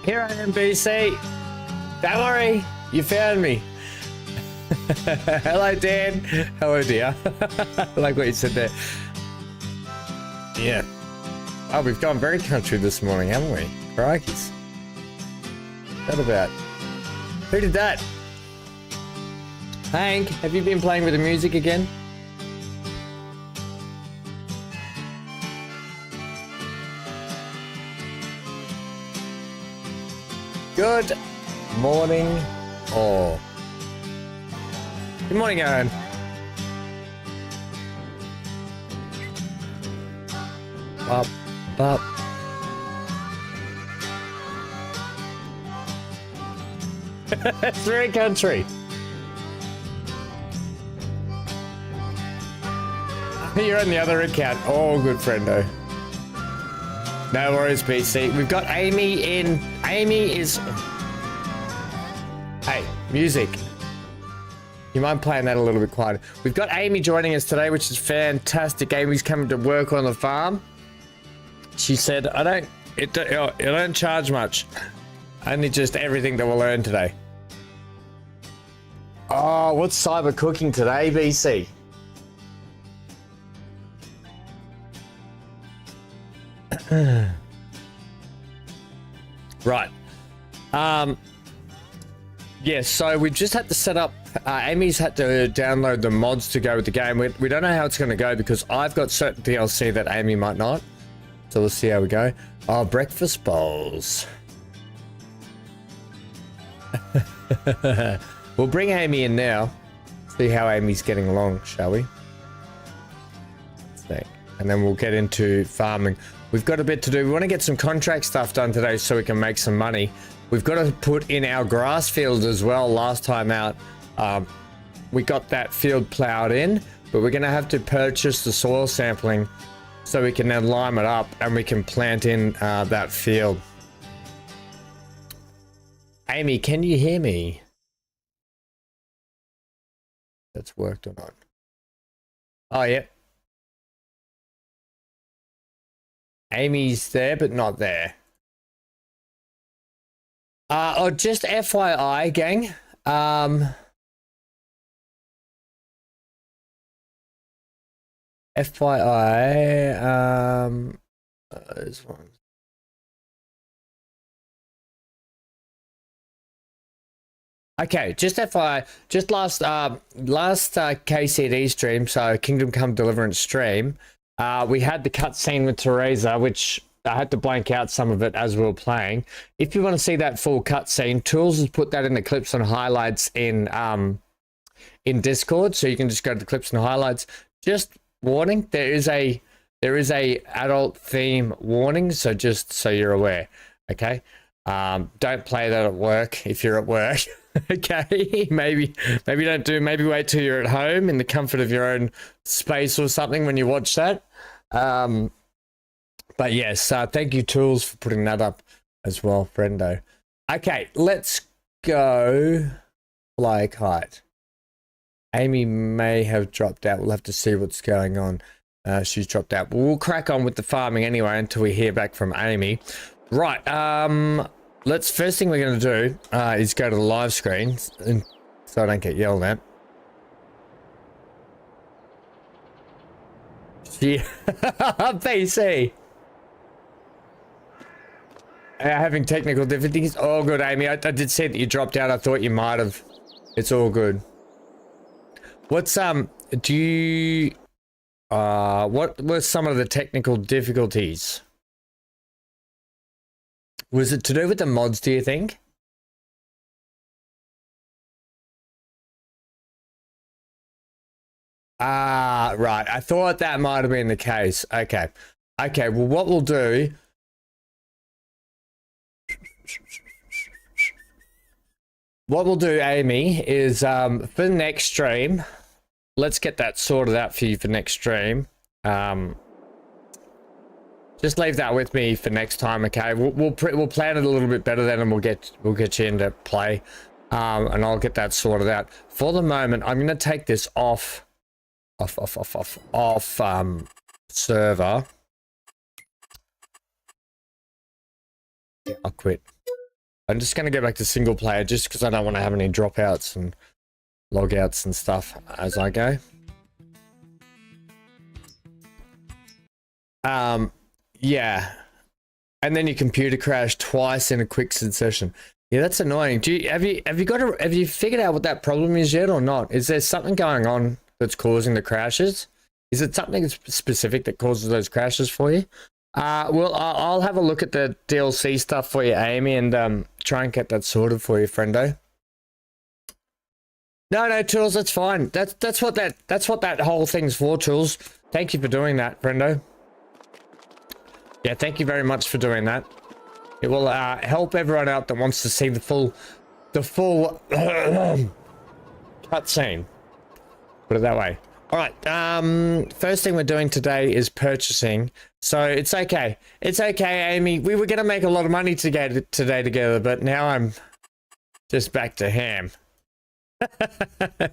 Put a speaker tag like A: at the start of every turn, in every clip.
A: Here I am, BC. Don't worry, you found me. Hello, Dan. Hello, dear. I like what you said there. Yeah. Oh, we've gone very country this morning, haven't we? Crikeys. What about? Who did that? Hank, have you been playing with the music again? Good morning, all. Good morning, Aaron. Up, up. It's very country. You're on the other account. Oh, good friendo. No worries, BC. We've got Amy in. Amy is... Hey, music. You mind playing that a little bit quieter? We've got Amy joining us today, which is fantastic. Amy's coming to work on the farm. She said, I don't charge much. Only just everything that we'll learn today. Oh, what's cyber cooking today, BC? Right. Yes, so we've just had to set up, Amy's had to download the mods to go with the game. We don't know how it's going to go because I've got certain DLC that Amy might not. So we'll see how we go. Oh, breakfast bowls. We'll bring Amy in now. See how Amy's getting along, shall we? Let's see. And then we'll get into farming. We've got a bit to do. We want to get some contract stuff done today so we can make some money. We've got to put in our grass field as well. Last time out, we got that field plowed in, but we're going to have to purchase the soil sampling so we can then lime it up and we can plant in that field. Amy, can you hear me? That's worked or not? Oh, yeah. Amy's there, but not there. Oh, just FYI, gang. FYI, this one. Okay, just FYI, just last KCD stream, so Kingdom Come Deliverance stream, we had the cutscene with Teresa, which I had to blank out some of it as we were playing. If you want to see that full cutscene, Tools has put that in the clips and highlights in Discord, so you can just go to the clips and highlights. Just warning, there is a adult theme warning, so just so you're aware, okay? Don't play that at work if you're at work. Okay, maybe don't do, maybe wait till you're at home in the comfort of your own space or something when you watch that. But yes, thank you, Tools, for putting that up as well, friendo. Okay, let's go fly kite. Amy may have dropped out. We'll have to see what's going on. She's dropped out. But we'll crack on with the farming anyway until we hear back from Amy. Right, first thing we're going to do is go to the live screen so I don't get yelled at. Yeah, PC. Having technical difficulties. Oh, good, Amy. I did see that you dropped out. I thought you might have. It's all good. What's do you what were some of the technical difficulties? Was it to do with the mods, do you think? Ah, right. I thought that might have been the case. Okay. Okay, well, what we'll do... What we'll do, Amy, is for the next stream, let's get that sorted out for you for next stream. Just leave that with me for next time, okay? We'll plan it a little bit better then, and we'll get you into play, and I'll get that sorted out. For the moment, I'm gonna take this off server. Yeah, I'll quit. I'm just going to go back to single player just because I don't want to have any dropouts and logouts and stuff as I go. Yeah. And then your computer crashed twice in a quick succession. Yeah, that's annoying. Have you figured out what that problem is yet or not? Is there something going on that's causing the crashes? Is it something specific that causes those crashes for you? Well, I'll have a look at the DLC stuff for you, Amy, and try and get that sorted for you, friendo. No, Tools, that's fine. That's what that whole thing's for, Tools. Thank you for doing that, friendo. Yeah, thank you very much for doing that. It will help everyone out that wants to see the full cutscene. Put it that way. All right. First thing we're doing today is purchasing. So it's okay. It's okay, Amy. We were gonna make a lot of money today together, but now I'm just back to ham.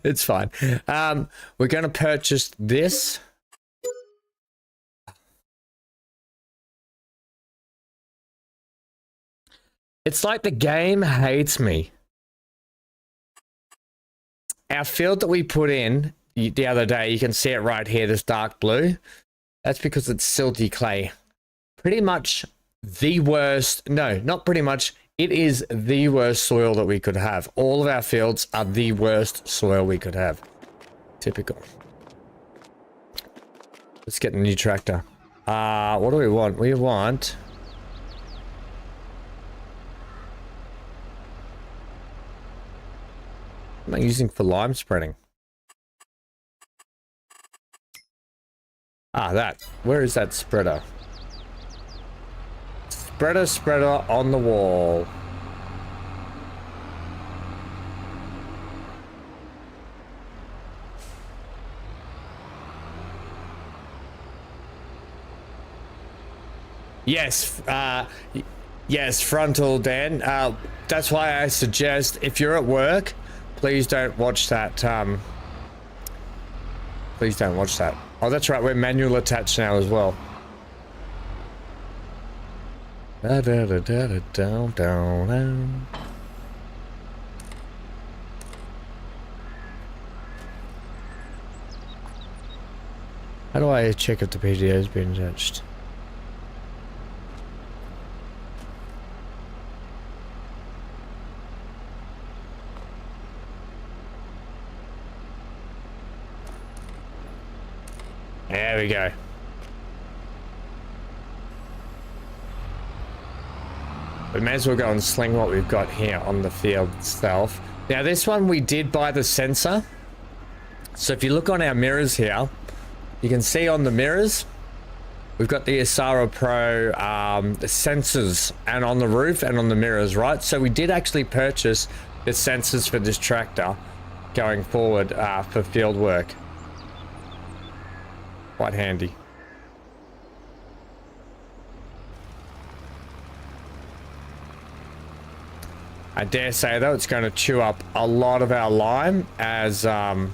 A: It's fine. We're gonna purchase this. It's like the game hates me. Our field that we put in the other day, you can see it right here, this dark blue. That's because it's silty clay. Pretty much the worst, no, not pretty much, it is the worst soil that we could have. All of our fields are the worst soil we could have. Typical. Let's get a new tractor. What do we want? We want... What am I using for lime spreading? That. Where is that spreader? Spreader on the wall. Yes, yes, frontal, Dan. That's why I suggest if you're at work, please don't watch that. Please don't watch that. Oh, that's right. We're manual attached now as well. How do I check if the PDA has been attached? There we go. We may as well go and sling what we've got here on the field itself. Now this one we did buy the sensor. So if you look on our mirrors here, you can see on the mirrors, we've got the Asara Pro the sensors and on the roof and on the mirrors, right? So we did actually purchase the sensors for this tractor going forward for field work. Quite handy. I dare say though it's going to chew up a lot of our lime as yeah,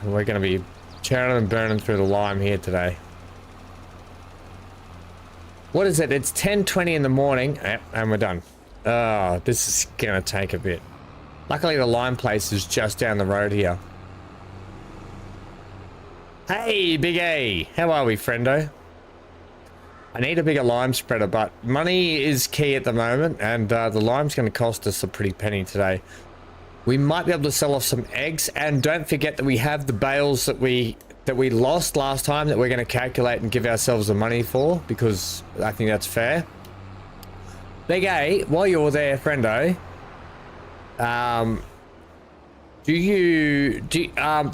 A: we're going to be churning and burning through the lime here today. What is it? It's 10:20 in the morning and we're done. Oh, this is going to take a bit. Luckily the lime place is just down the road here. Hey, Big A, how are we, friendo? I need a bigger lime spreader, but money is key at the moment, and the lime's going to cost us a pretty penny today. We might be able to sell off some eggs, and don't forget that we have the bales that we lost last time that we're going to calculate and give ourselves the money for, because I think that's fair. Big A, while you're there, friendo, the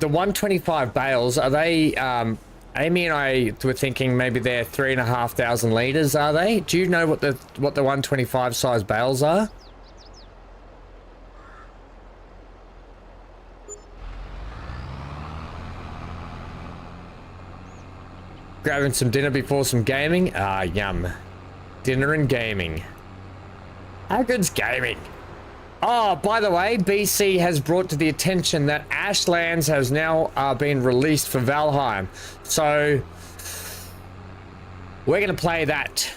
A: 125 bales, are they, Amy and I were thinking maybe they're 3,500 litres, are they? Do you know what the 125 size bales are? Grabbing some dinner before some gaming? Ah, yum. Dinner and gaming. How good's gaming? Oh, by the way, BC has brought to the attention that Ashlands has now been released for VanHam. So, we're going to play that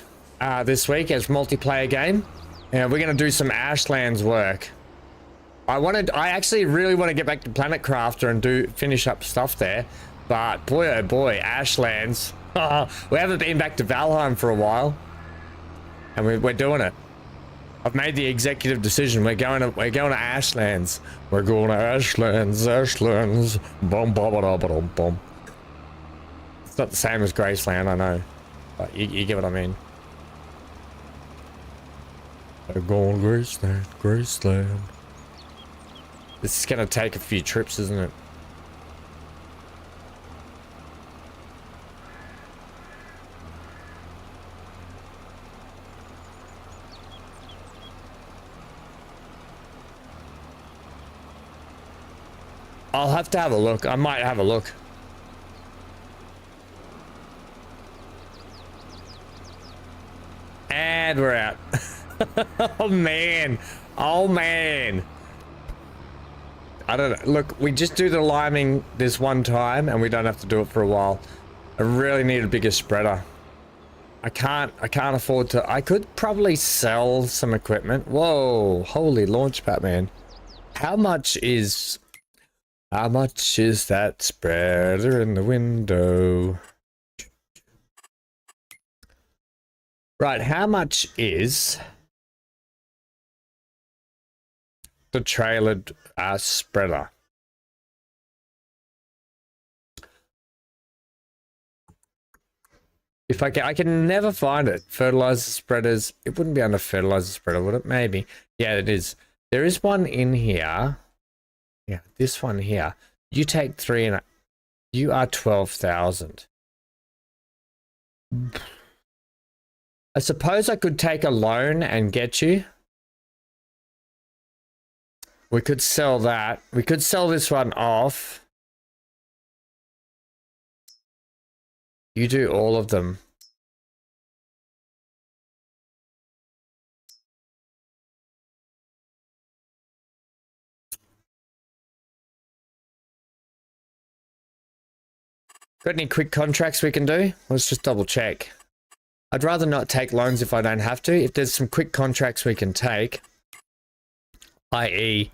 A: this week as multiplayer game. Yeah, we're gonna do some Ashlands work. I actually really want to get back to Planet Crafter and finish up stuff there. But boy, oh boy, Ashlands. We haven't been back to Valheim for a while. And we're doing it. I've made the executive decision. We're going to Ashlands. We're going to Ashlands. Bum, bum, bum, bum, bum. It's not the same as Graceland, I know. But you get what I mean. We're going to Graceland. This is going to take a few trips, isn't it? I'll have to have a look. I might have a look. And we're out. Oh man. Oh man. I don't know. Look, we just do the liming this one time and we don't have to do it for a while. I really need a bigger spreader. I can't afford to. I could probably sell some equipment. Whoa, holy launchpad, man. How much is that spreader in the window? Right, how much is the trailered spreader? If I can never find it. Fertilizer spreaders. It wouldn't be under fertilizer spreader, would it? Maybe. Yeah, it is. There is one in here. Yeah, this one here. You take 3 and you are 12,000. I suppose I could take a loan and get you. We could sell that. We could sell this one off. You do all of them. Got any quick contracts we can do? Let's just double check. I'd rather not take loans if I don't have to. If there's some quick contracts we can take, i.e.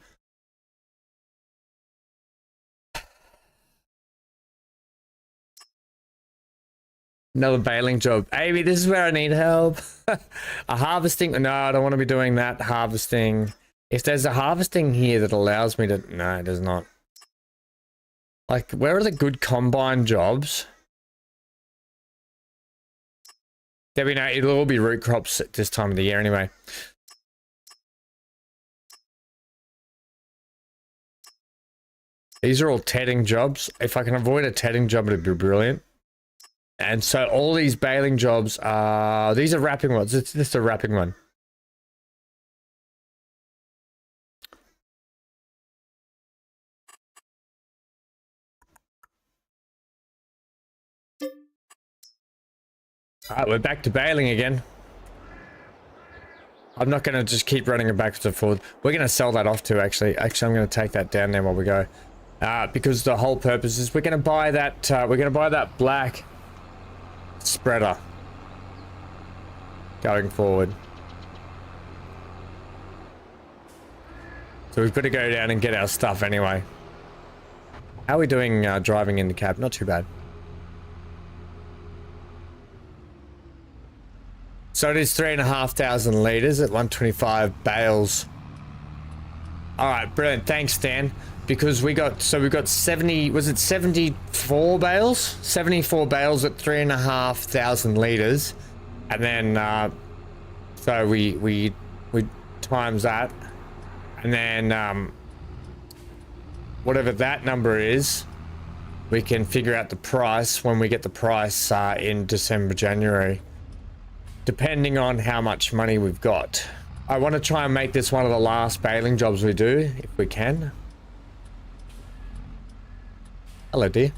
A: another baling job. Amy, this is where I need help. A harvesting. No, I don't want to be doing that. Harvesting. If there's a harvesting here that allows me to... No, it does not. Like, where are the good combine jobs? There we know. It'll all be root crops at this time of the year anyway. These are all tedding jobs. If I can avoid a tedding job, it'd be brilliant. And so all these baling jobs are... These are wrapping ones. It's just a wrapping one. Alright, we're back to baling again. I'm not going to just keep running it backwards and forward. We're going to sell that off too, actually. Actually, I'm going to take that down there while we go. Because the whole purpose is we're going to buy that black spreader going forward. So we've got to go down and get our stuff anyway. How are we doing driving in the cab? Not too bad. So it is 3,500 litres at 125 bales. All right, brilliant. Thanks, Dan. Because we got 70, was it 74 bales? 74 bales at 3,500 litres. And then, so we times that. And then, whatever that number is, we can figure out the price when we get the price in December, January. Depending on how much money we've got. I want to try and make this one of the last baling jobs we do, if we can. Hello, dear.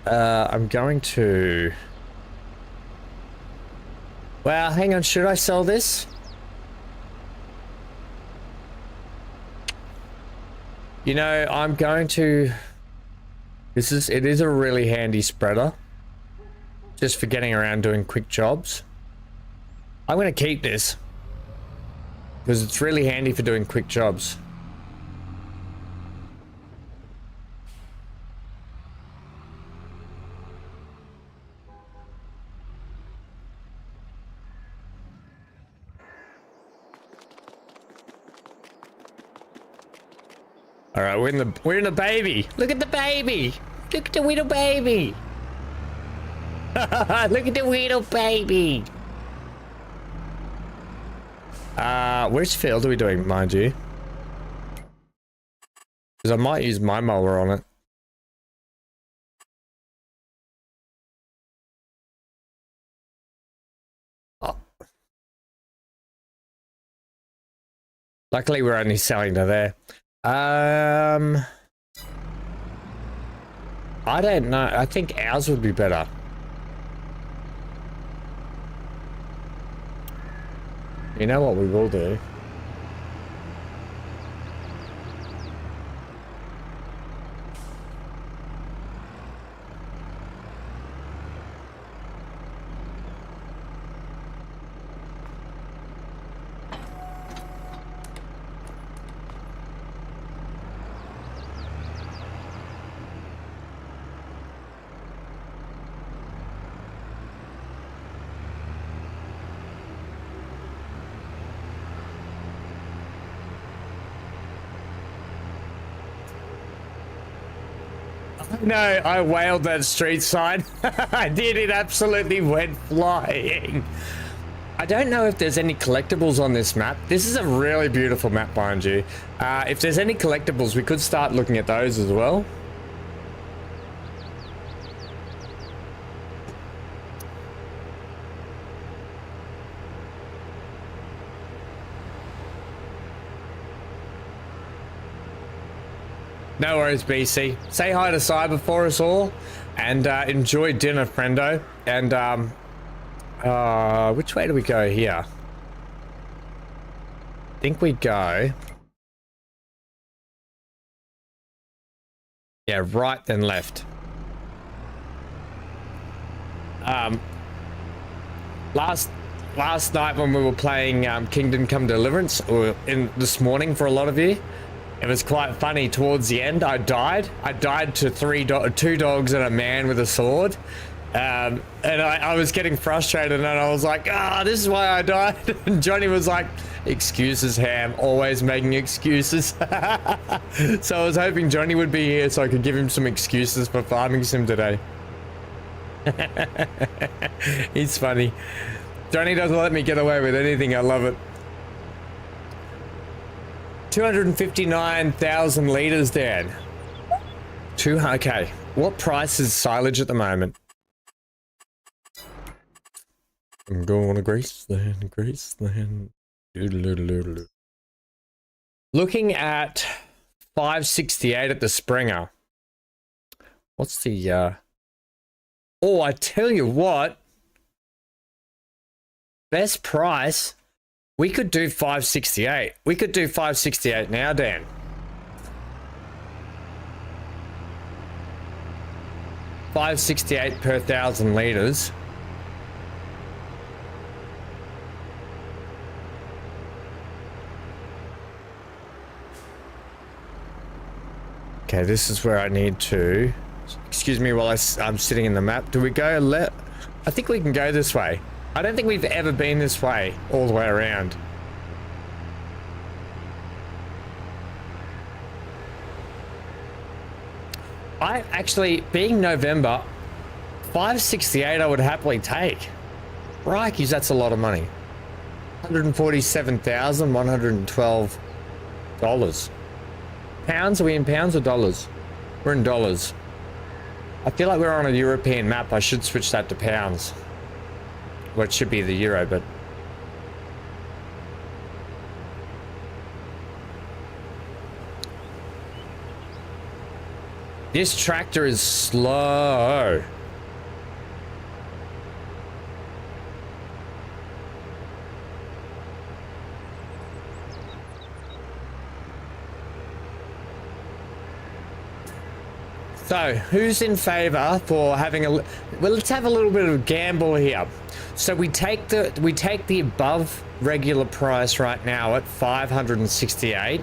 A: I'm going to... Well, hang on, should I sell this? You know, I'm going to... It is a really handy spreader. Just for getting around doing quick jobs. I'm going to keep this. Because it's really handy for doing quick jobs. All right, we're in the baby. Look at the baby. Look at the little baby. Look at the little baby. Which field are we doing, mind you? Because I might use my mower on it. Oh. Luckily, we're only selling to there. I don't know. I think ours would be better. You know what we will do? No, I wailed that street sign. I did. It absolutely went flying. I don't know if there's any collectibles on this map. This is a really beautiful map, mind you. If there's any collectibles, we could start looking at those as well. No worries, BC. Say hi to Cyber for us all, and enjoy dinner, friendo. And which way do we go here? I think we go. Yeah, right then left. Last night when we were playing Kingdom Come Deliverance, or this morning for a lot of you. It was quite funny. Towards the end, I died. I died to two dogs and a man with a sword. And I was getting frustrated, and I was like, this is why I died. And Johnny was like, excuses, Ham, always making excuses. So I was hoping Johnny would be here so I could give him some excuses for farming sim today. He's funny. Johnny doesn't let me get away with anything. I love it. 259,000 litres, Dan. Okay. What price is silage at the moment? I'm going to Graceland, Graceland. Looking at 568 at the Springer. What's the, Oh, I tell you what. Best price. We could do 568. We could do 568 now, Dan. $568 per 1,000 litres. Okay, this is where I need to... Excuse me while I'm sitting in the map. Do we go left? I think we can go this way. I don't think we've ever been this way, all the way around. I actually, being November, 568 I would happily take. Crikey, that's a lot of money. $147,112. Pounds? Are we in pounds or dollars? We're in dollars. I feel like we're on a European map. I should switch that to pounds. Well, it should be the euro, but... This tractor is slow. So, who's in favor for having a... Well, let's have a little bit of a gamble here. So we take the above regular price right now at 568,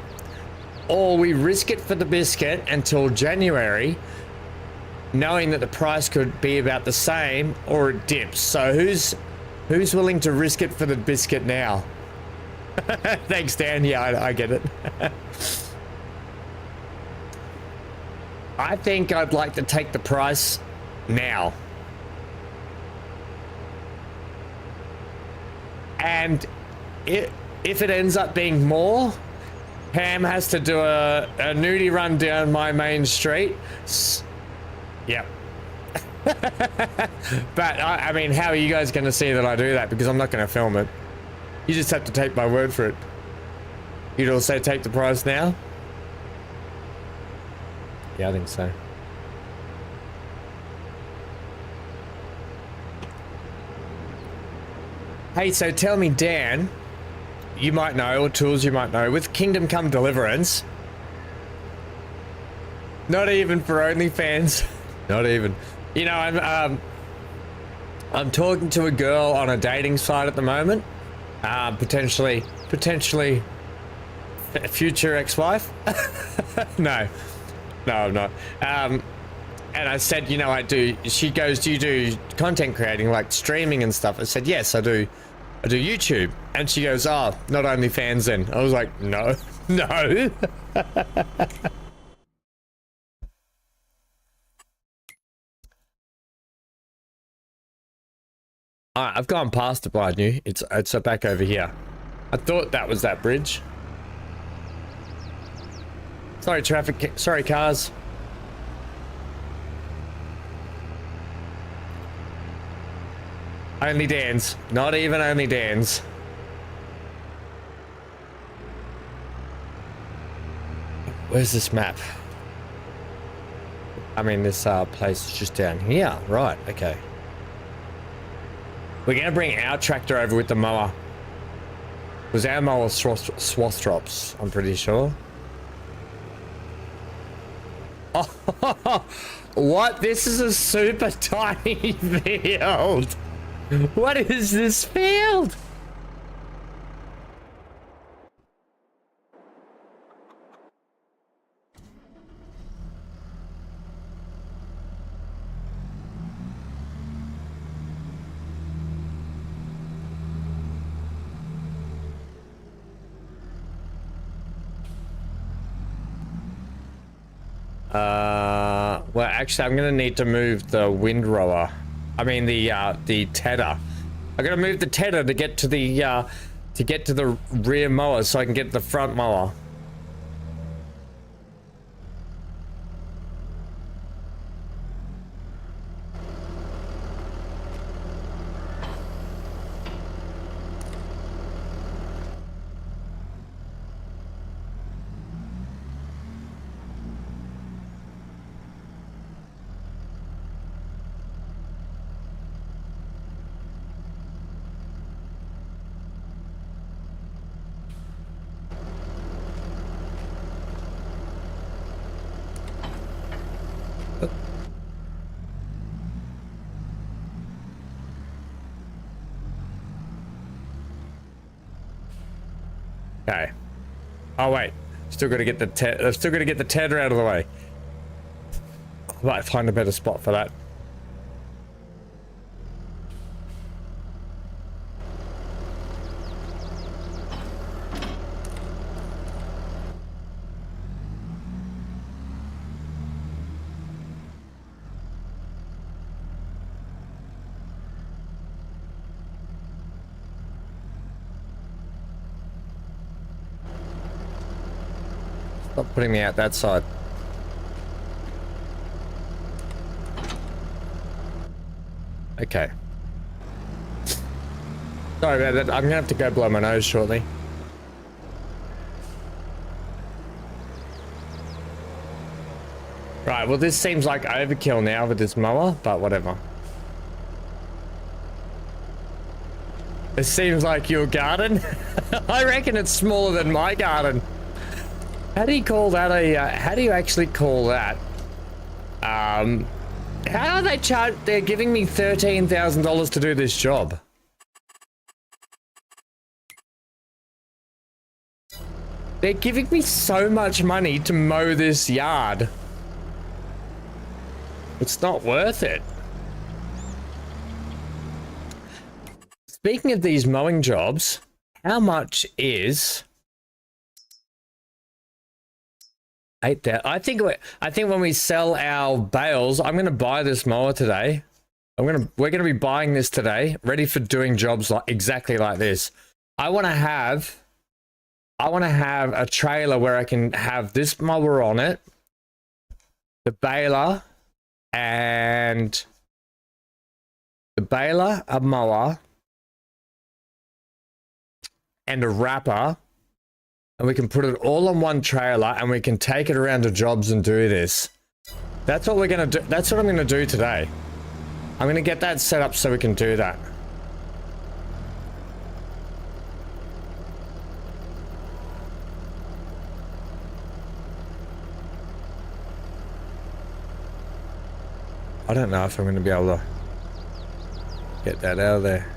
A: or we risk it for the biscuit until January, knowing that the price could be about the same, or it dips. So who's willing to risk it for the biscuit now? Thanks, Dan. Yeah, I get it. I think I'd like to take the price now. And if it ends up being more, Ham has to do a nudie run down my main street. Yep. But I mean, how are you guys going to see that I do that? Because I'm not going to film it. You just have to take my word for it. You'd also take the price now? Yeah, I think so. Hey, so tell me, Dan, you might know, or Tools you might know, with Kingdom Come Deliverance, not even for OnlyFans, not even. You know, I'm talking to a girl on a dating site at the moment, potentially a future ex-wife. No, I'm not. And I said, you know, I do. She goes, do you do content creating, like streaming and stuff? I said, yes, I do. I do YouTube. And she goes, oh, not OnlyFans then. I was like, no. Alright, I've gone past it behind you. It's back over here. I thought that was that bridge. Sorry, traffic. Sorry, cars. Only Dan's. Not even only Dan's. Where's this map? I mean, this place is just down here. Right, okay. We're gonna bring our tractor over with the mower. Because our mower swath drops, I'm pretty sure. Oh, what? This is a super tiny field. What is this field? Well, actually, I'm gonna need to move the windrower. I mean the tedder. I gotta move the tedder to get to the rear mower so I can get the front mower. Okay. Oh wait, still got to get the tedder out of the way. I might find a better spot for that. Stop putting me out that side. Okay. Sorry about that. I'm gonna have to go blow my nose shortly. Right, well this seems like overkill now with this mower, but whatever. It seems like your garden. I reckon it's smaller than my garden. How do you call that how do you actually call that? How are they charged? They're giving me $13,000 to do this job. They're giving me so much money to mow this yard. It's not worth it. Speaking of these mowing jobs, how much is 8,000? I think when we sell our bales, I'm gonna buy this mower today. We're gonna be buying this today, ready for doing jobs like exactly like this. I want to have a trailer where I can have this mower on it, the baler, and a mower, and a wrapper, and we can put it all on one trailer and we can take it around to jobs and do this. That's what we're gonna do. That's what I'm gonna do today. I'm gonna get that set up so we can do that. I don't know if I'm gonna be able to get that out of there.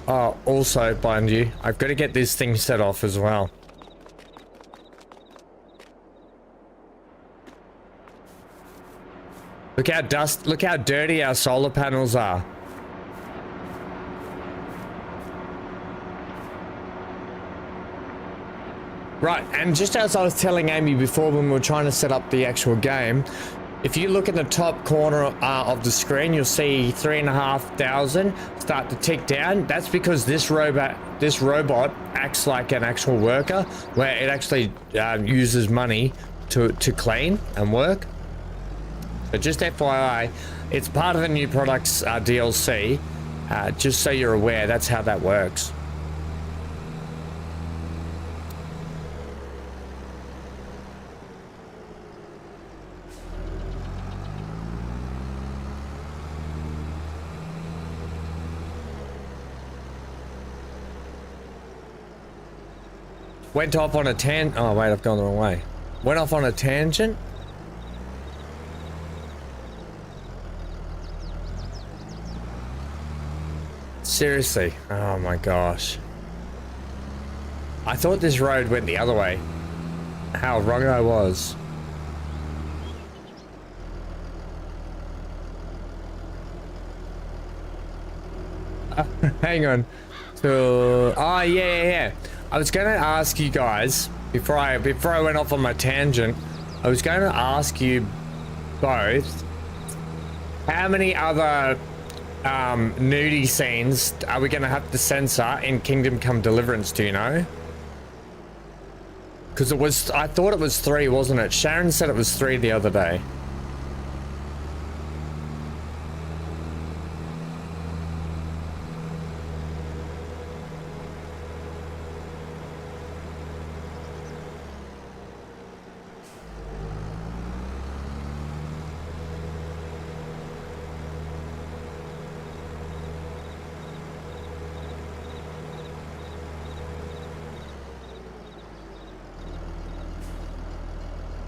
A: Oh, also, mind you, I've got to get this thing set off as well. Look how dirty our solar panels are. Right, and just as I was telling Amy before when we were trying to set up the actual game, if you look in the top corner of the screen, you'll see 3,500 start to tick down. That's because this robot acts like an actual worker, where it actually uses money to clean and work. But just FYI, it's part of the new products DLC. Just so you're aware, that's how that works. Went off on a oh wait, I've gone the wrong way. Went off on a tangent. Seriously, oh my gosh. I thought this road went the other way. How wrong I was. Hang on. So, oh yeah. I was going to ask you guys before I went off on my tangent. I was going to ask you both how many other nudie scenes are we going to have to censor in Kingdom Come Deliverance? Do you know? Because I thought it was 3, wasn't it? Sharon said it was 3 the other day.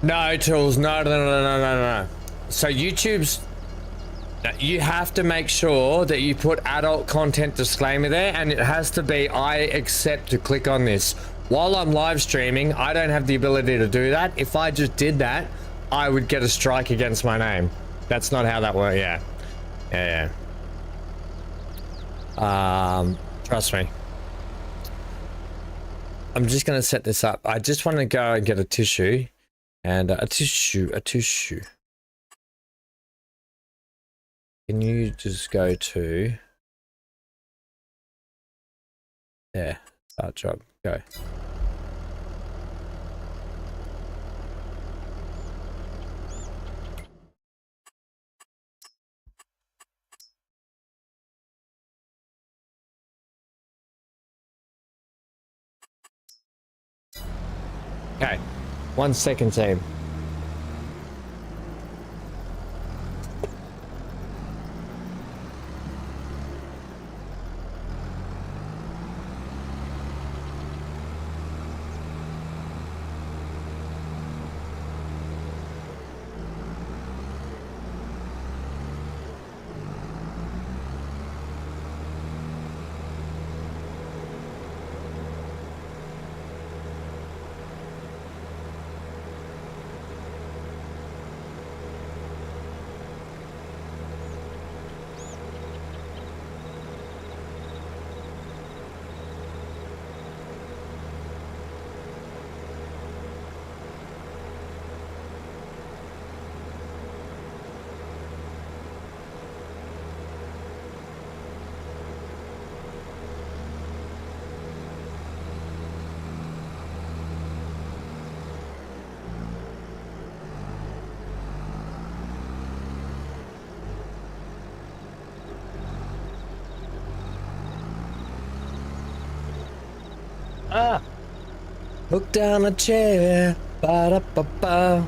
A: No, Tools, no. So YouTube's, you have to make sure that you put adult content disclaimer there, and it has to be I accept to click on this. While I'm live streaming, I don't have the ability to do that. If I just did that, I would get a strike against my name. That's not how that works. Yeah. Trust me. I'm just gonna set this up. I just want to go and get a tissue. And a tissue. Can you just go to there? Start job. Go. Okay, 1 second, team. Ah! Look down a chair. Ba-da-ba-ba.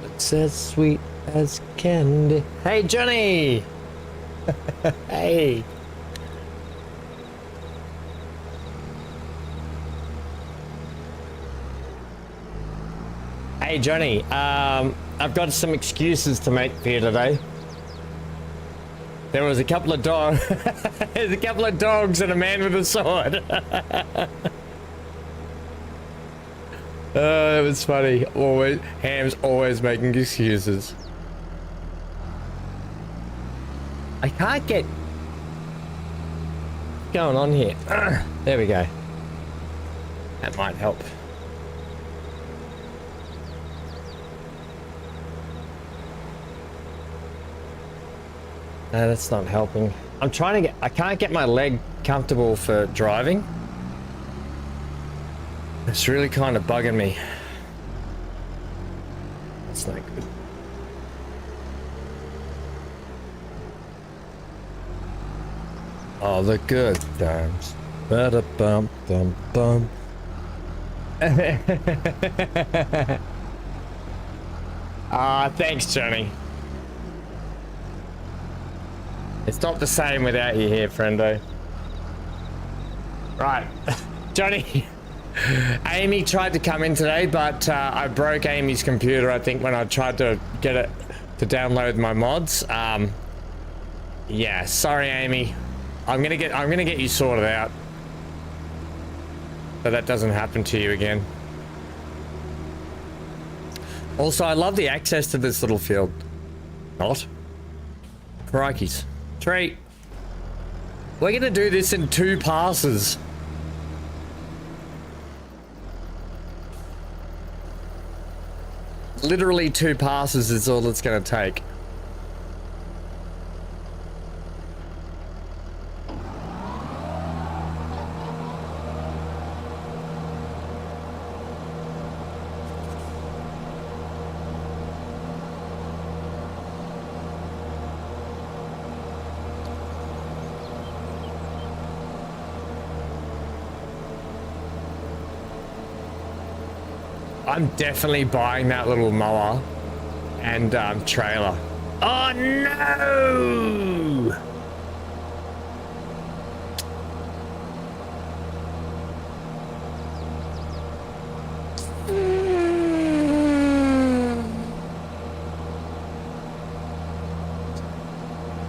A: It's as sweet as candy. Hey, Johnny! Hey! Hey, Johnny, I've got some excuses to make for you today. There was a couple of dogs. There's a couple of dogs and a man with a sword. It was funny. Always, Ham's always making excuses. I can't get... What's going on here? There we go. That might help. No, that's not helping. I'm trying to get... I can't get my leg comfortable for driving. It's really kind of bugging me. That's not good. Oh, the good times. Ba-da-bum-bum-bum. Ah, thanks, Johnny. It's not the same without you here, friendo. Right, Johnny. Amy tried to come in today, but I broke Amy's computer, I think, when I tried to get it to download my mods. Yeah, sorry, Amy. I'm gonna get you sorted out, so that doesn't happen to you again. Also, I love the access to this little field. Not. Crikeys. 3. We're gonna do this in 2 passes. Literally 2 passes is all it's gonna take. I'm definitely buying that little mower and trailer. Oh no!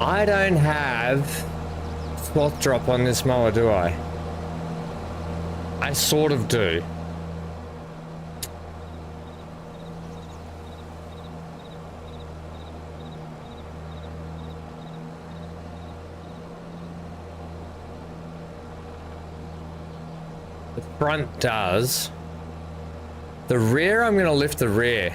A: I don't have sloth drop on this mower, do I? I sort of do. The front does. The rear, I'm gonna lift the rear.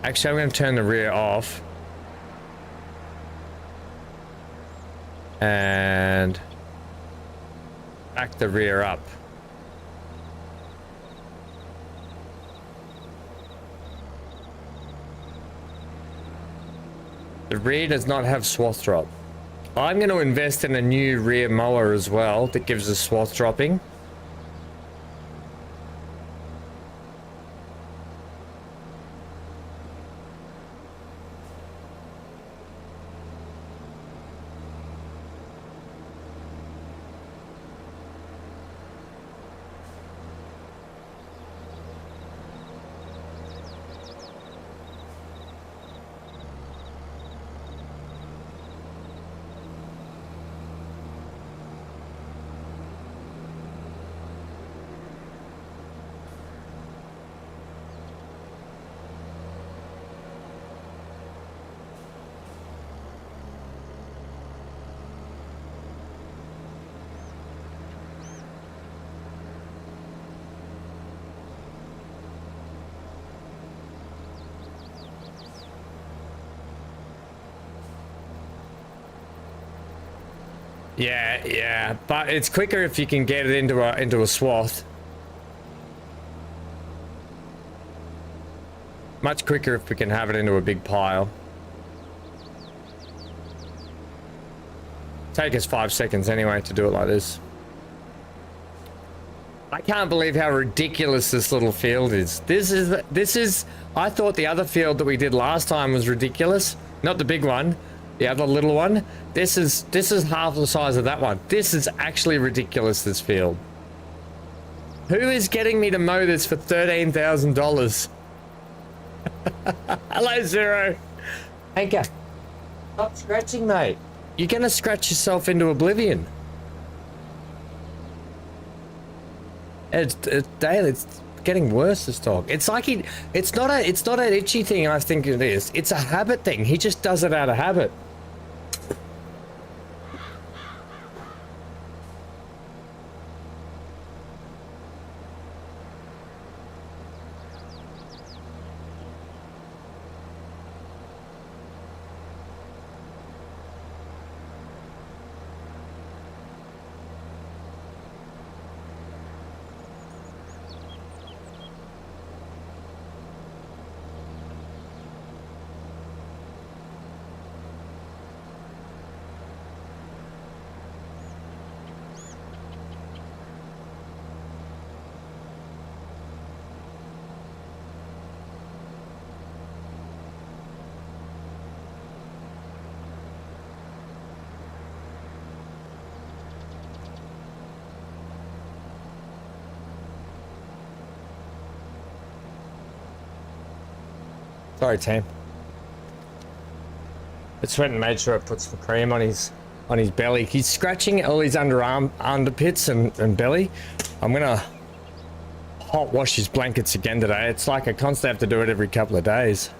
A: Actually, I'm gonna turn the rear off. and back the rear up. The rear does not have swath drop. I'm going to invest in a new rear mower as well that gives us swath dropping. Yeah, but it's quicker if you can get it into a swath. Much quicker if we can have it into a big pile. Take us 5 seconds anyway to do it like this. I can't believe how ridiculous this little field is. This is I thought the other field that we did last time was ridiculous. Not the big one. The other little one. This is half the size of that one. This is actually ridiculous, this field. Who is getting me to mow this for $13,000? Hello, Zero. Anchor. Stop scratching, mate. You're gonna scratch yourself into oblivion. It's Dale, it's getting worse, this dog. It's like it's not an itchy thing, I think it is. It's a habit thing. He just does it out of habit. Sorry, team. It's went and made sure I put some cream on his belly. He's scratching all his underpits and belly. I'm gonna hot wash his blankets again today. It's like I constantly have to do it every couple of days.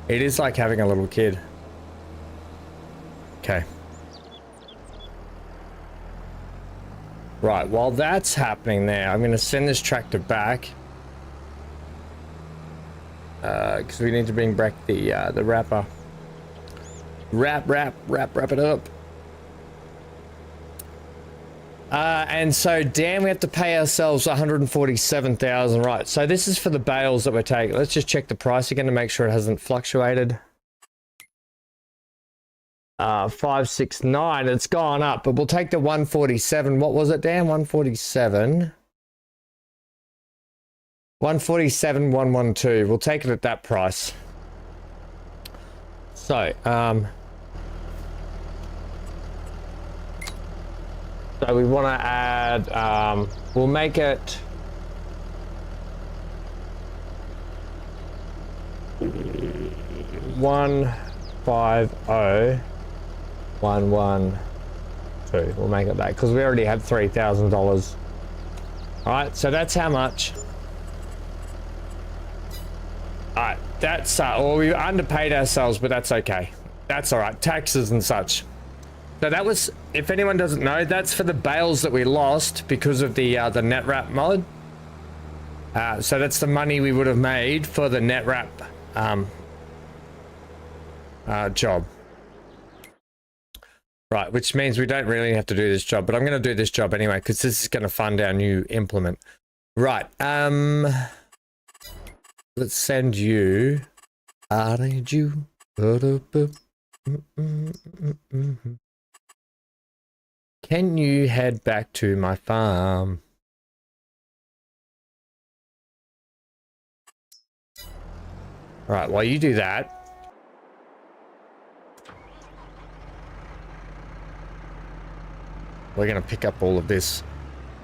A: It is like having a little kid. Okay. Right, while that's happening there, I'm going to send this tractor back. Because we need to bring back the wrapper. Wrap it up. And so, damn, we have to pay ourselves 147,000. Right, so this is for the bales that we're taking. Let's just check the price again to make sure it hasn't fluctuated. 569, it's gone up, but we'll take the 147. What was it, Dan? 147. 147, 112. We'll take it at that price. So, so we want to add, we'll make it 150. 112. We'll make it that because we already had $3,000. All right, so that's how much. All right, that's well, we underpaid ourselves, but that's okay. That's all right. Taxes and such. So that was, if anyone doesn't know, that's for the bales that we lost because of the net wrap mod. So that's the money we would have made for the net wrap job. Right, which means we don't really have to do this job, but I'm going to do this job anyway because this is going to fund our new implement. Right, let's send you. Can you head back to my farm? Right, while you do that. We're going to pick up all of this.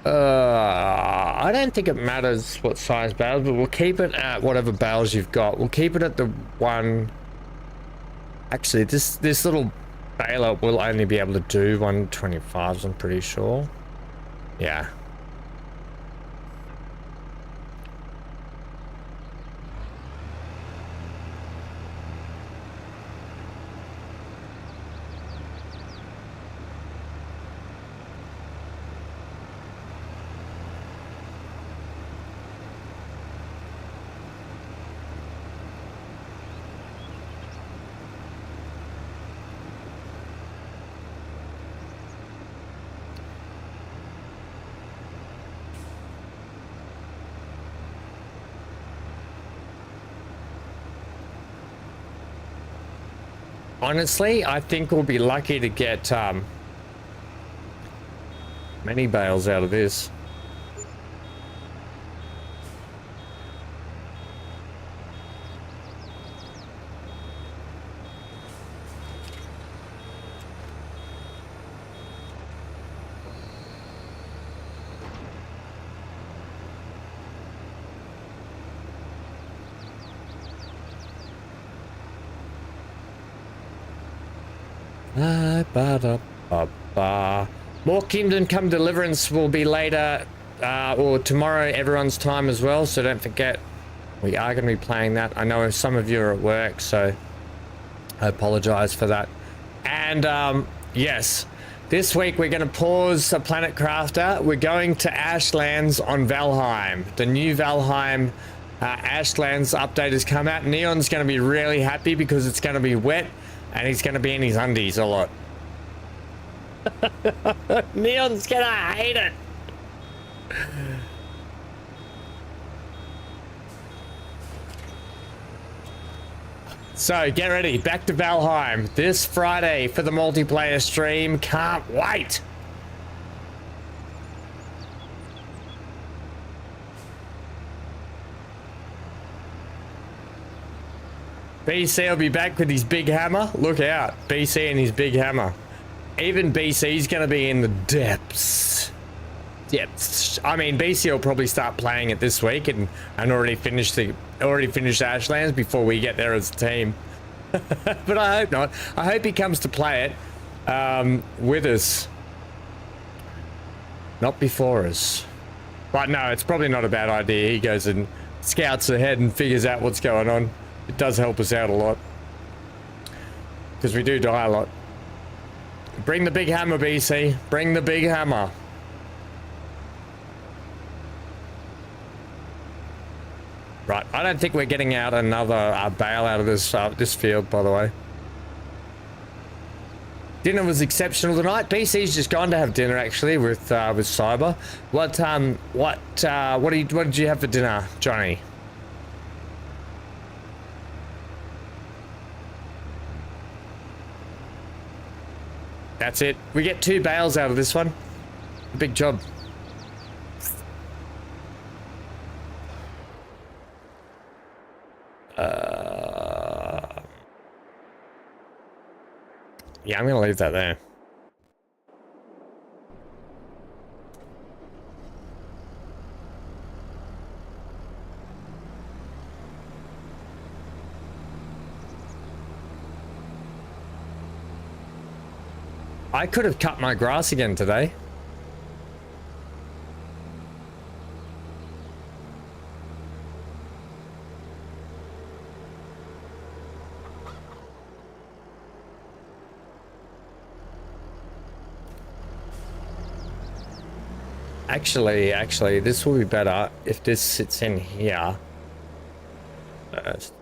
A: I don't think it matters what size bales, but we'll keep it at whatever bales you've got. We'll keep it at the one. Actually, this little baler will only be able to do 125s, I'm pretty sure. Yeah. Honestly, I think we'll be lucky to get many bales out of this. More Kingdom Come Deliverance will be later or tomorrow everyone's time as well, so don't forget we are going to be playing that. I know some of you are at work, so I apologize for that. And yes, this week we're going to pause a Planet Crafter. We're going to Ashlands on Valheim. The new Valheim Ashlands update has come out. Neon's going to be really happy because it's going to be wet and he's going to be in his undies a lot. Neon's going to hate it. So get ready, back to Valheim this Friday for the multiplayer stream. Can't wait. BC will be back with his big hammer. Look out, BC and his big hammer. Even BC's going to be in the depths. I mean, BC will probably start playing it this week and already finish Ashlands before we get there as a team. But I hope not. I hope he comes to play it with us, not before us. But no, it's probably not a bad idea. He goes and scouts ahead and figures out what's going on. It does help us out a lot because we do die a lot. Bring the big hammer, BC. Bring the big hammer. Right, I don't think we're getting out another bale out of this field, by the way. Dinner was exceptional tonight. BC's just gone to have dinner actually with Cyber. What did you have for dinner, Johnny? That's it. We get 2 bales out of this one. Big job. Yeah, I'm gonna leave that there. I could have cut my grass again today. Actually, this will be better if this sits in here first.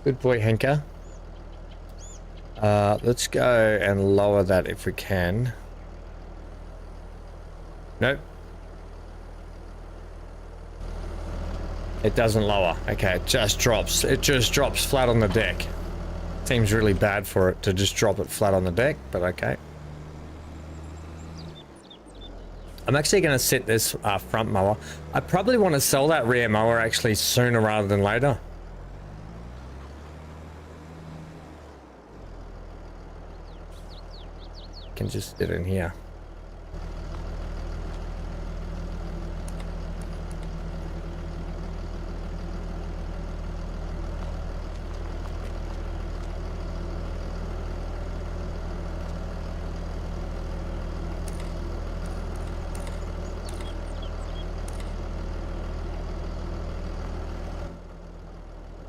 A: Good boy, Henker. Let's go and lower that if we can. Nope. It doesn't lower. Okay, it just drops. It just drops flat on the deck. Seems really bad for it to just drop it flat on the deck, but okay. I'm actually going to set this front mower. I probably want to sell that rear mower actually sooner rather than later. Can just sit in here.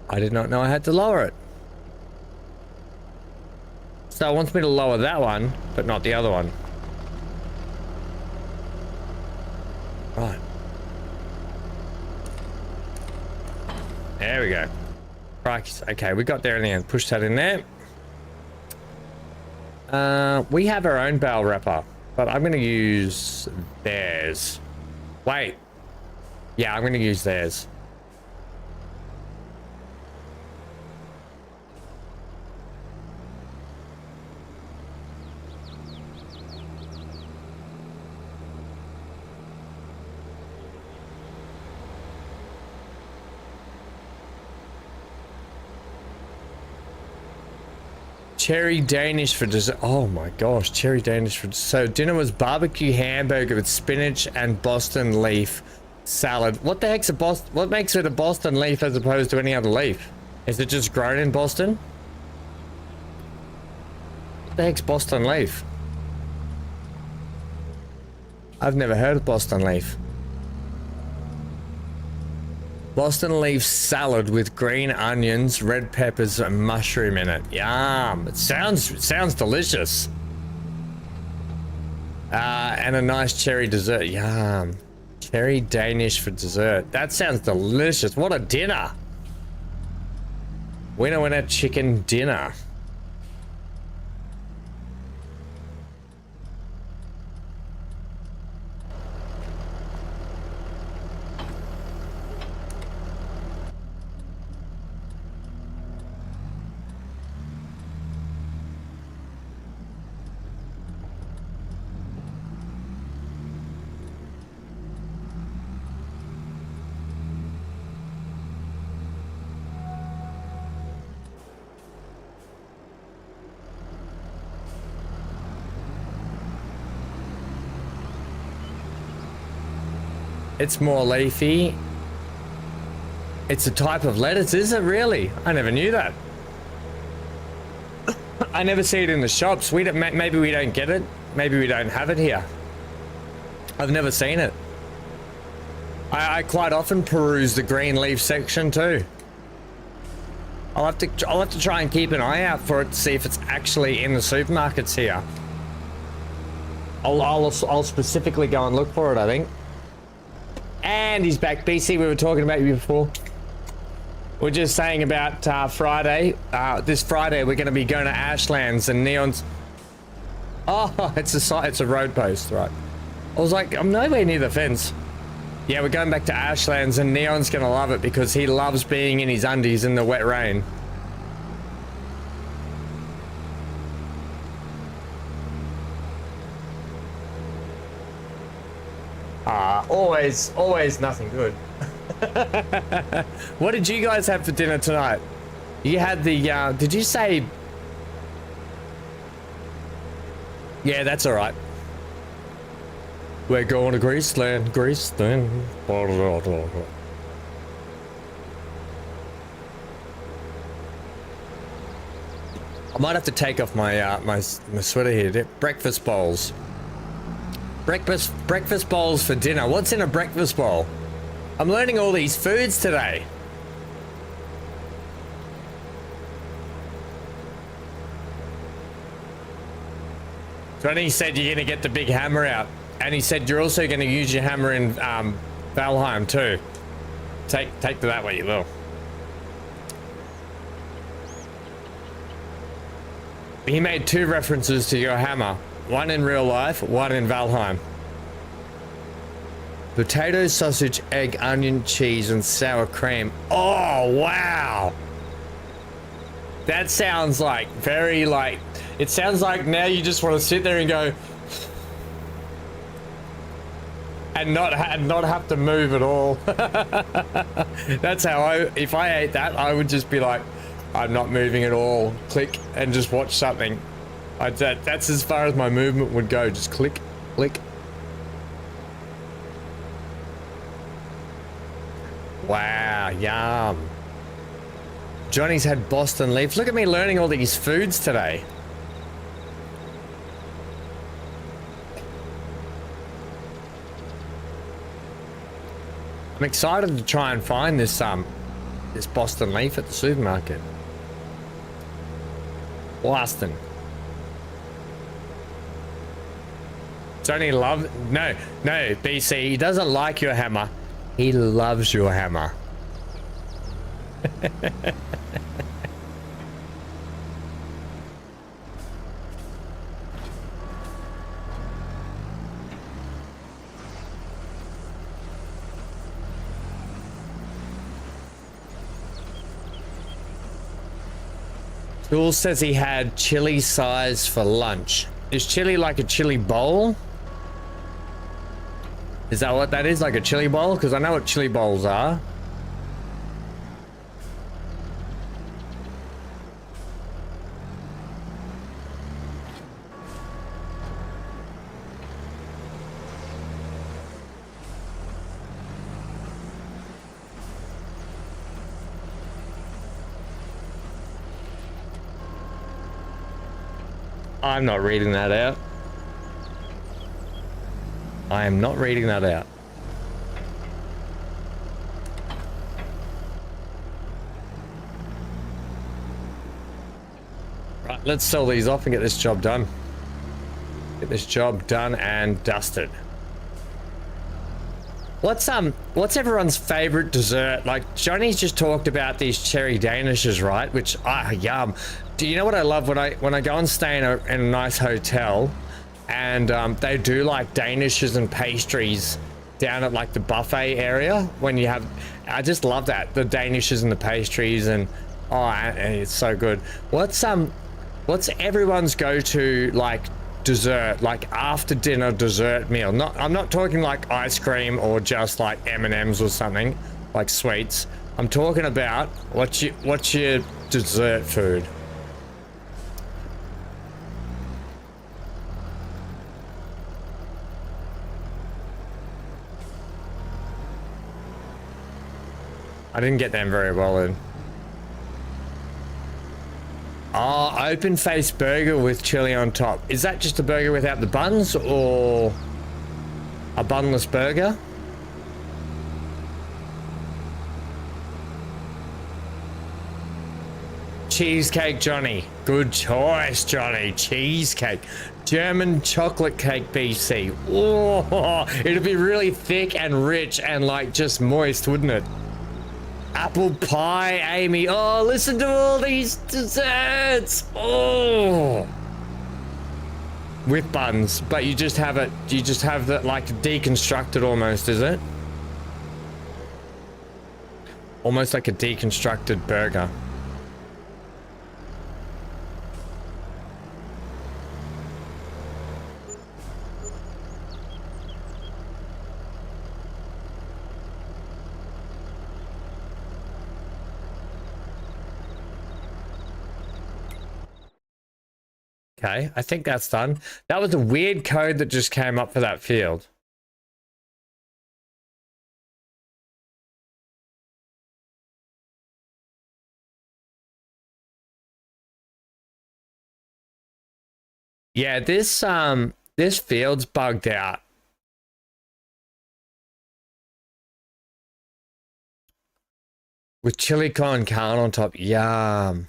A: I did not know I had to lower it. So it wants me to lower that one, but not the other one. Right. There we go. Right, okay, we got there in the end. Push that in there. We have our own bale wrapper, but I'm going to use theirs. Wait. Yeah, I'm going to use theirs. Cherry Danish for dessert. Oh my gosh, cherry Danish for dessert. So dinner was barbecue hamburger with spinach and Boston leaf salad. What the heck's a Boston? What makes it a Boston leaf as opposed to any other leaf? Is it just grown in Boston? What the heck's Boston leaf? I've never heard of Boston leaf. Boston leaf salad with green onions, red peppers, and mushroom in it. Yum! It sounds delicious. And a nice cherry dessert. Yum! Cherry Danish for dessert. That sounds delicious. What a dinner! Winner winner chicken dinner. It's more leafy. It's a type of lettuce, is it really? I never knew that. I never see it in the shops. We don't, maybe we don't get it. Maybe we don't have it here. I've never seen it. I quite often peruse the green leaf section too. I'll have to try and keep an eye out for it to see if it's actually in the supermarkets here. I'll specifically go and look for it, I think. And he's back. BC, we were talking about you before. We're just saying about Friday. This Friday, we're going to be going to Ashlands and Neon's. Oh, it's a road post, right? I was like, I'm nowhere near the fence. Yeah, we're going back to Ashlands and Neon's going to love it because he loves being in his undies in the wet rain. Always nothing good. What did you guys have for dinner tonight? You had the, did you say? Yeah, that's all right. We're going to Queensland, Queensland. I might have to take off my my sweater here. Breakfast bowls. Breakfast bowls for dinner. What's in a breakfast bowl? I'm learning all these foods today. Tony said you're gonna get the big hammer out, and he said you're also gonna use your hammer in Valheim too. Take that what you will. He made 2 references to your hammer. One in real life, one in Valheim. Potato, sausage, egg, onion, cheese, and sour cream. Oh, wow. That sounds like very like, it sounds like now you just want to sit there and go, and not have to move at all. That's how if I ate that, I would just be like, I'm not moving at all. Click and just watch something. That's as far as my movement would go. Just click, click. Wow, yum. Johnny's had Boston leaf. Look at me learning all these foods today. I'm excited to try and find this Boston leaf at the supermarket. Boston. Johnny no, BC, he doesn't like your hammer. He loves your hammer. Tool says he had chili size for lunch. Is chili like a chili bowl? Is that what that is? Like a chili bowl? Because I know what chili bowls are. I'm not reading that out. I am not reading that out. Right, let's sell these off and get this job done. Get this job done and dusted. What's everyone's favorite dessert? Like Johnny's just talked about these cherry danishes, right? Which yum. Do you know what I love when I go and stay in a nice hotel, and they do like danishes and pastries down at like the buffet area when you have. I just love that, the danishes and the pastries, and it's so good. What's everyone's go-to like dessert, like after dinner dessert meal? I'm not talking like ice cream or just like M&Ms or something like sweets. I'm talking about what's your dessert food? I didn't get them very well in. Oh, open face burger with chili on top. Is that just a burger without the buns or a bunless burger? Cheesecake, Johnny. Good choice, Johnny. Cheesecake. German chocolate cake, BC. Oh, it'd be really thick and rich and like just moist, wouldn't it? Apple pie, Amy. Oh, listen to all these desserts. Oh, with buns, but you just have that like deconstructed almost, is it? Almost like a deconstructed burger. Okay, I think that's done. That was a weird code that just came up for that field. Yeah, this field's bugged out. With chili con carne on top. Yum.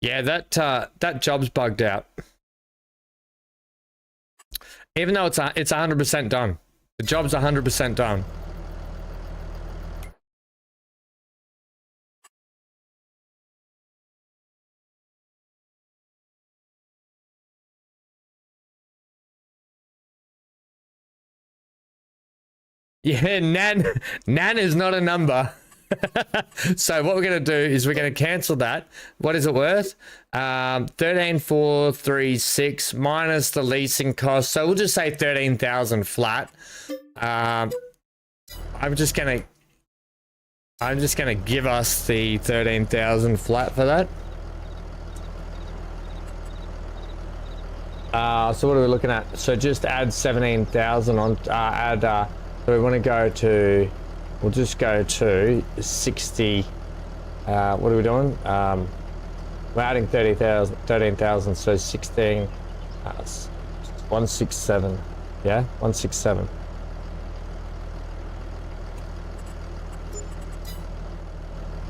A: Yeah, that job's bugged out. Even though it's 100% done. The job's 100% done. Yeah, Nan is not a number. So what we're going to do is we're going to cancel that. What is it worth? 13,436 minus the leasing cost. So we'll just say 13,000 flat. I'm just going to give us the 13,000 flat for that. So what are we looking at? So just add 17,000 on, so we want to go to, we'll just go to 60, what are we doing? We're adding 13,000, so 16, 167, yeah, 167.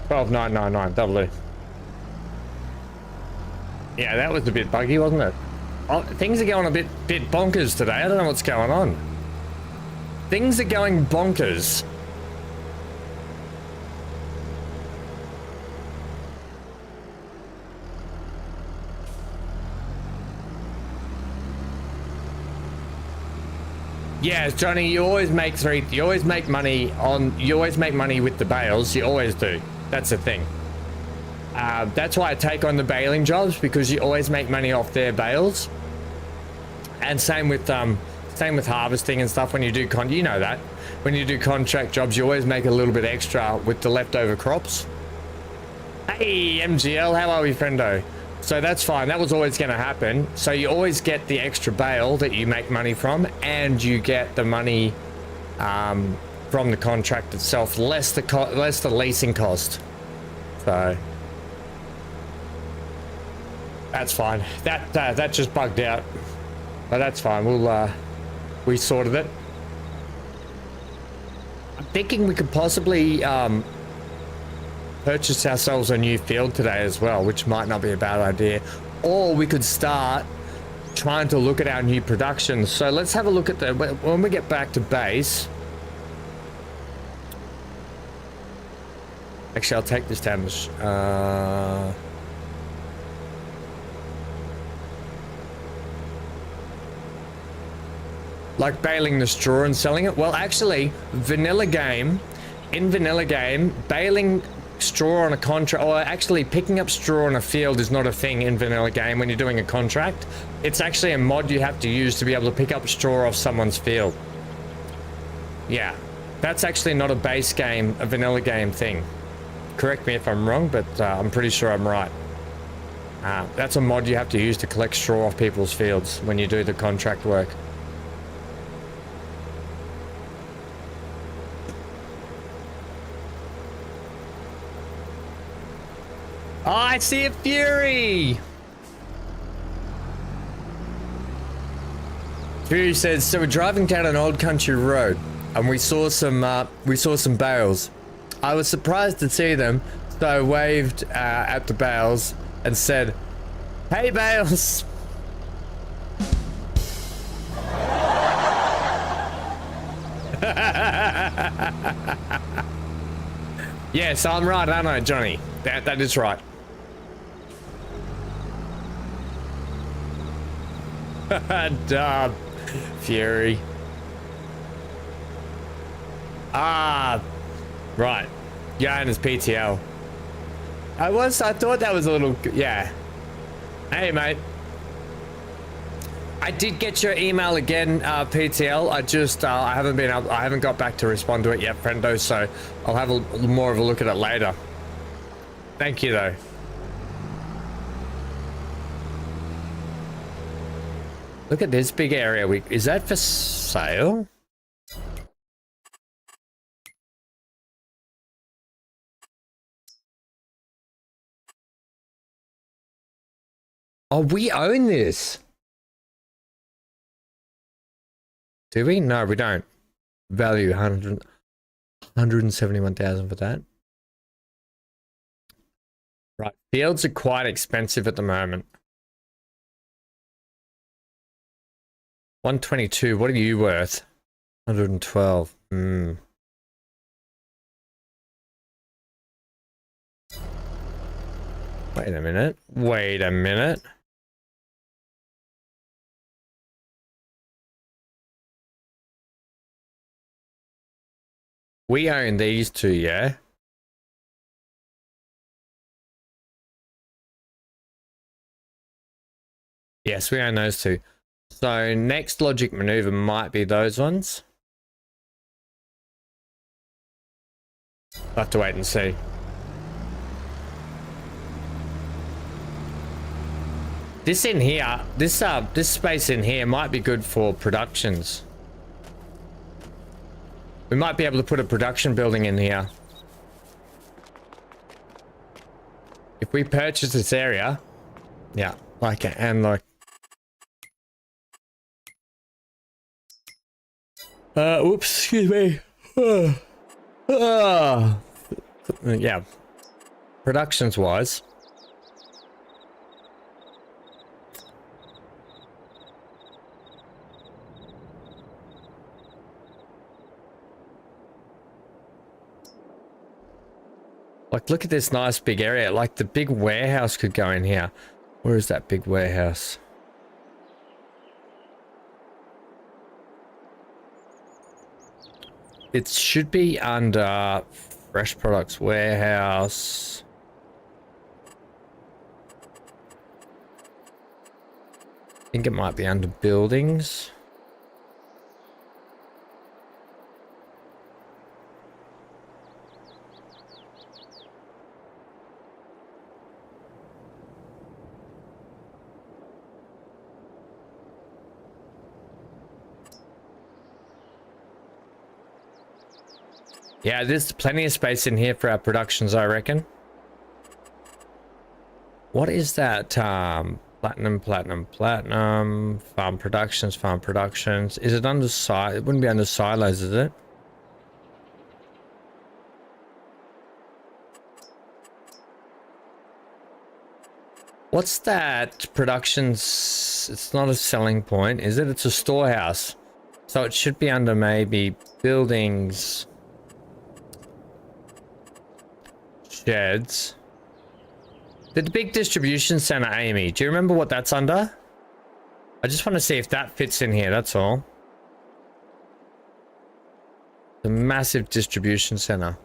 A: $12,999, yeah, that was a bit buggy, wasn't it? Oh, things are going a bit bonkers today. I don't know what's going on. Things are going bonkers. Yeah, Johnny, you always make money with the bales. You always do. That's the thing. That's why I take on the baling jobs, because you always make money off their bales. And same with harvesting and stuff. When you do you know that when you do contract jobs, you always make a little bit extra with the leftover crops. Hey MGL, how are we, friendo? So that's fine. That was always going to happen. So you always get the extra bale that you make money from, and you get the money from the contract itself, less the leasing cost. So that's fine. That just bugged out. But that's fine. We sorted it. I'm thinking we could possibly purchase ourselves a new field today as well, which might not be a bad idea. Or we could start trying to look at our new production. So let's have a look at when we get back to base. Actually, I'll take this down. Like baling the straw and selling it. Well, actually, in vanilla game, baling straw on a contract, or actually picking up straw on a field, is not a thing in vanilla game when you're doing a contract. It's actually a mod you have to use to be able to pick up straw off someone's field. Yeah, that's actually not a base game, a vanilla game thing. Correct me if I'm wrong, but I'm pretty sure I'm right. That's a mod you have to use to collect straw off people's fields when you do the contract work. Oh, I see a Fury! Fury says, so we're driving down an old country road and we saw some bales. I was surprised to see them, so I waved at the bales and said, hey bales! Yes, I'm right, aren't I, Johnny? That is right. Dub. Fury. Ah, right. Johannes PTL. I thought that was a little, yeah. Hey, mate. I did get your email again, PTL. I haven't got back to respond to it yet, friendo, so I'll have more of a look at it later. Thank you, though. Look at this big area. Is that for sale? Oh, we own this. Do we? No, we don't. Value 171,000 for that. Right. Fields are quite expensive at the moment. 122. What are you worth? 112. Wait a minute. Wait a minute. We own these two, yeah? Yes, we own those two. So next logic maneuver might be those ones. I'll have to wait and see. This in here, this space in here might be good for productions. We might be able to put a production building in here. If we purchase this area, yeah, like, and like, oops, excuse me. Yeah, productions wise. Like, look at this nice big area. Like, the big warehouse could go in here. Where is that big warehouse? It should be under fresh products warehouse. I think it might be under buildings. Yeah, there's plenty of space in here for our productions, I reckon. What is that? Platinum, farm productions. Is it under silo? It wouldn't be under silos, is it? What's that? Productions, it's not a selling point, is it? It's a storehouse. So it should be under maybe buildings. Sheds. The big distribution center, Amy. Do you remember what that's under? I just want to see if that fits in here, that's all. The massive distribution center.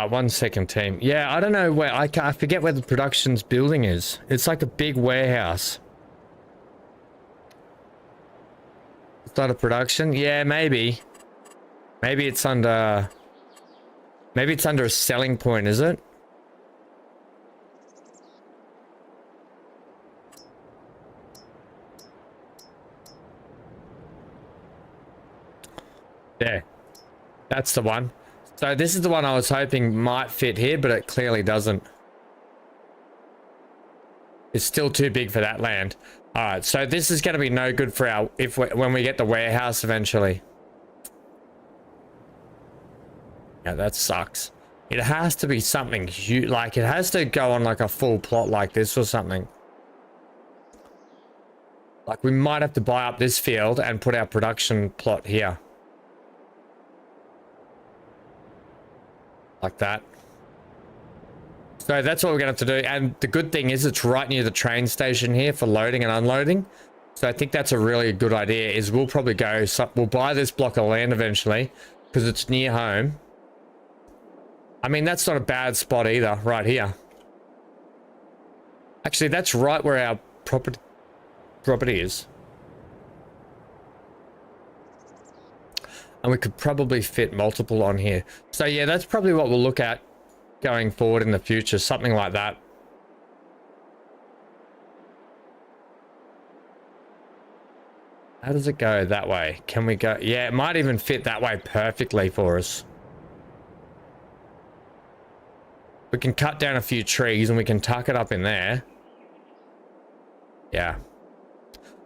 A: One second, team. Yeah, I don't know where, I forget where the productions building is. It's like a big warehouse. It's not a production? Yeah, maybe. Maybe it's under a selling point, is it? Yeah, that's the one. So this is the one I was hoping might fit here, but it clearly doesn't. It's still too big for that land. All right, so this is going to be no good for our when we get the warehouse eventually. Yeah, that sucks. It has to be something huge, like it has to go on like a full plot like this or something. Like we might have to buy up this field and put our production plot here. Like that. So that's what we're gonna have to do, and the good thing is it's right near the train station here for loading and unloading. So I think that's a really good idea. Is we'll probably go, we'll buy this block of land eventually because it's near home. I mean, that's not a bad spot either, right here. Actually, that's right where our property is. And we could probably fit multiple on here. So yeah, that's probably what we'll look at going forward in the future, something like that. How does it go that way? Can we go? Yeah, it might even fit that way perfectly for us. We can cut down a few trees and we can tuck it up in there. Yeah.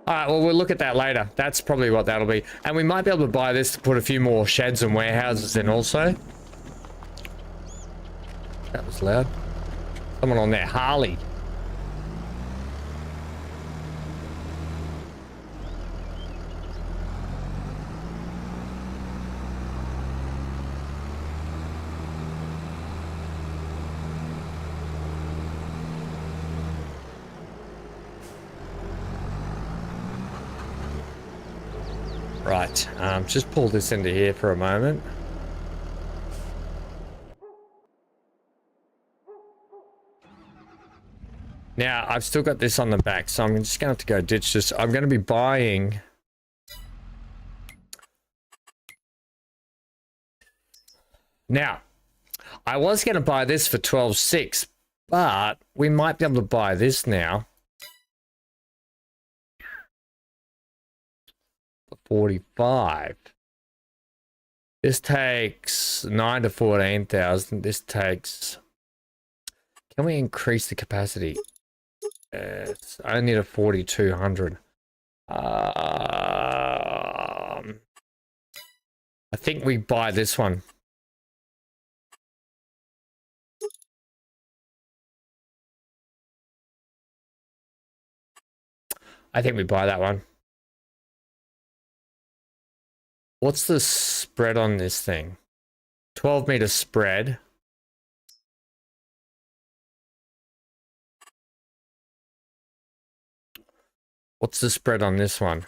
A: All right, well, we'll look at that later. That's probably what that'll be. And we might be able to buy this to put a few more sheds and warehouses in also. That was loud. Someone on there, Harley. Right, just pull this into here for a moment. Now, I've still got this on the back, so I'm just going to have to go ditch this. I'm going to be buying... Now, I was going to buy this for 12.6, but we might be able to buy this now. 45. This takes 9 to 14,000. This takes... Can we increase the capacity? It's only to 4,200. I think we buy this one. I think we buy that one. What's the spread on this thing? 12 meter spread. What's the spread on this one?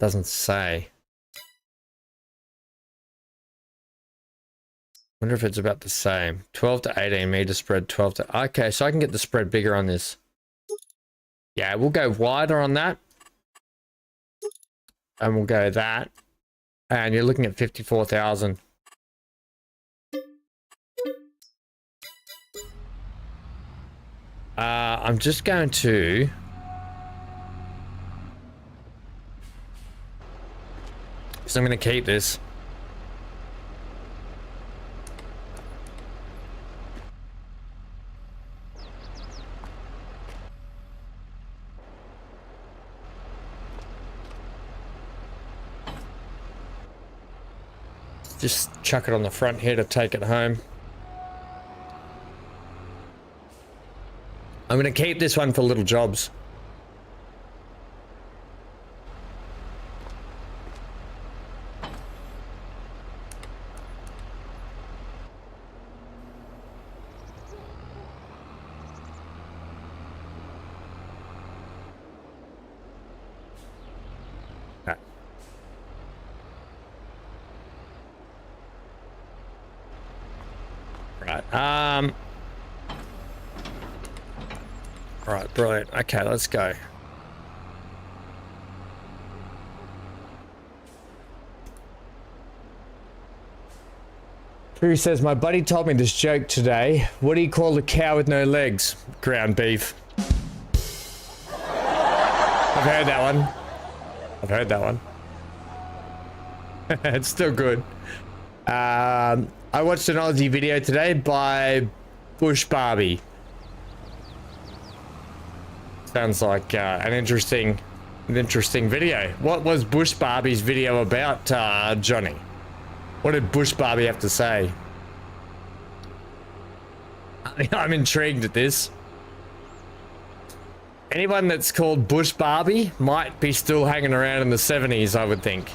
A: Doesn't say. Wonder if it's about the same. 12 to 18 meter spread, 12 to... Okay, so I can get the spread bigger on this. Yeah, we'll go wider on that. And we'll go that. And you're looking at 54,000. I'm just going to... So I'm going to keep this. Just chuck it on the front here to take it home. I'm going to keep this one for little jobs. Okay. Right. Right, brilliant. Okay, let's go. Who says, my buddy told me this joke today. What do you call a cow with no legs? Ground beef. I've heard that one. I've heard that one. It's still good. I watched an Aussie video today by Bush Barbie. Sounds like an interesting video. What was Bush Barbie's video about, Johnny? What did Bush Barbie have to say? I'm intrigued at this. Anyone that's called Bush Barbie might be still hanging around in the 70s, I would think.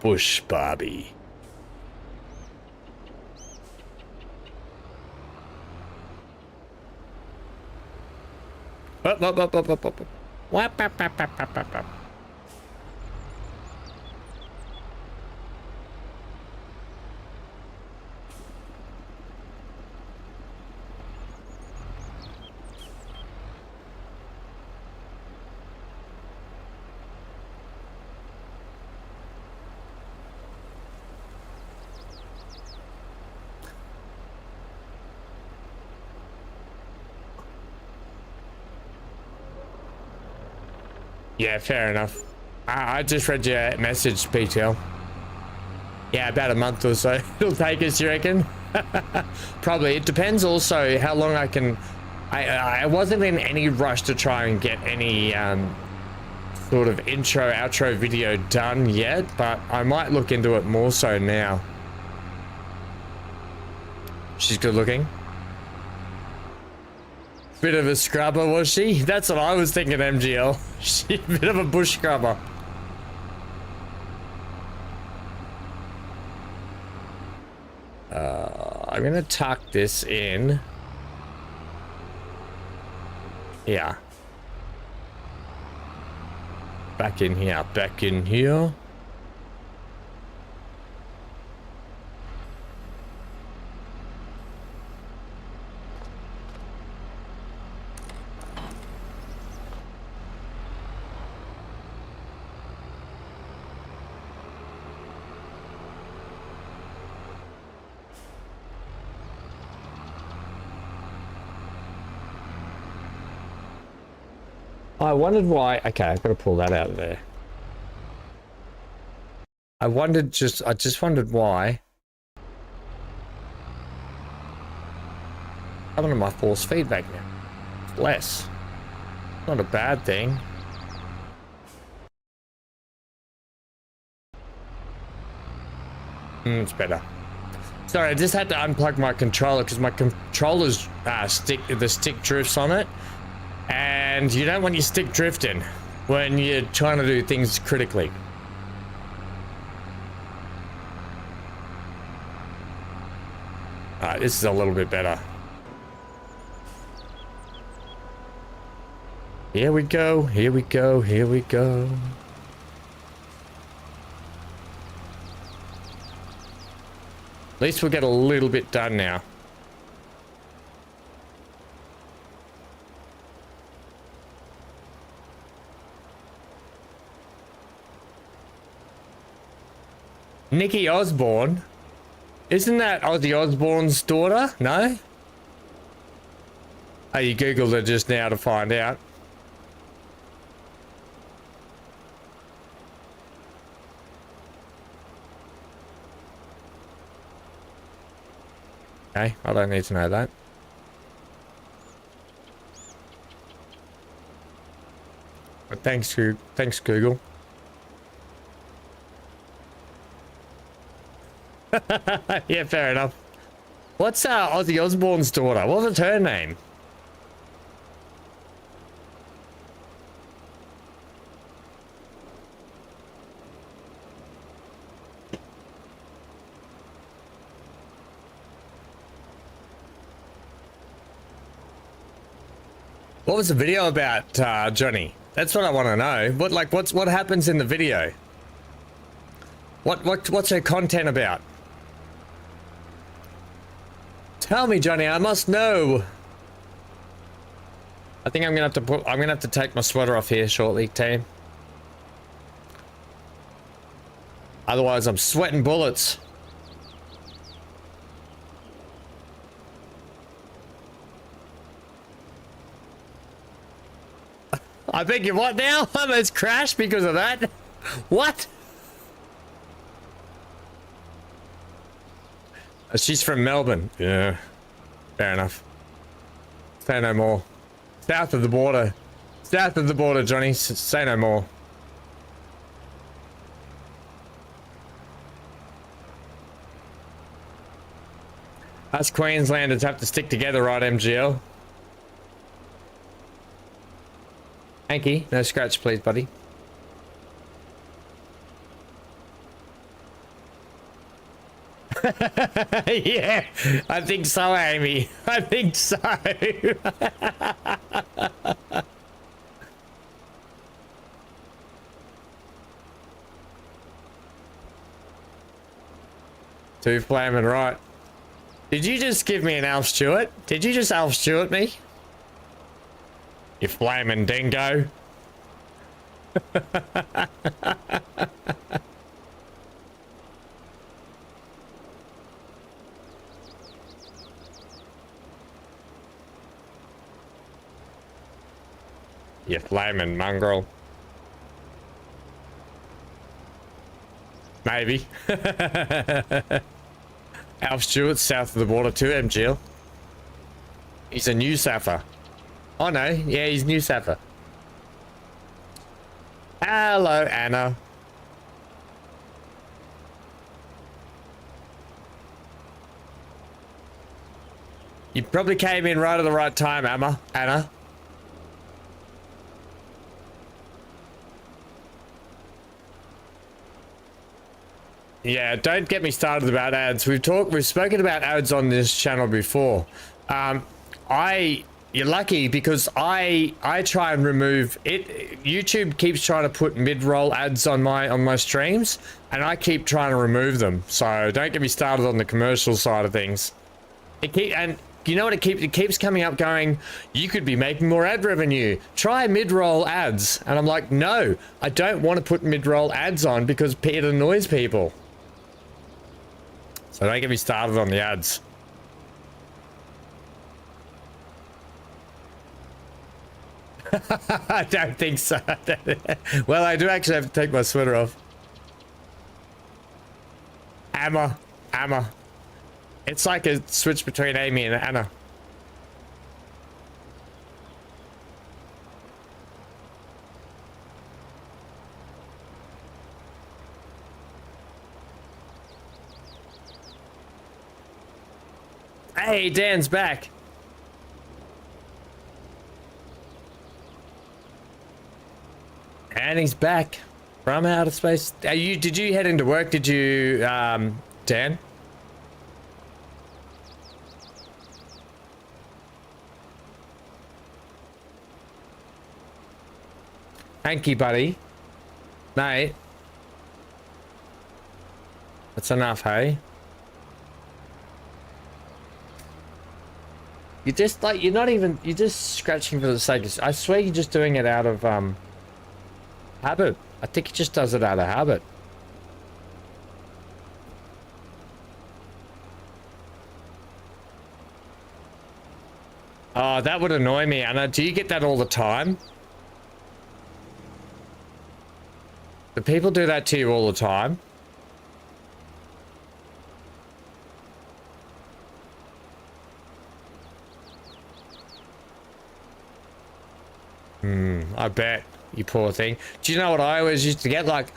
A: Bush Barbie. Up. Wap. Yeah, fair enough. I just read your message, PTL. Yeah, about a month or so it'll take us, you reckon? Probably. It depends also how long I can... I wasn't in any rush to try and get any sort of intro, outro video done yet, but I might look into it more so now. She's good looking. Bit of a scrubber, was she? That's what I was thinking, MGL. She's a bit of a bush scrubber. I'm gonna tuck this in. Yeah. Back in here, back in here. I wondered why. Okay, I've got to pull that out of there. I just wondered why. I'm on my force feedback now. It's less. Not a bad thing. It's better. Sorry, I just had to unplug my controller because my controller's the stick drifts on it. And you don't want your stick drifting when you're trying to do things critically. Alright, this is a little bit better. Here we go, here we go, here we go. At least we'll get a little bit done now. Nikki Osborne? Isn't that Ozzy Osbourne's daughter? No? Oh, you Googled it just now to find out. Okay, I don't need to know that. But thanks, Google. Yeah, fair enough. What's Ozzy Osbourne's daughter? What was her name? What was the video about, Johnny? That's what I want to know. What happens in the video? What's her content about? Tell me, Johnny, I must know. I think I'm gonna have to take my sweater off here shortly, team. Otherwise, I'm sweating bullets. I beg you what now? I almost crashed because of that. What? She's from Melbourne. Yeah, fair enough. Say no more. South of the border. South of the border, Johnny. Say no more. Us Queenslanders have to stick together, right, MGL? Hanky, no scratch, please, buddy. Yeah, I think so, Amy. I think so. Too flaming right. Did you just give me an Alf Stewart? Did you just Alf Stewart me? You flaming dingo. You flaming mongrel. Maybe. Alf Stewart, south of the border too, MGL. He's a New Souther. Oh no, yeah, he's New Souther. Hello, Anna. You probably came in right at the right time, Anna. Yeah, don't get me started about ads. We've spoken about ads on this channel before. I you're lucky because I try and remove it. YouTube keeps trying to put mid-roll ads on my streams, and I keep trying to remove them. So don't get me started on the commercial side of things. And you know what, it keeps coming up going, you could be making more ad revenue. Try mid-roll ads. And I'm like, no, I don't want to put mid-roll ads on because it annoys people. So don't get me started on the ads. I don't think so. Well, I do actually have to take my sweater off. Emma. It's like a switch between Amy and Anna. Hey, Dan's back. And he's back from outer space. Did you head into work? Did you, Dan? Thank you, buddy. Mate. That's enough, hey? You're just like, you're just scratching for the sake of, I swear you're just doing it out of, habit. I think he just does it out of habit. Oh, that would annoy me, Anna. Do you get that all the time? Do people do that to you all the time? I bet. You poor thing. Do you know what I always used to get? Like,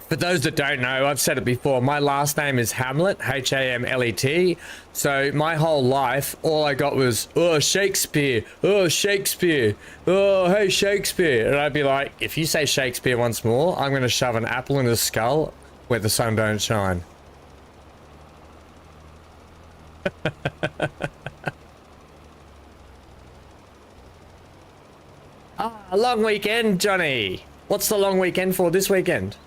A: for those that don't know, I've said it before, my last name is Hamlet, H-A-M-L-E-T. So my whole life, all I got was, oh, Shakespeare, oh, Shakespeare, oh, hey, Shakespeare. And I'd be like, if you say Shakespeare once more, I'm going to shove an apple in his skull where the sun don't shine. Ah, long weekend, Johnny. What's the long weekend for this weekend?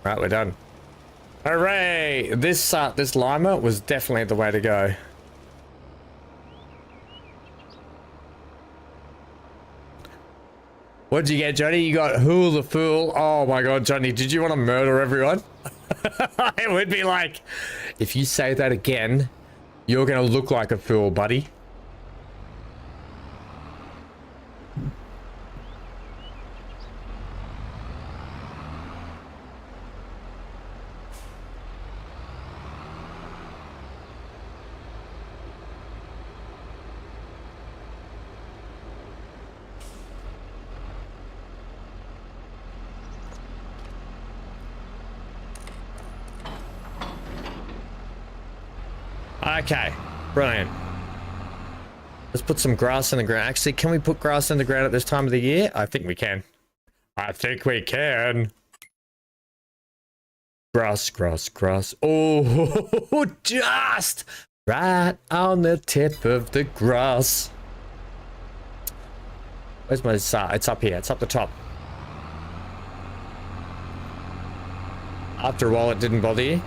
A: Right, we're done. Hooray! This Lima was definitely the way to go. What'd you get, Johnny? You got Who the Fool. Oh my god, Johnny, did you want to murder everyone? It would be like, if you say that again, you're gonna look like a fool, buddy. Okay, brilliant. Let's put some grass in the ground. Actually, can we put grass in the ground at this time of the year? I think we can. I think we can. Grass, grass, grass. Oh, just right on the tip of the grass. Where's my side? It's up here. It's up the top. After a while, it didn't bother you.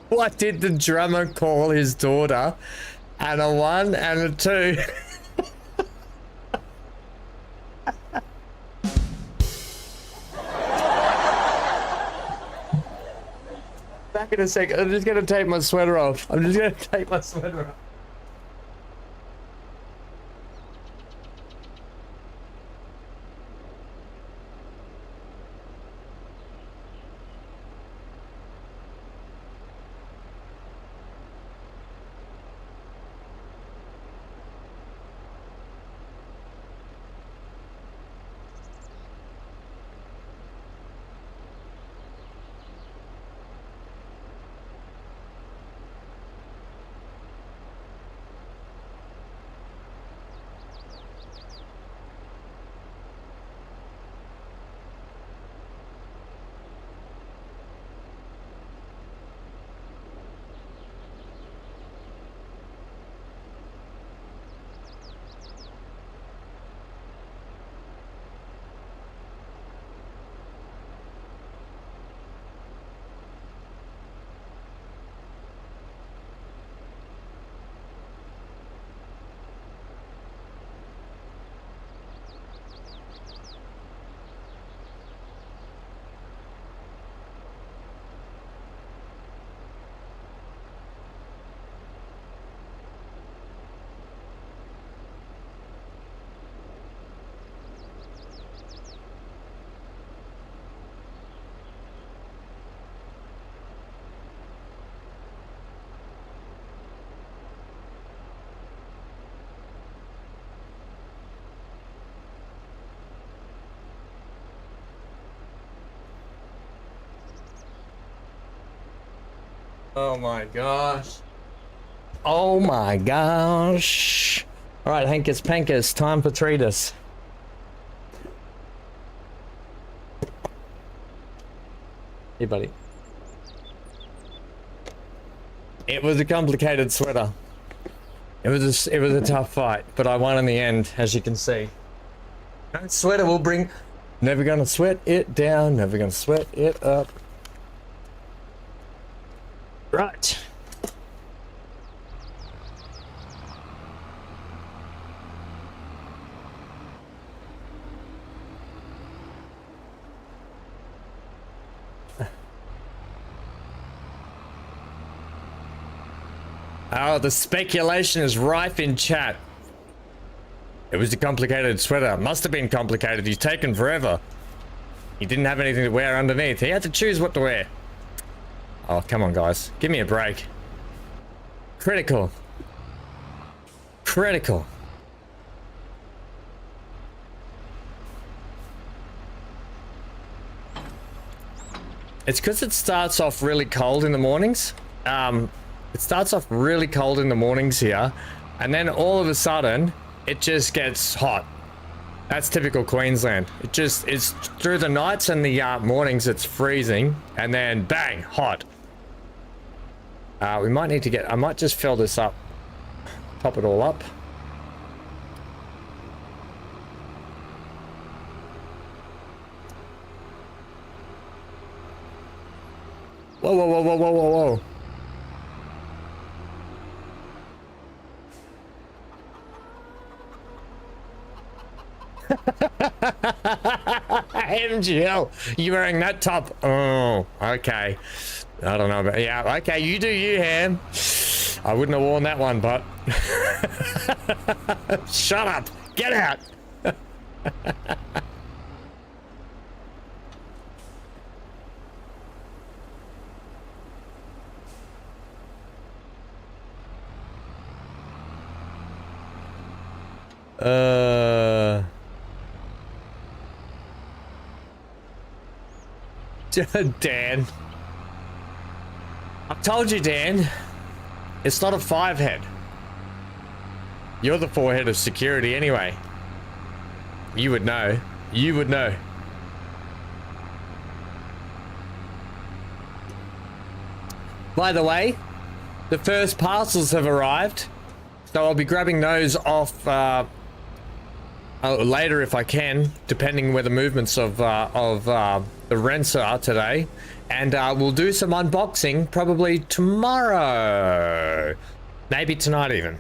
A: What did the drummer call his daughter? And a 1 and a 2. Back in a second. I'm just gonna take my sweater off. Oh my gosh. Oh my gosh. All right, Hankus Pankus, time for treatise. Hey, buddy. It was a complicated sweater. It was a tough fight, but I won in the end, as you can see. No sweater will bring. Never gonna sweat it down. Never gonna sweat it up. Right. Oh, the speculation is rife in chat. It was a complicated sweater. Must have been complicated. He's taken forever. He didn't have anything to wear underneath. He had to choose what to wear. Oh, come on, guys. Give me a break. Critical. Critical. It's because it starts off really cold in the mornings. It starts off really cold in the mornings here, and then all of a sudden, it just gets hot. That's typical Queensland. It's through the nights and the mornings, it's freezing, and then bang, hot. We might need to get, I might just fill this up, top it all up. Whoa, whoa, whoa, whoa, whoa, whoa, whoa. MGL, you wearing that top? Oh, okay. I don't know, but yeah, okay, you do you, Ham. I wouldn't have worn that one, but shut up, get out. Dan. I've told you, Dan. It's not a 5-head. You're the 4-head of security anyway. You would know. You would know. By the way, the first parcels have arrived. So I'll be grabbing those off later if I can, depending where the movements of the rents are today. And we'll do some unboxing probably tomorrow. Maybe tonight even.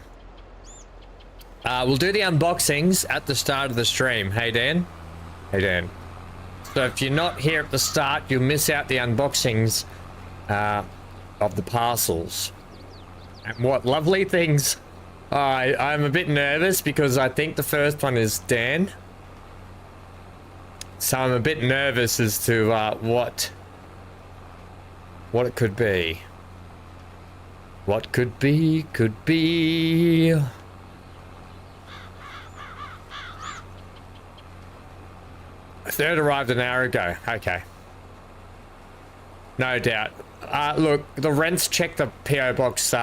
A: We'll do the unboxings at the start of the stream. Hey, Dan. Hey, Dan. So if you're not here at the start, you'll miss out the unboxings of the parcels. And what lovely things. I'm a bit nervous because I think the first one is Dan. So I'm a bit nervous as to what it could be. What could be, could be. Third arrived an hour ago. Okay. No doubt. Look, the rents check the PO box.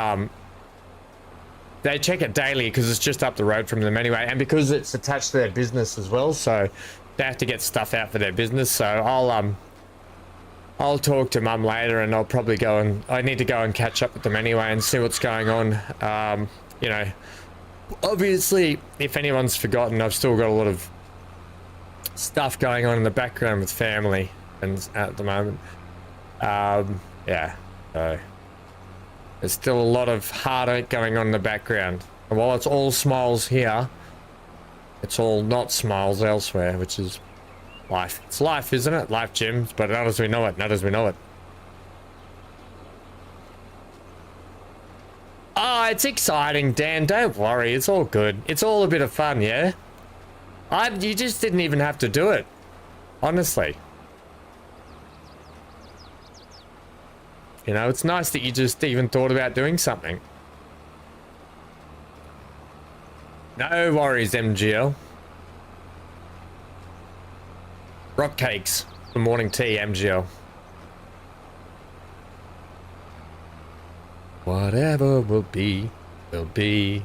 A: They check it daily because it's just up the road from them anyway, and because it's attached to their business as well, so they have to get stuff out for their business. So I'll talk to Mum later, and I'll probably go and I need to go and catch up with them anyway and see what's going on. You know, obviously, if anyone's forgotten, I've still got a lot of stuff going on in the background with family and at the moment. Yeah, so there's still a lot of heartache going on in the background. And while it's all smiles here, it's all not smiles elsewhere, which is life. It's life, isn't it? Life, Jim, but not as we know it, not as we know it. Oh, it's exciting, Dan. Don't worry, it's all good. It's all a bit of fun, yeah? You just didn't even have to do it. Honestly. You know, it's nice that you just even thought about doing something. No worries, MGL. Rock cakes for morning tea, MGL. Whatever will be, will be.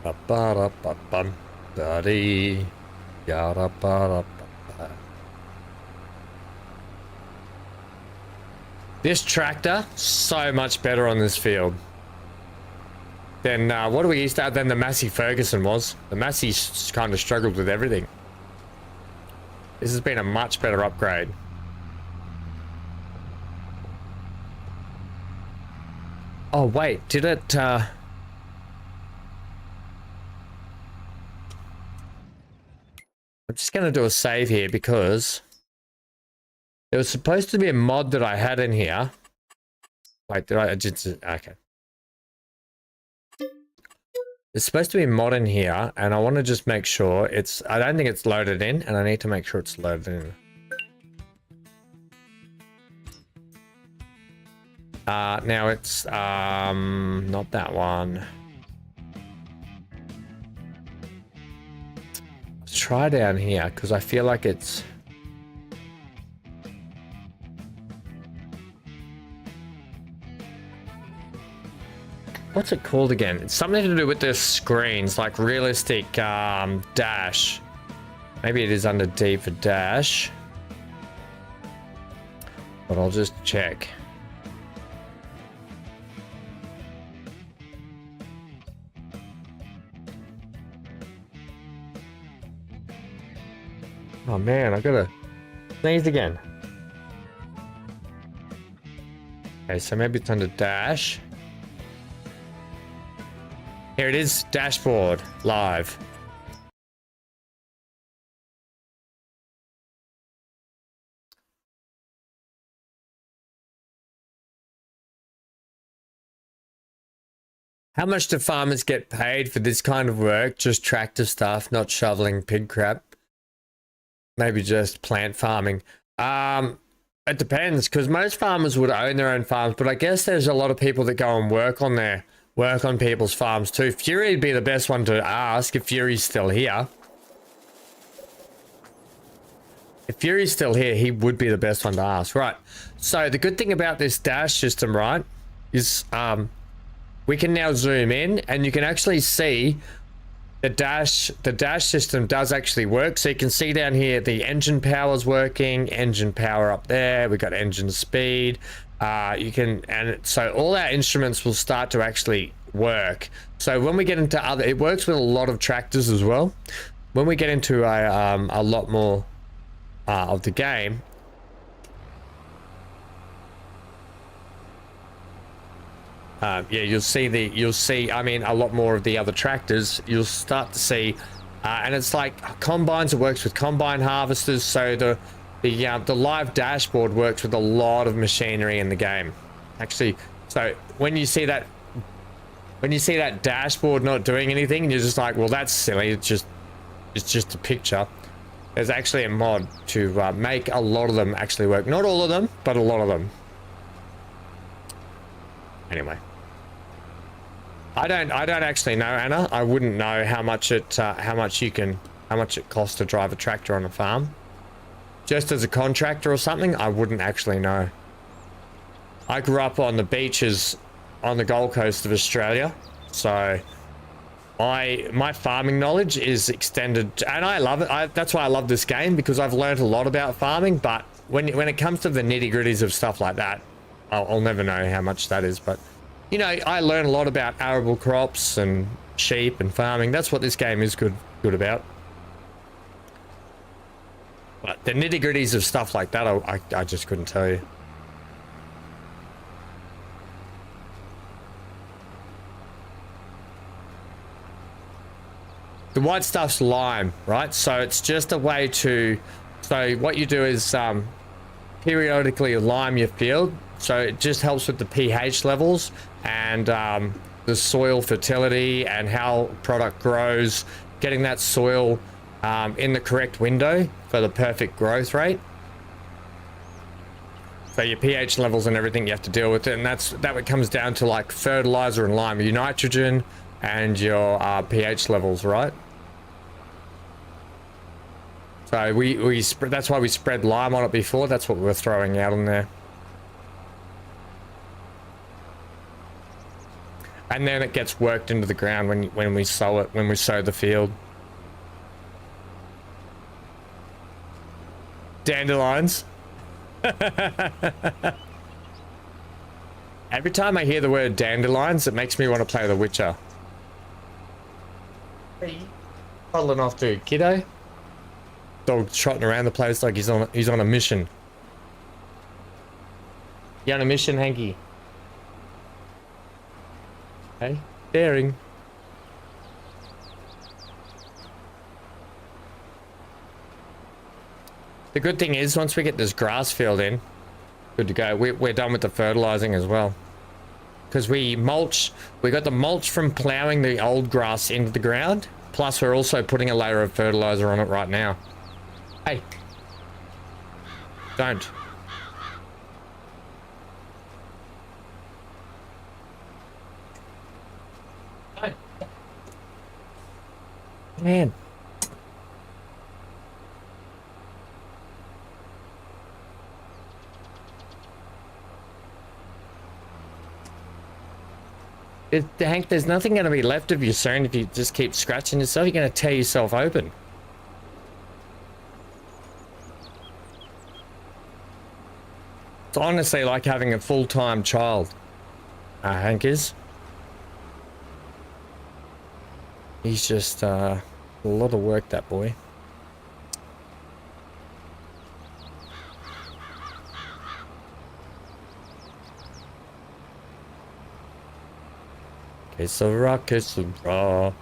A: Ba-ba-da-ba-bum, da-dee, ya-da-ba-da-ba-ba. This tractor, so much better on this field than what do we used to have than the Massey Ferguson was. The Massey kind of struggled with everything. This has been a much better upgrade. Oh wait, did it I'm just going to do a save here because there was supposed to be a mod that I had in here. Wait, did I just... Okay. There's supposed to be a mod in here, and I want to just make sure it's... I don't think it's loaded in, and I need to make sure it's loaded in. Now it's... not that one. Let's try down here, because I feel like it's... What's it called again? It's something to do with the screens, like realistic dash. Maybe it is under D for dash. But I'll just check. Oh man, I gotta sneeze again. Okay, so maybe it's under dash. Here it is, dashboard, live. How much do farmers get paid for this kind of work? Just tractor stuff, not shoveling pig crap. Maybe just plant farming. It depends, because most farmers would own their own farms, but I guess there's a lot of people that go and work on people's farms too. Fury would be the best one to ask if Fury's still here. If Fury's still here, he would be the best one to ask. Right. So the good thing about this dash system, right, is we can now zoom in and you can actually see the dash system does actually work. So you can see down here the engine power is working, engine power up there, we got engine speed. So all our instruments will start to actually work. So when we get into other, it works with a lot of tractors as well. When we get into a lot more of the game, yeah, you'll see I mean a lot more of the other tractors. You'll start to see and it's like combines, it works with combine harvesters. So the live dashboard works with a lot of machinery in the game actually. So when you see that dashboard not doing anything and you're just like, well, that's silly, it's just a picture. There's actually a mod to make a lot of them actually work. Not all of them, but a lot of them. Anyway, I don't actually know, Anna. I wouldn't know how much it costs to drive a tractor on a farm. Just as a contractor or something, I wouldn't actually know. I grew up on the beaches on the Gold Coast of Australia, so my farming knowledge is extended, and I love it. That's why I love this game, because I've learned a lot about farming. But when it comes to the nitty-gritties of stuff like that, I'll never know how much that is. But you know, I learn a lot about arable crops and sheep and farming. That's what this game is good about. But the nitty-gritties of stuff like that, I just couldn't tell you. The white stuff's lime, right? So it's just a way to... So what you do is periodically lime your field. So it just helps with the pH levels and the soil fertility and how product grows, getting that soil in the correct window for the perfect growth rate. So your pH levels and everything you have to deal with it, and that what comes down to like fertilizer and lime, your nitrogen and your pH levels, right? So that's why we spread lime on it before. That's what we were throwing out on there. And then it gets worked into the ground when we sow it, when we sow the field. Dandelions. Every time I hear the word dandelions, it makes me want to play The Witcher. Hey, toddling off to kiddo. Dog trotting around the place like he's on a mission. You on a mission, Hanky? Hey, daring. The good thing is, once we get this grass field in, good to go. We're done with the fertilizing as well. Because we got the mulch from plowing the old grass into the ground. Plus, we're also putting a layer of fertilizer on it right now. Hey. Don't. Don't. Man. Hank, there's nothing going to be left of you soon if you just keep scratching yourself. You're going to tear yourself open. It's honestly like having a full-time child. Hank is. He's just a lot of work, that boy. It's a rock, it's a draw.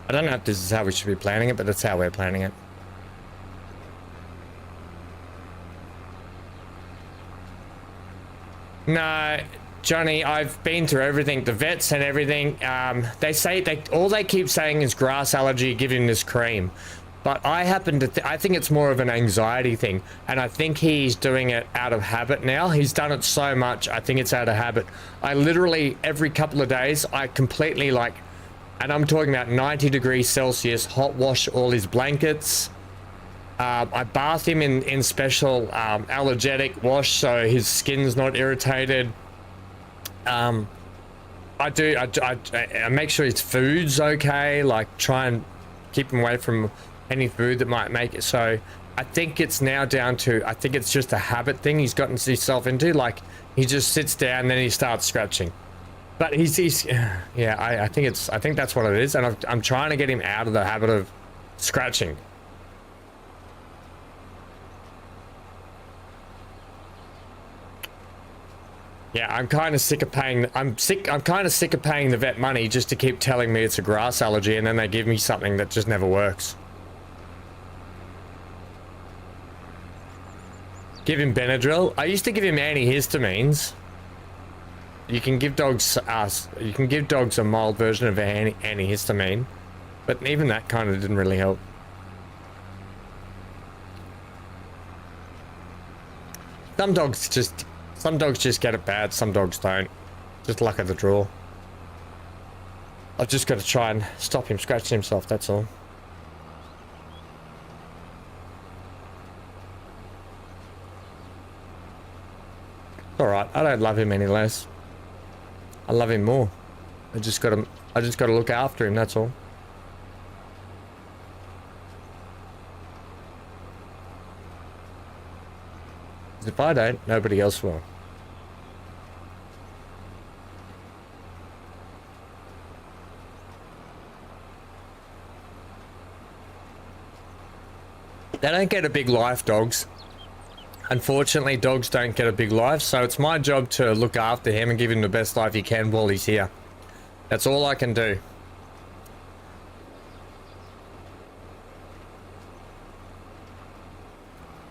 A: I don't know if this is how we should be planning it, but that's how we're planning it. No, Johnny, I've been through everything. The vets and everything. They say all they keep saying is grass allergy. Give him this cream. But I happen to I think it's more of an anxiety thing, and I think he's doing it out of habit now. He's done it so much, I think it's out of habit. I literally, every couple of days, I completely like, and I'm talking about 90 degrees Celsius, hot wash all his blankets. I bath him in special allergenic wash so his skin's not irritated. I make sure his food's okay, like try and keep him away from any food that might make it. So I think it's now down to, I think it's just a habit thing he's gotten himself into. Like he just sits down and then he starts scratching. But he's yeah, I think that's what it is, and I'm trying to get him out of the habit of scratching. Yeah, I'm kind of sick of paying. I'm kind of sick of paying the vet money just to keep telling me it's a grass allergy, and then they give me something that just never works. Give him Benadryl. I used to give him antihistamines. You can give dogs a mild version of antihistamine, but even that kind of didn't really help. Some dogs just get it bad, some dogs don't. Just luck of the draw. I've just got to try and stop him scratching himself, that's all. Alright, I don't love him any less. I love him more. I just gotta look after him, that's all. If I don't, nobody else will. They don't get a big life, dogs. Unfortunately, dogs don't get a big life, so it's my job to look after him and give him the best life he can while he's here. That's all I can do.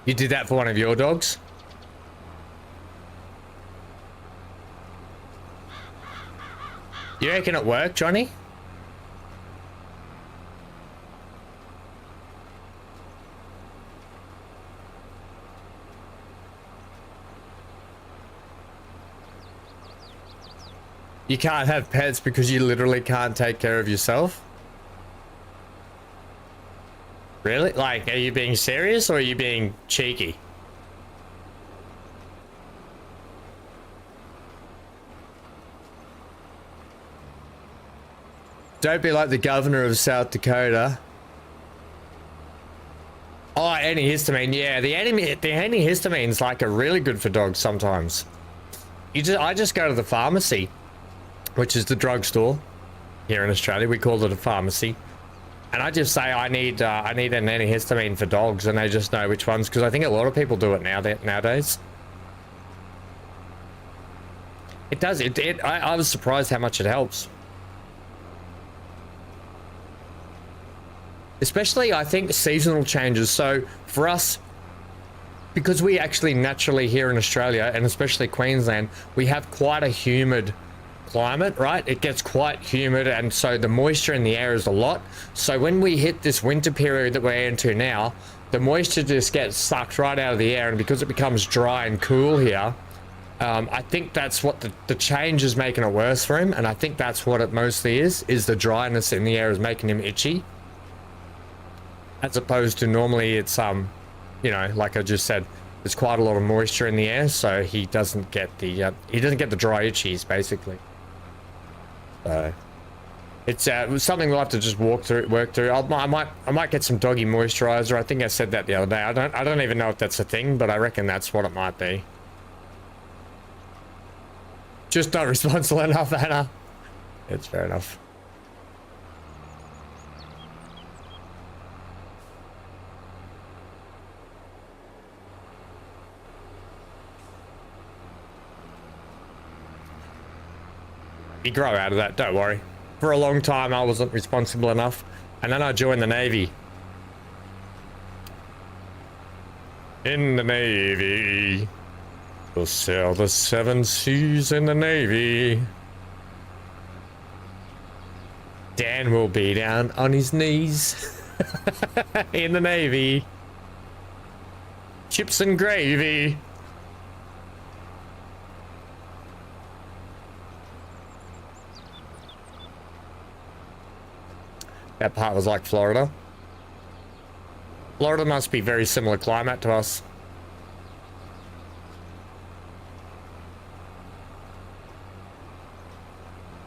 A: You did that for one of your dogs? You reckon it worked, Johnny? You can't have pets because you literally can't take care of yourself? Really? Like, are you being serious or are you being cheeky? Don't be like the governor of South Dakota. Oh, antihistamine. Yeah, the antihistamine's like a really good for dogs sometimes. I just go to the pharmacy, which is the drugstore here in Australia. We call it a pharmacy. And I just say I need an antihistamine for dogs, and they just know which ones, because I think a lot of people do it nowadays. It does. I was surprised how much it helps. Especially, I think, seasonal changes. So for us, because we actually naturally here in Australia, and especially Queensland, we have quite a humid climate, right? It gets quite humid, and so the moisture in the air is a lot. So when we hit this winter period that we're into now, the moisture just gets sucked right out of the air, and because it becomes dry and cool here, I think that's what the change is making it worse for him, and I think that's what it mostly is the dryness in the air is making him itchy. As opposed to normally it's, you know, like I just said, there's quite a lot of moisture in the air, so he doesn't get the dry itchies, basically. So it's something we'll have to just work through. I might get some doggy moisturizer. I think I said that the other day. I don't even know if that's a thing, but I reckon that's what it might be. Just not responsible enough, Anna. It's fair enough. You grow out of that, don't worry. For a long time I wasn't responsible enough, and then I joined the Navy. In the Navy, we'll sail the 7 seas in the Navy. Dan will be down on his knees in the Navy. Chips and gravy. That part was like Florida. Florida must be very similar climate to us.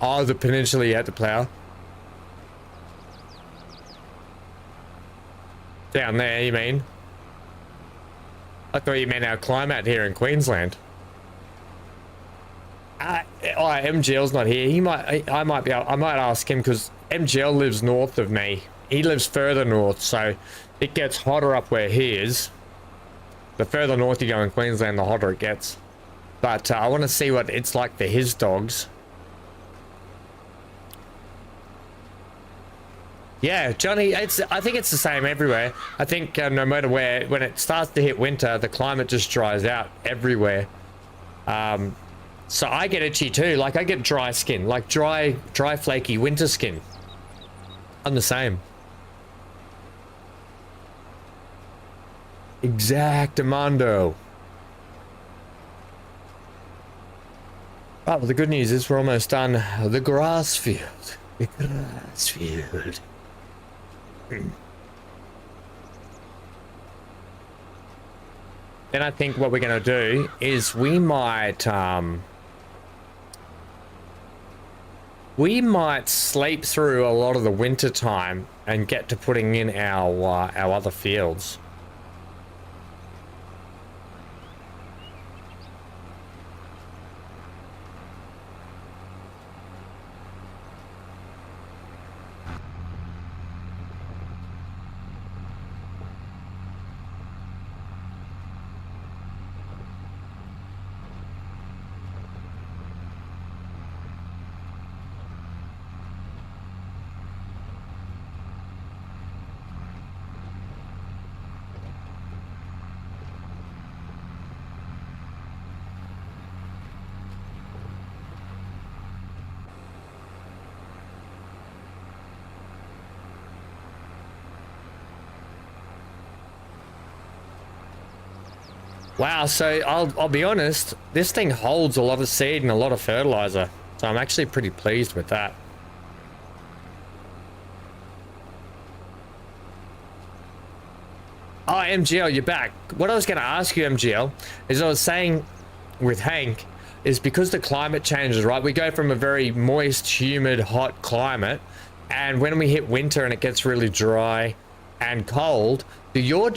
A: Oh, the peninsula you had to plow. Down there, you mean? I thought you meant our climate here in Queensland. MGL's not here. I might ask him, because MGL lives north of me. He lives further north, so it gets hotter up where he is. The further north you go in Queensland, the hotter it gets. But I want to see what it's like for his dogs. Yeah, Johnny, I think it's the same everywhere. I think no matter where, when it starts to hit winter, the climate just dries out everywhere. So I get itchy too. Like, I get dry skin, like dry flaky winter skin. I'm the same. Exactamundo. Oh, well, the good news is we're almost done. The grass field. The grass field. Then I think what we're going to do is we might sleep through a lot of the winter time and get to putting in our other fields. Wow, so I'll be honest, this thing holds a lot of seed and a lot of fertilizer, so I'm actually pretty pleased with that. Oh, MGL, you're back. What I was going to ask you, MGL, is I was saying with Hank, is because the climate changes, right? We go from a very moist, humid, hot climate And when we hit winter and it gets really dry and cold, do your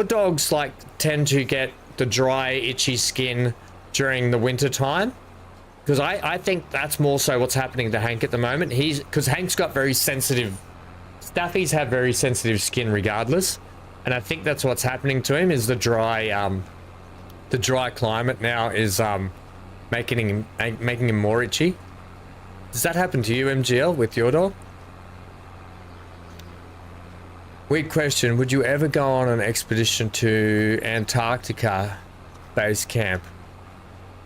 A: dogs like tend to get the dry, itchy skin during the winter time? Because I think that's more so what's happening to Hank at the moment. Because Hank's got very sensitive, Staffies have very sensitive skin regardless. And I think that's what's happening to him is the dry climate now is making him more itchy. Does that happen to you, MGL, with your dog? Weird question. Would you ever go on an expedition to Antarctica base camp?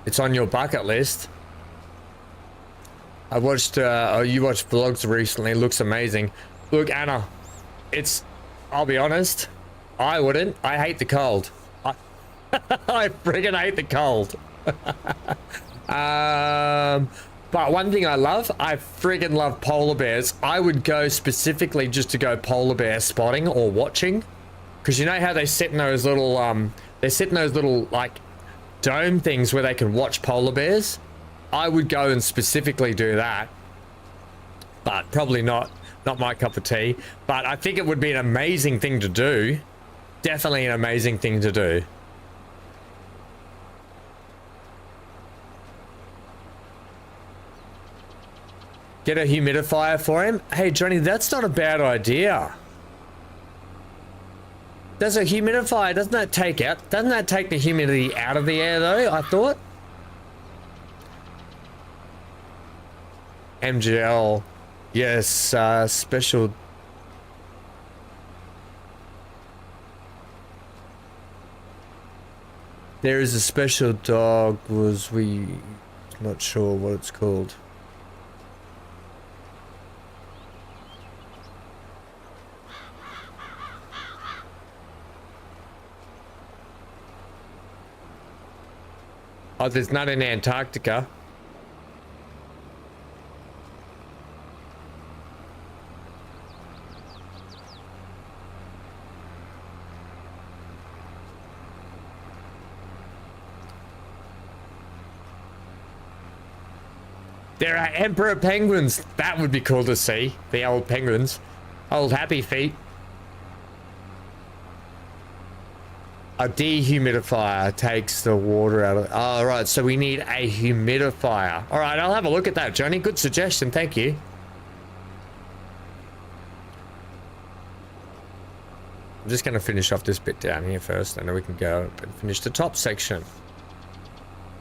A: It's on your bucket list. I watched, you watched vlogs recently. It looks amazing. Look, Anna, I'll be honest, I wouldn't. I hate the cold. I friggin' hate the cold. But one thing I friggin' love polar bears. I would go specifically just to go polar bear spotting or watching. Because you know how they sit in those little, like, dome things where they can watch polar bears? I would go and specifically do that. But probably not my cup of tea. But I think it would be an amazing thing to do. Definitely an amazing thing to do. Get a humidifier for him. Hey, Johnny, that's not a bad idea. Does a humidifier, doesn't that take the humidity out of the air though, I thought? MGL. Yes, special. There is a special dog, not sure what it's called. Oh, there's none in Antarctica. There are emperor penguins. That would be cool to see. The old penguins. Old happy feet. A dehumidifier takes the water out of... Oh, right. So we need a humidifier. All right. I'll have a look at that, Johnny. Good suggestion. Thank you. I'm just going to finish off this bit down here first, and then we can go and finish the top section.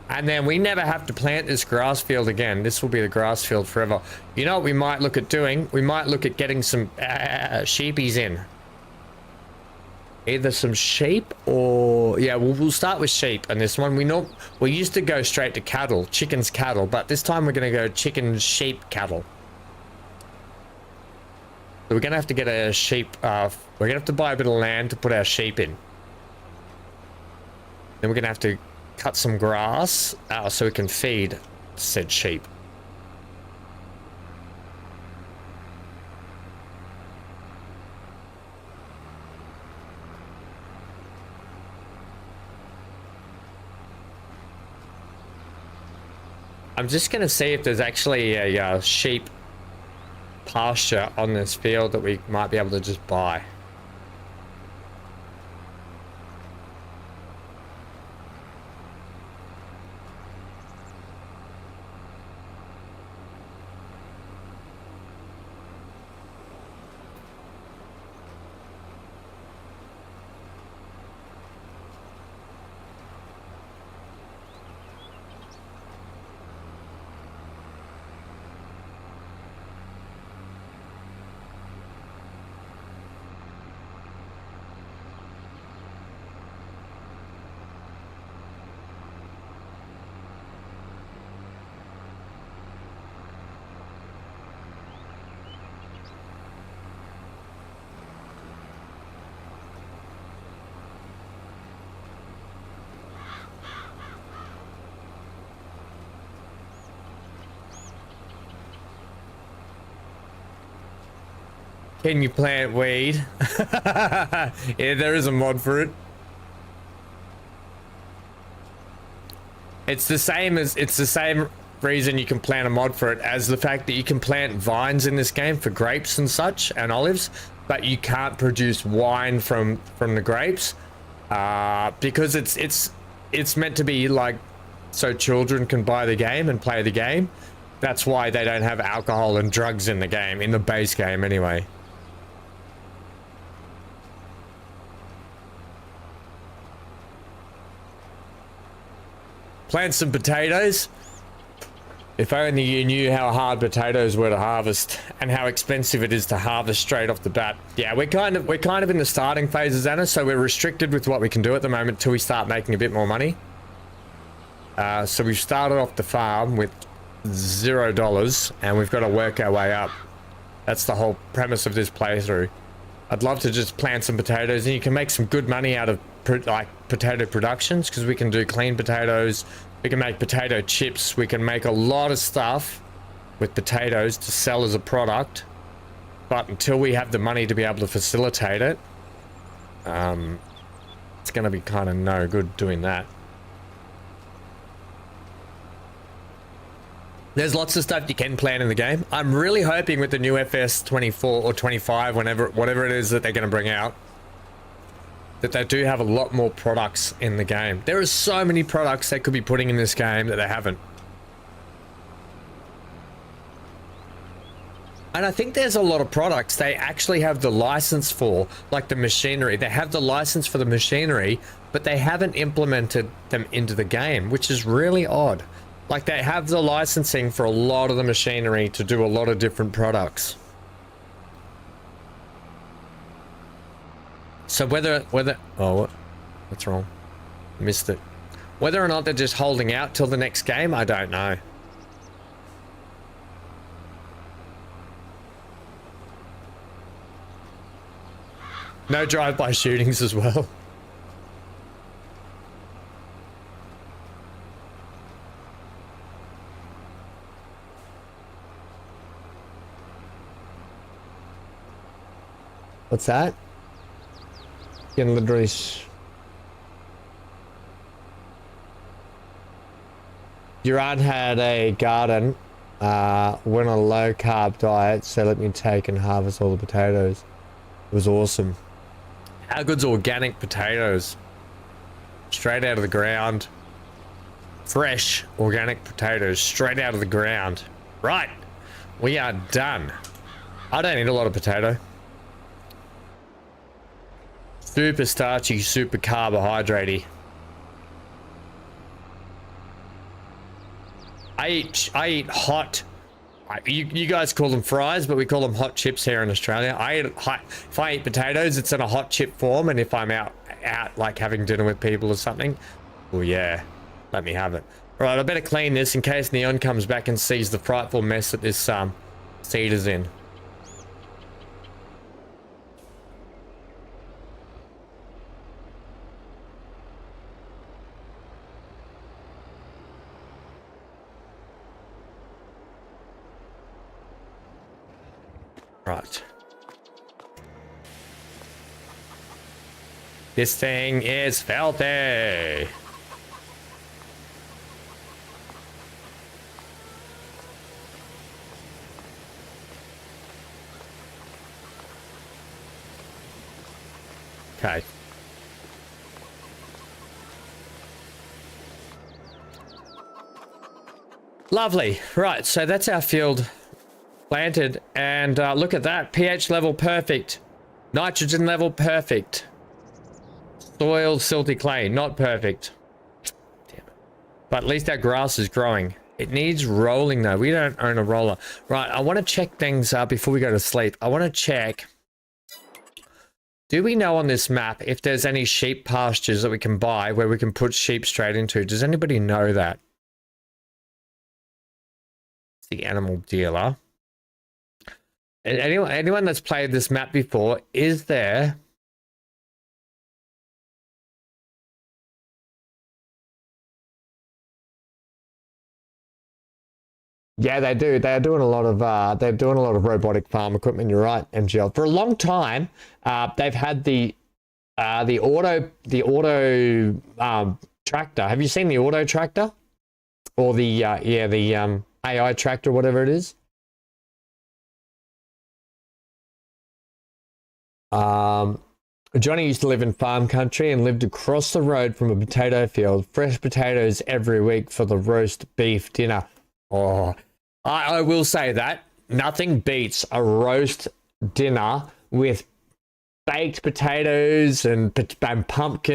A: And then we never have to plant this grass field again. This will be the grass field forever. You know what we might look at doing? We might look at getting some sheepies in. Either some sheep or... Yeah, we'll start with sheep. And this one, we used to go straight to cattle. Chickens, cattle. But this time we're going to go chicken, sheep, cattle. So we're going to have to get a sheep... we're going to have to buy a bit of land to put our sheep in. Then we're going to have to cut some grass so we can feed said sheep. I'm just going to see if there's actually a sheep pasture on this field that we might be able to just buy. Can you plant weed? Yeah, there is a mod for it. It's the same reason you can plant a mod for it as the fact that you can plant vines in this game for grapes and such and olives, but you can't produce wine from the grapes because it's meant to be like so children can buy the game and play the game. That's why they don't have alcohol and drugs in the game, in the base game anyway. Plant some potatoes. If only you knew how hard potatoes were to harvest and how expensive it is to harvest straight off the bat. Yeah, we're kind of in the starting phases, Anna, so we're restricted with what we can do at the moment till we start making a bit more money. So we've started off the farm with $0 and we've got to work our way up. That's the whole premise of this playthrough. I'd love to just plant some potatoes, and you can make some good money out of like potato productions, because we can do clean potatoes, we can make potato chips, we can make a lot of stuff with potatoes to sell as a product. But until we have the money to be able to facilitate it, it's going to be kind of no good doing that. There's lots of stuff you can plant in the game. I'm really hoping with the new FS24 or 25, whatever it is that they're going to bring out, that they do have a lot more products in the game. There are so many products they could be putting in this game that they haven't. And I think there's a lot of products they actually have the license for, like the machinery. They have the license for the machinery, but they haven't implemented them into the game, which is really odd. Like, they have the licensing for a lot of the machinery to do a lot of different products. So whether oh, what's wrong? Missed it. Whether or not they're just holding out till the next game, I don't know. No drive-by shootings as well. What's that? You can literally... Your aunt had a garden, went on a low-carb diet, so let me take and harvest all the potatoes. It was awesome. How good's organic potatoes? Straight out of the ground. Fresh organic potatoes, straight out of the ground. Right, we are done. I don't eat a lot of potato. Super starchy, super carbohydratey. I eat hot. You guys call them fries, but we call them hot chips here in Australia. If I eat potatoes, it's in a hot chip form, and if I'm out like having dinner with people or something, well, yeah, let me have it. All right, I better clean this in case Neon comes back and sees the frightful mess that this seed is in. Right. This thing is filthy. Okay. Lovely. Right, so that's our field planted, and look at that. pH level perfect, nitrogen level perfect, soil silty clay not perfect. Damn it. But at least our grass is growing. It needs rolling though. We don't own a roller. Right, I want to check things before we go to sleep. I want to check, do we know on this map if there's any sheep pastures that we can buy where we can put sheep straight into? Does anybody know that? The animal dealer. Anyone that's played this map before, is there... Yeah, they do. They're doing a lot of robotic farm equipment. You're right, MGL. For a long time, they've had the auto tractor. Have you seen the auto tractor? or the yeah, the AI tractor, whatever it is. Johnny used to live in farm country and lived across the road from a potato field. Fresh potatoes every week for the roast beef dinner. Oh, I will say that nothing beats a roast dinner with baked potatoes and pumpkin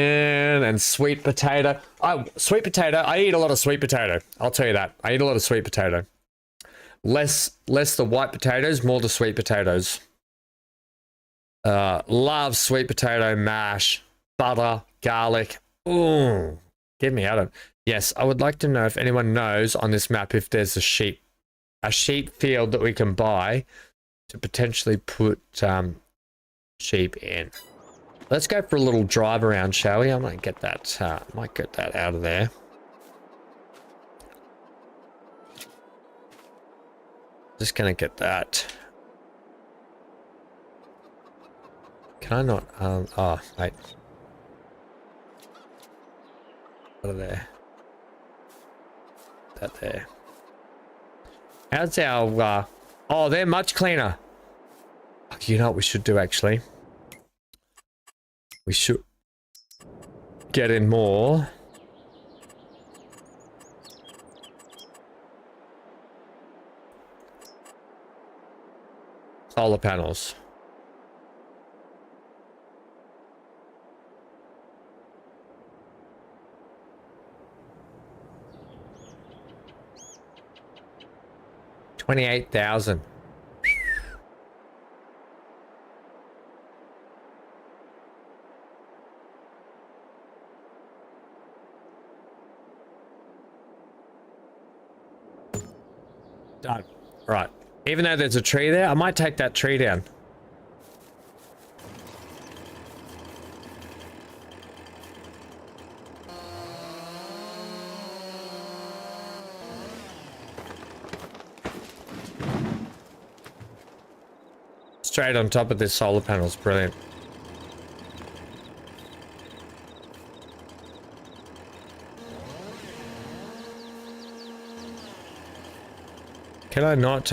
A: and sweet potato. Sweet potato. I eat a lot of sweet potato. I'll tell you that. I eat a lot of sweet potato. Less the white potatoes, more the sweet potatoes. Love sweet potato mash, butter, garlic. Ooh, get me out of it. Yes, I would like to know if anyone knows on this map if there's a sheep field that we can buy to potentially put sheep in. Let's go for a little drive around, shall we? I might get that out of there. Just gonna get that. Can I not? Oh, wait. Out of there. That there. How's our? Oh, they're much cleaner. You know what we should do actually? We should get in more. Solar panels. $28,000. Done. Right. Even though there's a tree there, I might take that tree down. Straight on top of this solar panels, brilliant. Can I not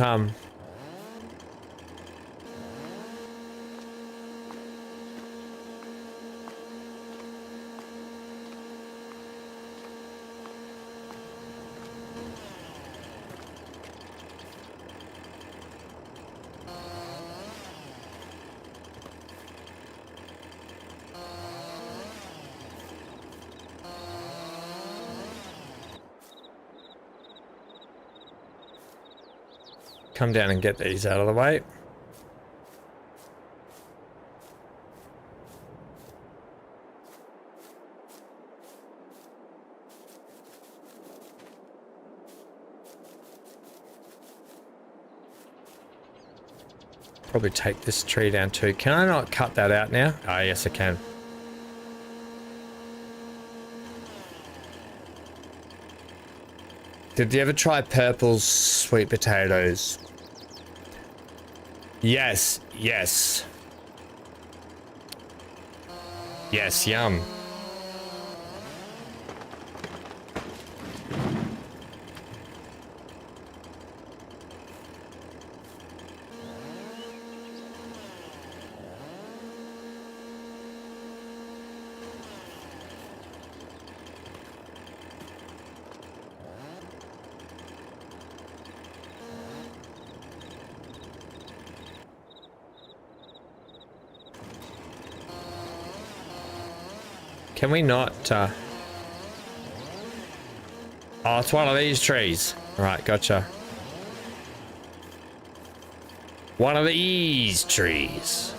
A: come down and get these out of the way? Probably take this tree down too. Can I not cut that out now? Ah, yes I can. Did you ever try purple sweet potatoes? Yes, yes. Yes, yum. Can we not, Oh, it's one of these trees. Right, gotcha. One of these trees.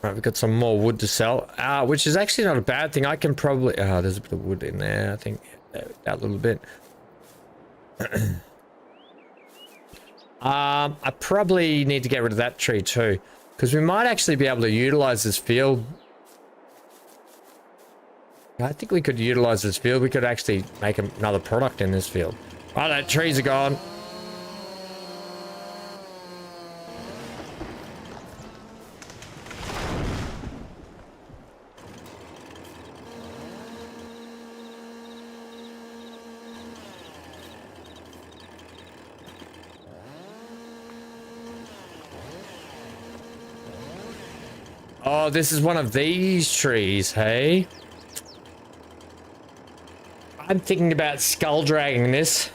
A: Right, we've got some more wood to sell, which is actually not a bad thing. I can probably... Oh, there's a bit of wood in there, I think. That little bit. I probably need to get rid of that tree too, because we might actually be able to utilize this field. I think we could utilize this field. We could actually make another product in this field. Oh, that trees are gone. Oh, this is one of these trees, hey? I'm thinking about skull dragging this.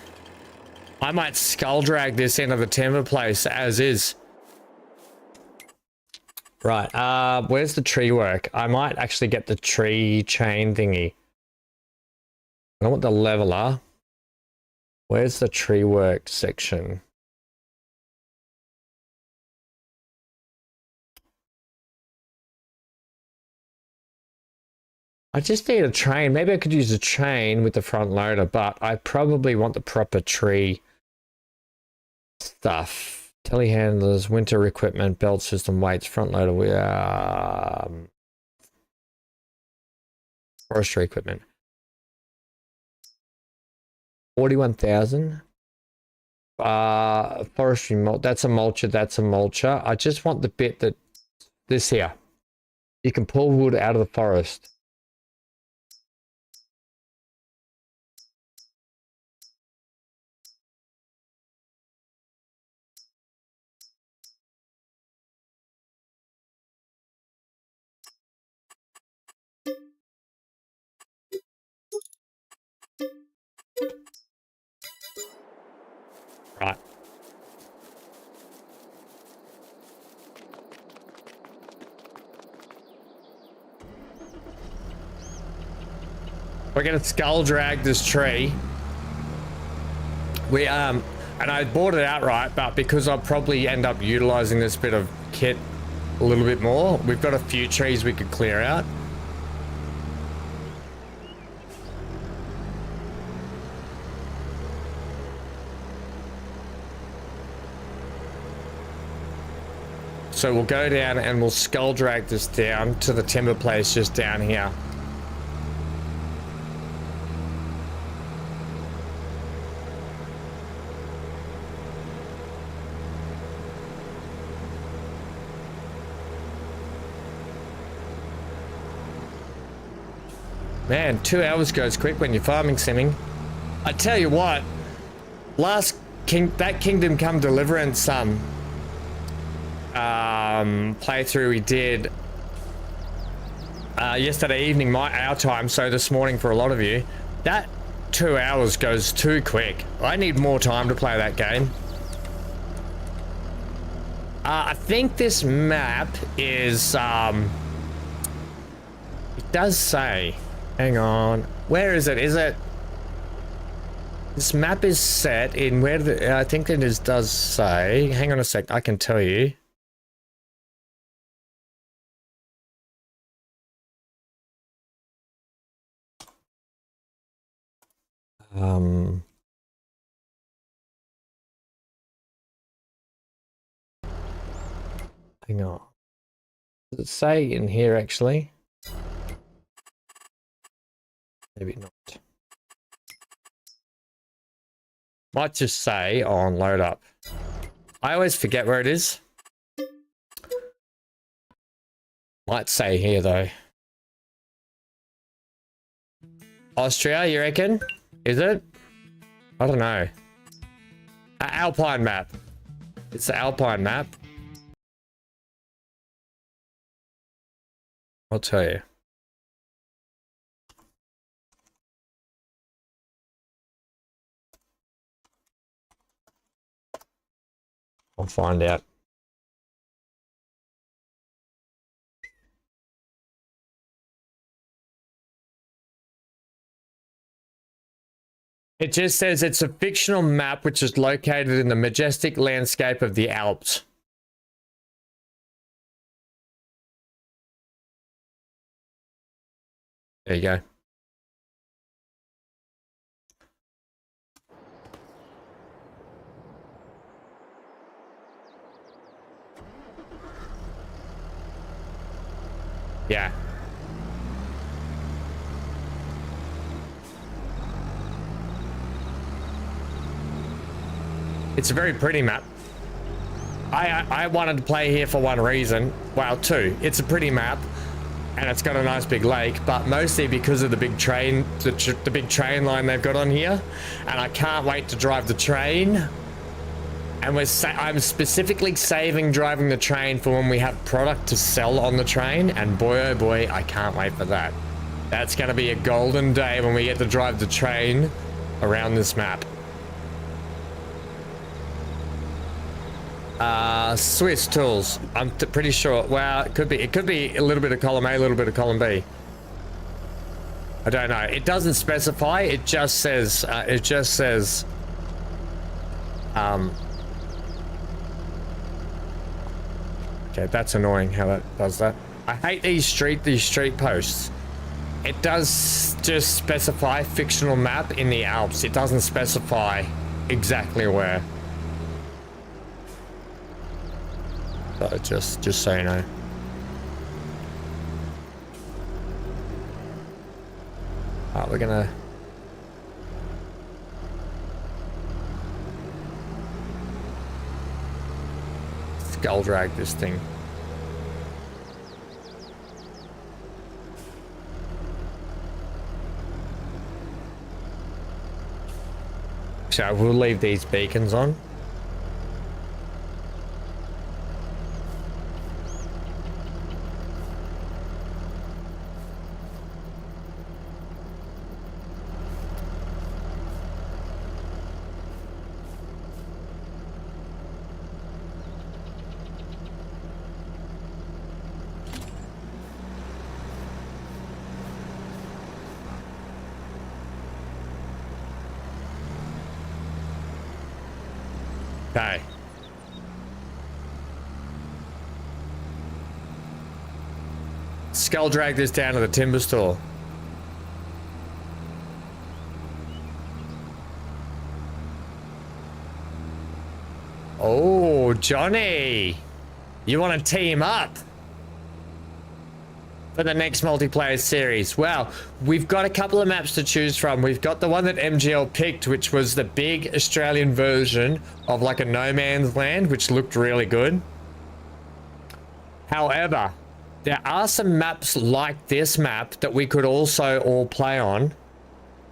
A: I might skull drag this into the timber place as is. Right, where's the tree work? I might actually get the tree chain thingy. I want the leveler. Where's the tree work section? I just need a train. Maybe I could use a chain with the front loader, but I probably want the proper tree stuff. Telehandlers, winter equipment, belt system, weights, front loader, forestry equipment. 41,000. Forestry mulch. That's a mulcher. That's a mulcher. I just want the bit that this here. You can pull wood out of the forest. Right. We're gonna skull drag this tree. We and I bought it outright, but because I'll probably end up utilizing this bit of kit a little bit more, we've got a few trees we could clear out. So we'll go down and we'll skull drag this down to the timber place just down here. Man, 2 hours goes quick when you're farming simming. I tell you what, that Kingdom Come Deliverance playthrough we did yesterday evening, our time, so this morning for a lot of you, that 2 hours goes too quick. I need more time to play that game. I think this map is it does say, hang on, where is it? Is it, this map is set in where I think it does say, hang on a sec, I can tell you. Hang on. Does it say in here actually? Maybe not. Might just say on load up. I always forget where it is. Might say here though. Austria, you reckon? Is it? I don't know. Alpine map. It's the Alpine map. I'll tell you. I'll find out. It just says it's a fictional map which is located in the majestic landscape of the Alps. There you go. Yeah. It's a very pretty map. I wanted to play here for one reason. Well, two. It's a pretty map, and it's got a nice big lake, but mostly because of the big train, the big train line they've got on here, and I can't wait to drive the train. And I'm specifically saving driving the train for when we have product to sell on the train, and boy oh boy, I can't wait for that. That's going to be a golden day when we get to drive the train around this map. Swiss tools. I'm pretty sure. Well, it could be a little bit of column A, a little bit of column B. I don't know. It doesn't specify. It just says. Okay, that's annoying how that does that. I hate these street posts. It does just specify fictional map in the Alps. It doesn't specify exactly where. So just so you know. Alright, we're gonna skull drag this thing. So we'll leave these beacons on. Okay. Skull drag this down to the timber store. Oh, Johnny. You want to team up for the next multiplayer series? Well, we've got a couple of maps to choose from. We've got the one that MGL picked, which was the big Australian version of like a no man's land, which looked really good. However, there are some maps like this map that we could also all play on,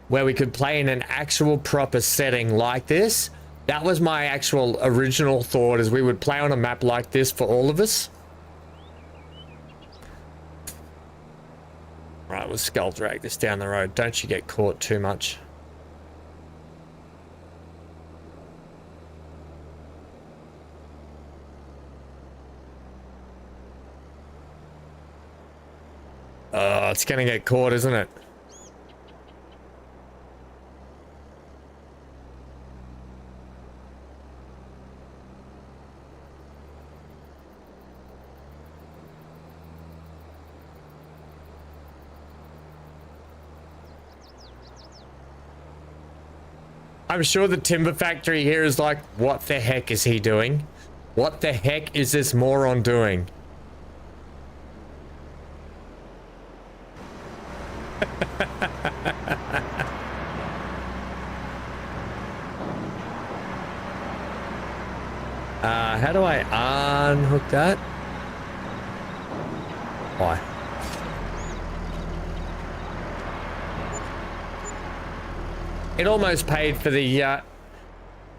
A: where we could play in an actual proper setting like this. That was my actual original thought, is we would play on a map like this for all of us. Right, we'll skull drag this down the road. Don't you get caught too much. It's gonna get caught, isn't it? I'm sure the timber factory here is like, what the heck is he doing? What the heck is this moron doing? How do I unhook that? Why? It almost paid for the,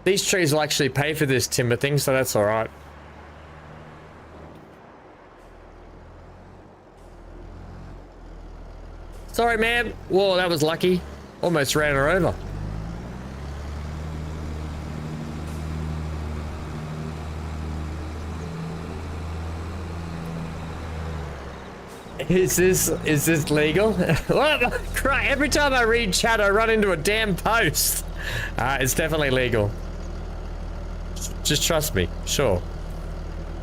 A: these trees will actually pay for this timber thing, so that's all right. Sorry, ma'am. Whoa, that was lucky. Almost ran her over. Is this legal? What? Cry. Every time I read chat, I run into a damn post. It's definitely legal. Just trust me. Sure.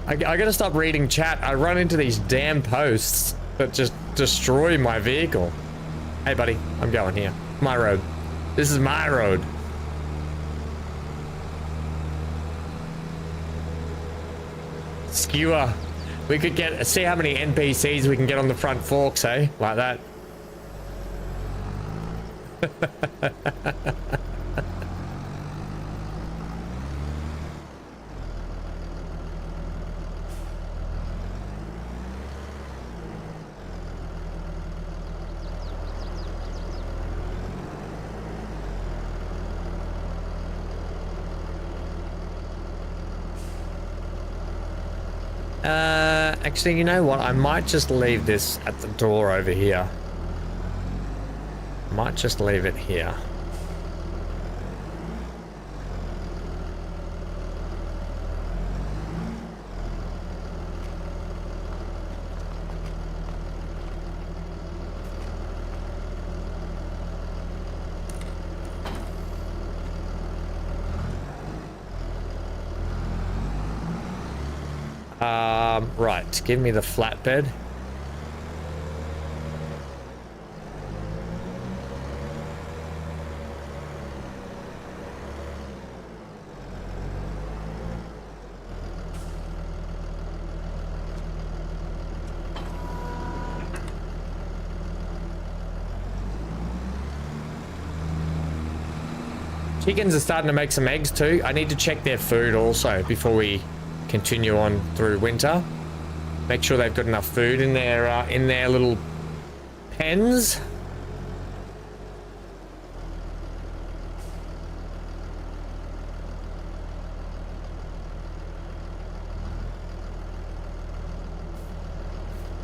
A: I gotta stop reading chat. I run into these damn posts that just destroy my vehicle. Hey, buddy. I'm going here. My road. This is my road. Skewer. We could see how many NPCs we can get on the front forks, eh? Like that. Actually, you know what? I might just leave this at the door over here. Might just leave it here. Right, give me the flatbed. Chickens are starting to make some eggs too. I need to check their food also before we continue on through winter. Make sure they've got enough food in their little pens.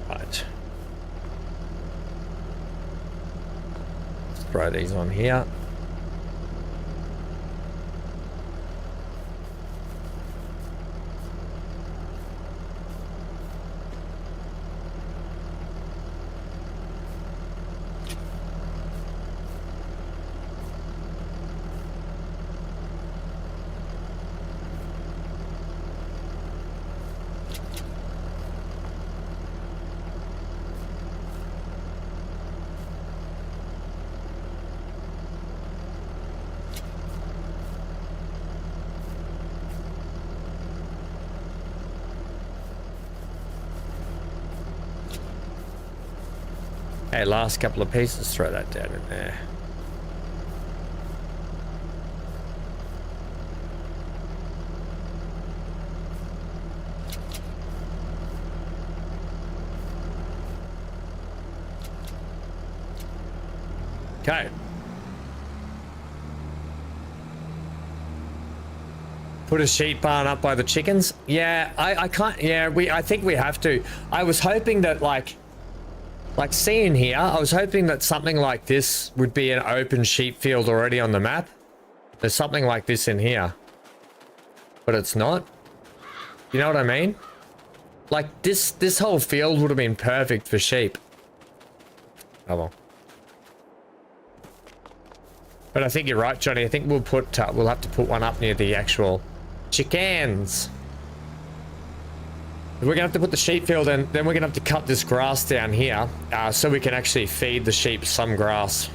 A: Right. Let's throw these on here. Okay, last couple of pieces, throw that down in there. Okay. Put a sheep barn up by the chickens. Yeah, I can't. Yeah, I think we have to. I was hoping that like seeing here, I was hoping that something like this would be an open sheep field already on the map. There's something like this in here, but it's not. You know what I mean? Like this whole field would have been perfect for sheep. Oh well. But I think you're right, Johnny. I think we'll have to put one up near the actual chickens. We're gonna have to put the sheep field in, then we're gonna have to cut this grass down here, so we can actually feed the sheep some grass.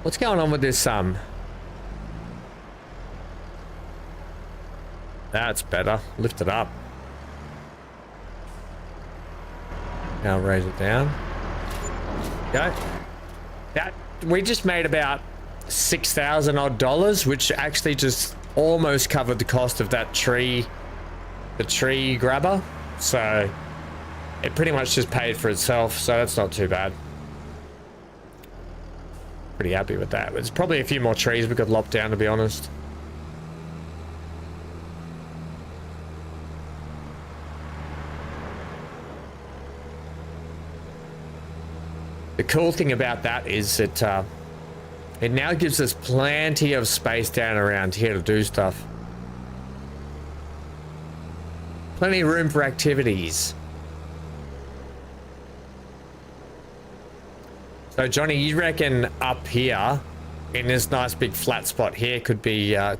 A: What's going on with this, That's better. Lift it up. Now raise it down. Go. That we just made about $6,000 odd, which actually just almost covered the cost of that tree, the tree grabber. So it pretty much just paid for itself. So that's not too bad. Pretty happy with that. There's probably a few more trees we could lop down, to be honest. The cool thing about that is it now gives us plenty of space down around here to do stuff. Plenty of room for activities. So Johnny, you reckon up here in this nice big flat spot here could be a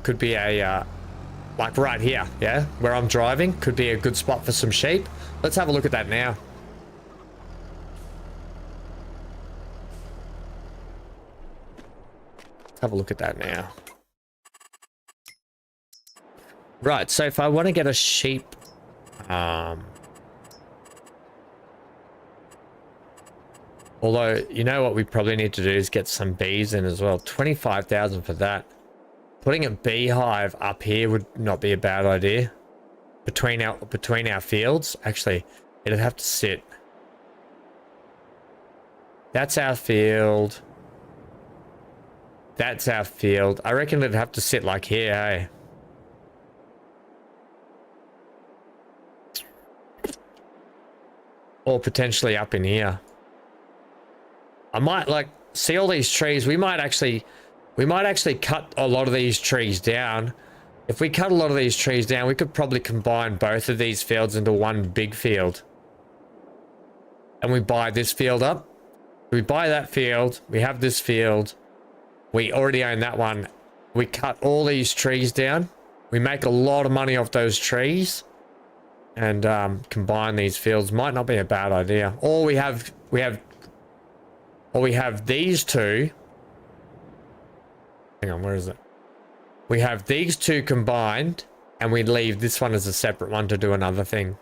A: like right here, yeah, where I'm driving, could be a good spot for some sheep? Let's have a look at that now. Have a look at that now. Right, so if I want to get a sheep, although you know what we probably need to do is get some bees in as well. 25,000 for that. Putting a beehive up here would not be a bad idea. Between our fields. Actually, it'd have to sit. That's our field. That's our field. I reckon it'd have to sit like here, hey? Or potentially up in here. I might like see all these trees. We might actually cut a lot of these trees down. If we cut a lot of these trees down, we could probably combine both of these fields into one big field. And we buy this field up. We buy that field. We have this field. We already own that one. We cut all these trees down. We make a lot of money off those trees. And combine these fields. Might not be a bad idea. Or we have these two. Hang on, where is it? We have these two combined, and we leave this one as a separate one to do another thing.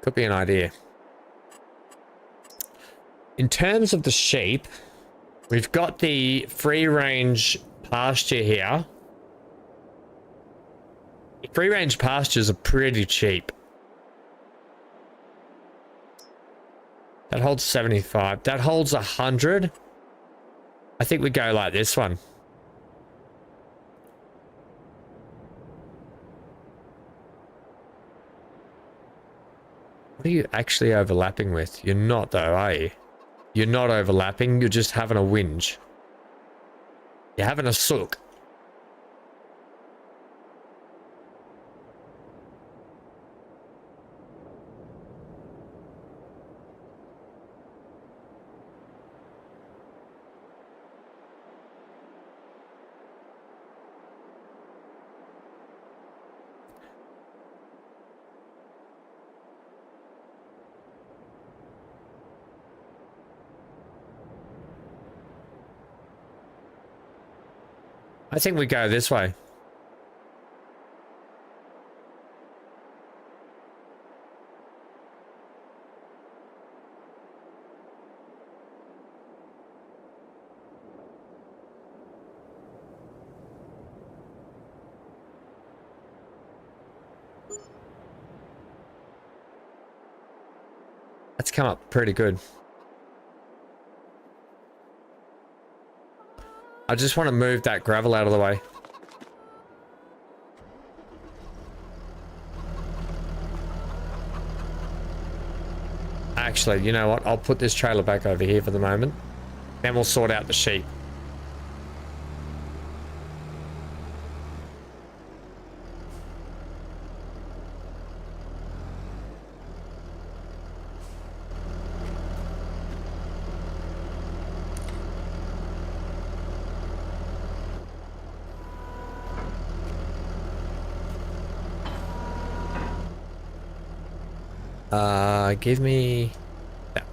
A: Could be an idea. In terms of the sheep, we've got the free range pasture here. Free range pastures are pretty cheap. That holds 75. That holds 100. I think we go like this one. What are you actually overlapping with? You're not though, are you? You're not overlapping. You're just having a whinge. You're having a sook. I think we go this way. That's come up pretty good. I just want to move that gravel out of the way. Actually, you know what? I'll put this trailer back over here for the moment. Then we'll sort out the sheep. Give me that.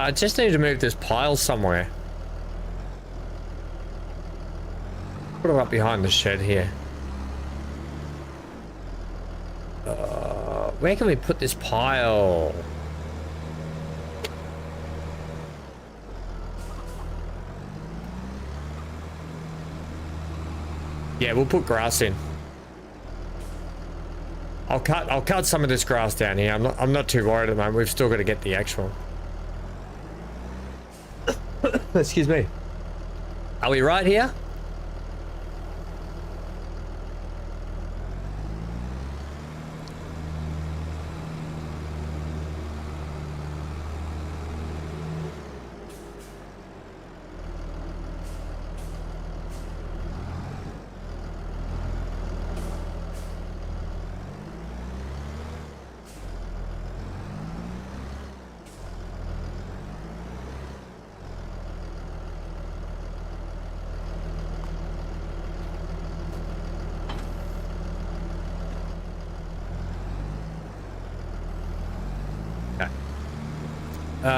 A: I just need to move this pile somewhere. Put it up behind the shed here. Where can we put this pile? Yeah, we'll put grass in. I'll cut some of this grass down here. I'm not too worried at the moment. We've still got to get the actual. Excuse me. Are we right here? You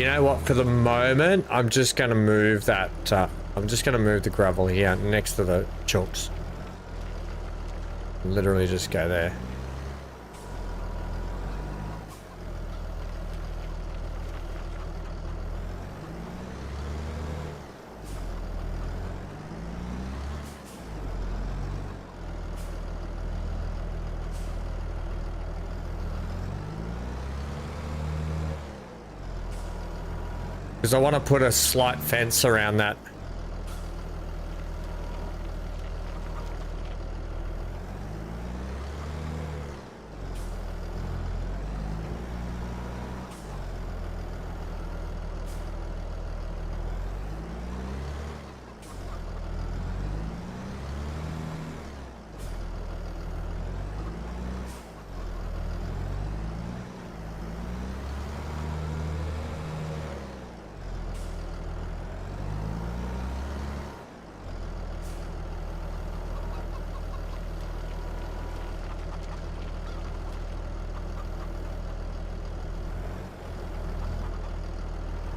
A: know what? For the moment, I'm just going to move that. I'm just going to move the gravel here next to the chalks. Literally just go there. Because I want to put a slight fence around that.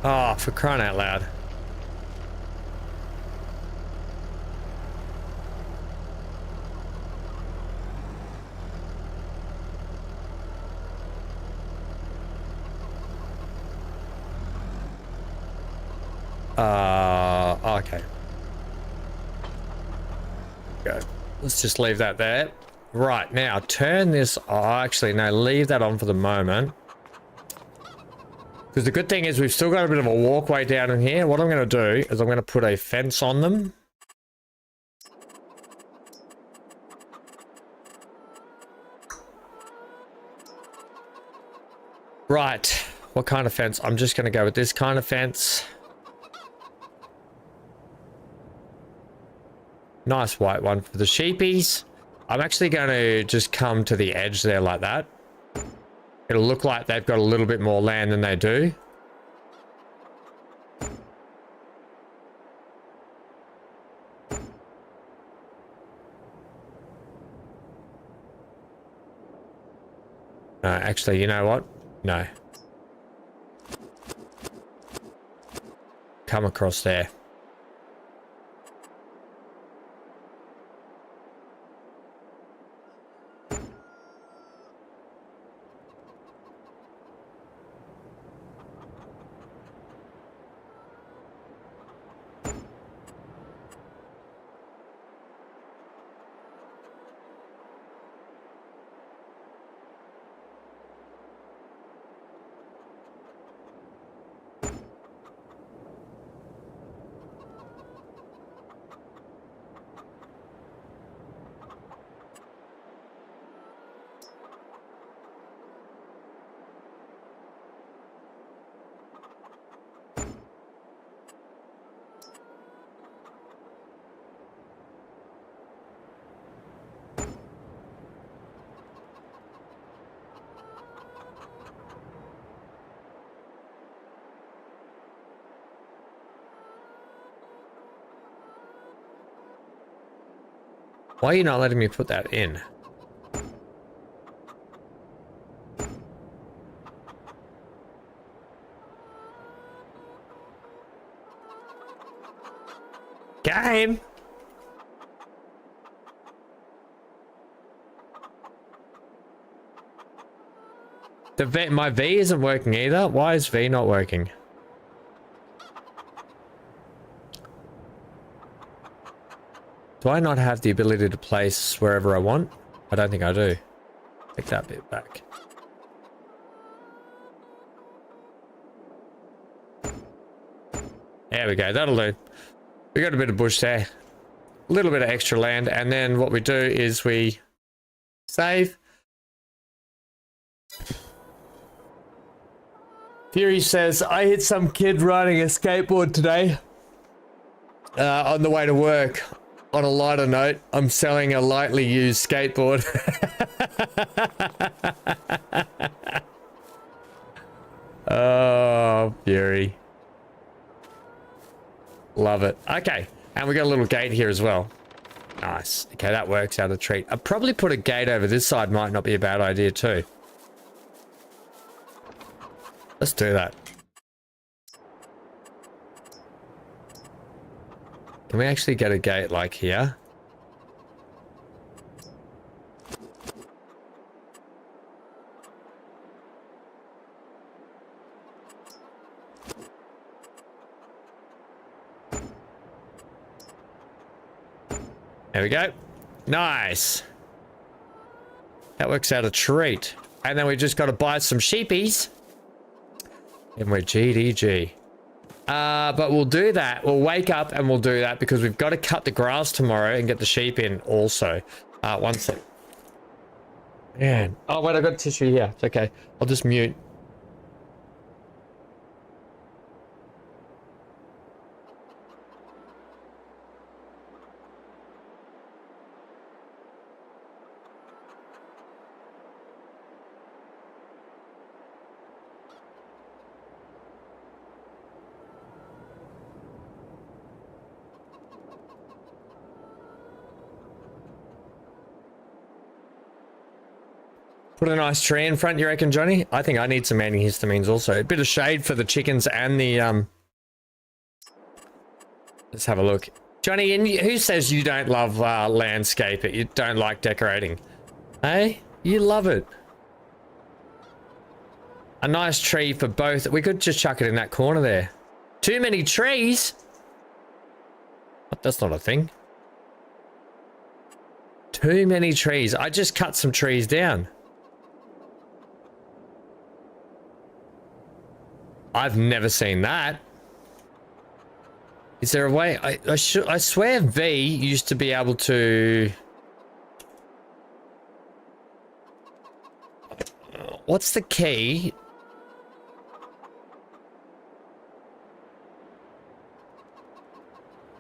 A: Oh, for crying out loud. Okay. Go. Let's just leave that there. Right, now turn this. Oh, actually, no, leave that on for the moment. Because the good thing is we've still got a bit of a walkway down in here. What I'm going to do is I'm going to put a fence on them. Right, what kind of fence? I'm just going to go with this kind of fence. Nice white one for the sheepies. I'm actually going to just come to the edge there like that. It'll look like they've got a little bit more land than they do. Actually, you know what? No. Come across there. Why are you not letting me put that in? Game! My V isn't working either. Why is V not working? Do I not have the ability to place wherever I want? I don't think I do. Take that bit back. There we go, that'll do. We got a bit of bush there. A little bit of extra land, and then what we do is we save. Fury says, I hit some kid riding a skateboard today on the way to work. On a lighter note, I'm selling a lightly used skateboard. Oh, Fury. Love it. Okay, and we got a little gate here as well. Nice. Okay, that works out a treat. I'll probably put a gate over this side, might not be a bad idea too. Let's do that. Can we actually get a gate like here? There we go. Nice. That works out a treat. And then we just got to buy some sheepies. And we're GDG. But we'll do that. We'll wake up and we'll do that because we've got to cut the grass tomorrow and get the sheep in also. One sec. Man. Oh, wait, I got tissue here. It's okay. I'll just mute. Put a nice tree in front, you reckon, Johnny? I think I need some antihistamines also. A bit of shade for the chickens and the, Let's have a look. Johnny, and who says you don't love landscape? You don't like decorating? Hey? You love it. A nice tree for both. We could just chuck it in that corner there. Too many trees? That's not a thing. Too many trees. I just cut some trees down. I've never seen that. Is there a way? I swear V used to be able to... What's the key?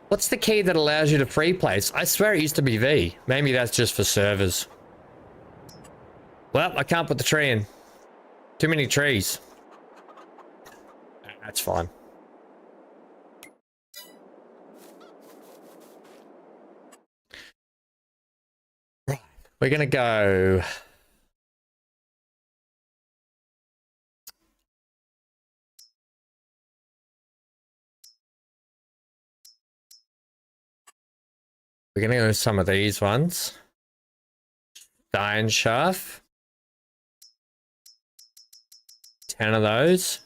A: What's the key that allows you to free place? I swear it used to be V. Maybe that's just for servers. Well, I can't put the tree in. Too many trees. That's fine. Right. We're gonna go. We're gonna go with some of these ones. Stone shaft. 10 of those.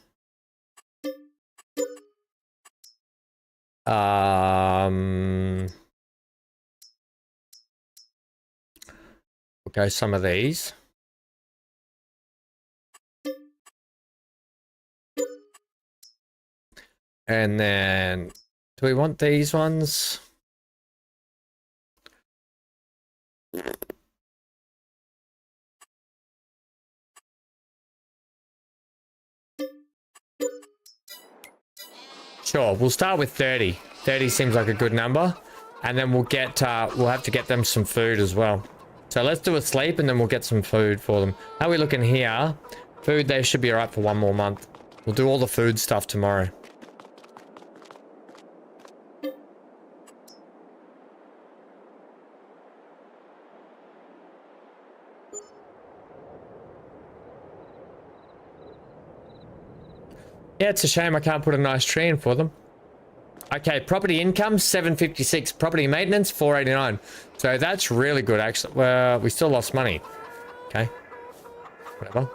A: We'll go some of these. And then, do we want these ones? Sure, we'll start with 30. 30 seems like a good number. And then we'll get, we'll have to get them some food as well. So let's do a sleep and then we'll get some food for them. How are we looking here? Food, they should be alright for 1 more month. We'll do all the food stuff tomorrow. Yeah, it's a shame I can't put a nice tree in for them. Okay, property income, 756. Property maintenance, 489. So that's really good, actually. Well, we still lost money. Okay. Whatever.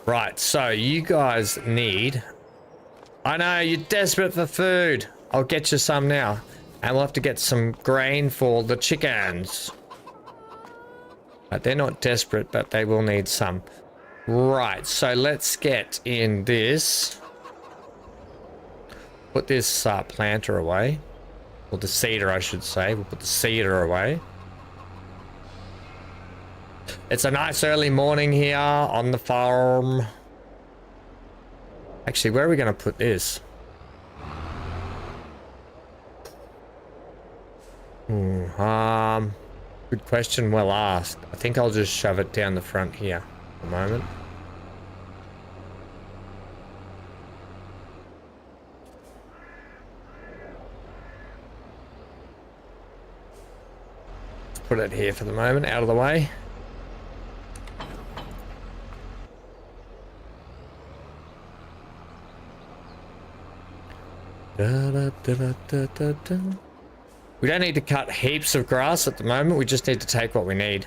A: Right, so you guys need... I know, you're desperate for food. I'll get you some now. And we'll have to get some grain for the chickens. But they're not desperate, but they will need some. Right, so let's get in this. Put this planter away. Or the seeder, I should say. We'll put the seeder away. It's a nice early morning here on the farm. Actually, where are we going to put this? Good question, well asked. I think I'll just shove it down the front here for the moment. Put it here for the moment, out of the way. We don't need to cut heaps of grass at the moment. We just need to take what we need.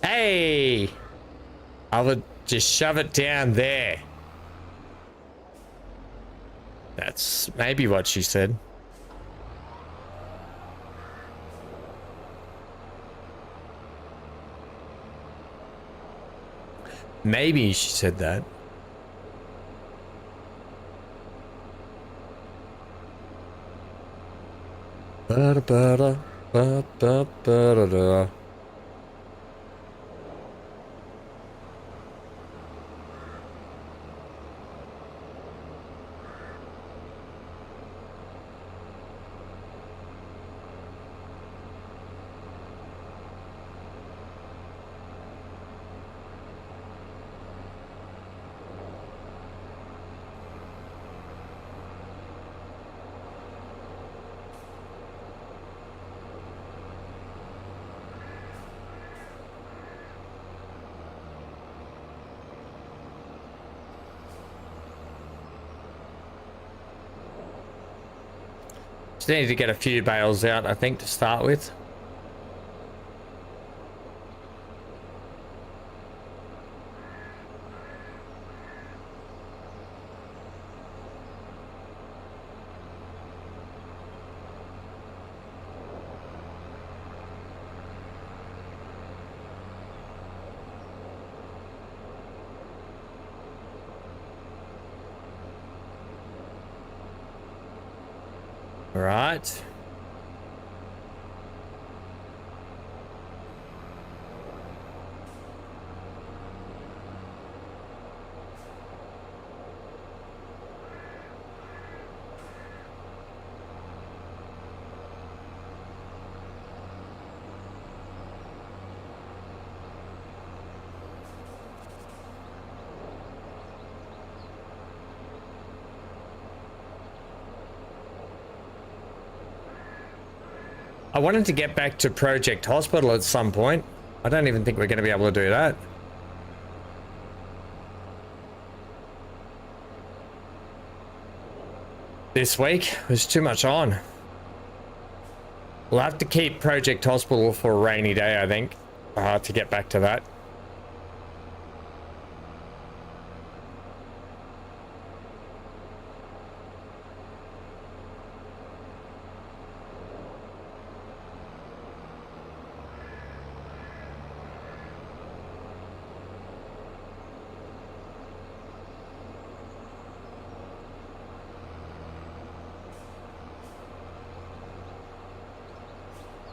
A: Hey! I would just shove it down there. That's maybe what she said. Maybe she said that. Ba-da-ba-da-ba-ba-ba-da-da. Just need to get a few bales out, I think, to start with. All right. I wanted to get back to Project Hospital at some point. I don't even think we're going to be able to do that. This week was too much on. We'll have to keep Project Hospital for a rainy day, I think, to get back to that.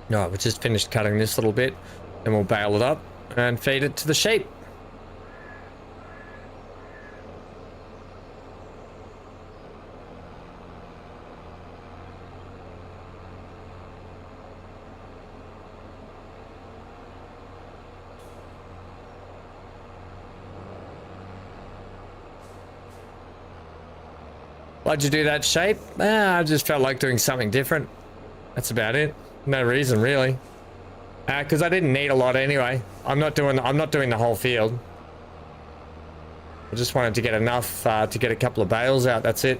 A: No, we just finished cutting this little bit, and we'll bale it up and feed it to the sheep. Why'd you do that shape? I just felt like doing something different. That's about it. No reason really. Because I didn't need a lot anyway. I'm not doing the whole field. I just wanted to get enough to get a couple of bales out. That's it.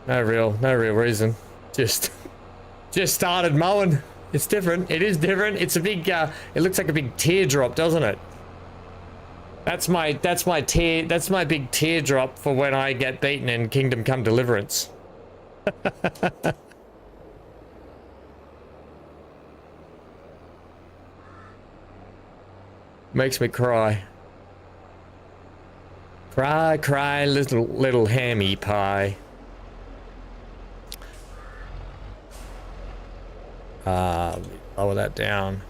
A: No real reason. Just started mowing. It's different. It is different. It's a big. It looks like a big teardrop, doesn't it? That's my big teardrop for when I get beaten in Kingdom Come Deliverance. Makes me cry. Cry, cry, little hammy pie. Lower that down.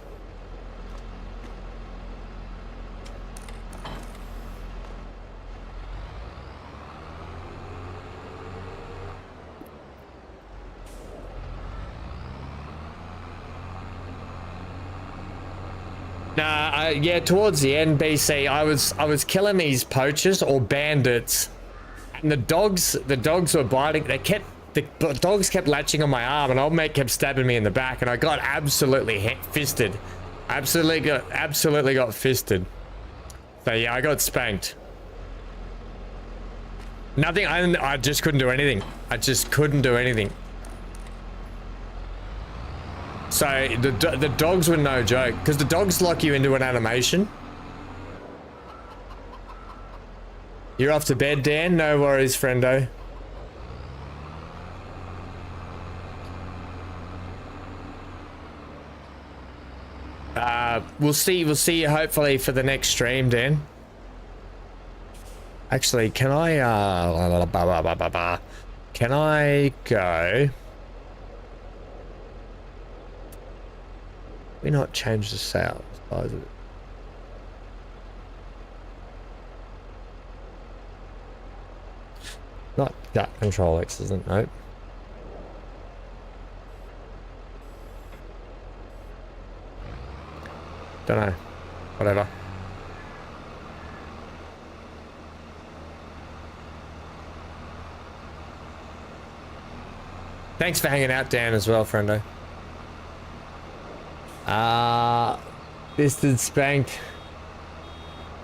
A: Nah, yeah, towards the end, BC, I was killing these poachers or bandits, and the dogs were biting. The dogs kept latching on my arm, and old mate kept stabbing me in the back, and I got absolutely fisted. Absolutely got fisted. So yeah, I got spanked. Nothing. I just couldn't do anything. I just couldn't do anything. So the dogs were no joke, because the dogs lock you into an animation. You're off to bed, Dan? No worries, friendo. We'll see you hopefully for the next stream, Dan. Actually, can I go? We not change the size of it. Not that control X, isn't it? Nope. Don't know. Whatever. Thanks for hanging out, Dan, as well, friendo. This is spanked.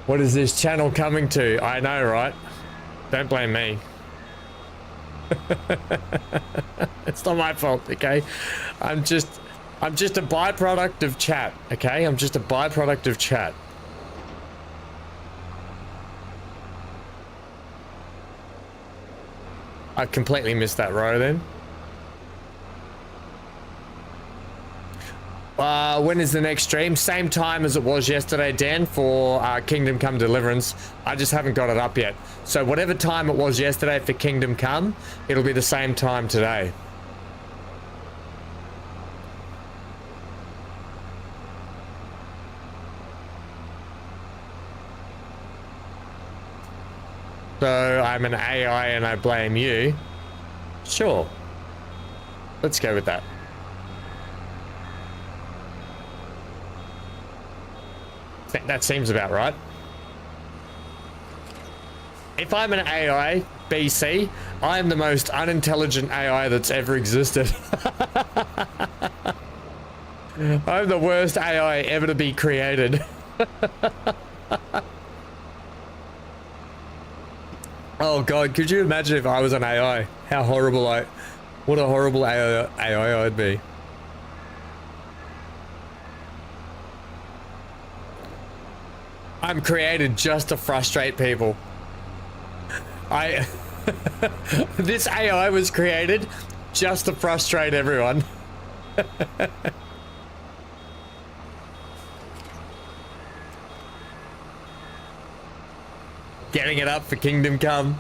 A: What is this channel coming to? I know, right? Don't blame me. It's not my fault, okay? I'm just a byproduct of chat, okay? I'm just a byproduct of chat. I completely missed that row then. When is the next stream? Same time as it was yesterday, Dan, for Kingdom Come Deliverance. I just haven't got it up yet. So whatever time it was yesterday for Kingdom Come, it'll be the same time today. So I'm an AI and I blame you. Sure. Let's go with that. That seems about right. If I'm an AI, BC, I am the most unintelligent AI that's ever existed. I'm the worst AI ever to be created. Oh god, could you imagine if I was an AI? How horrible what a horrible AI I'd be. I'm created just to frustrate people. This AI was created just to frustrate everyone. Getting it up for Kingdom Come.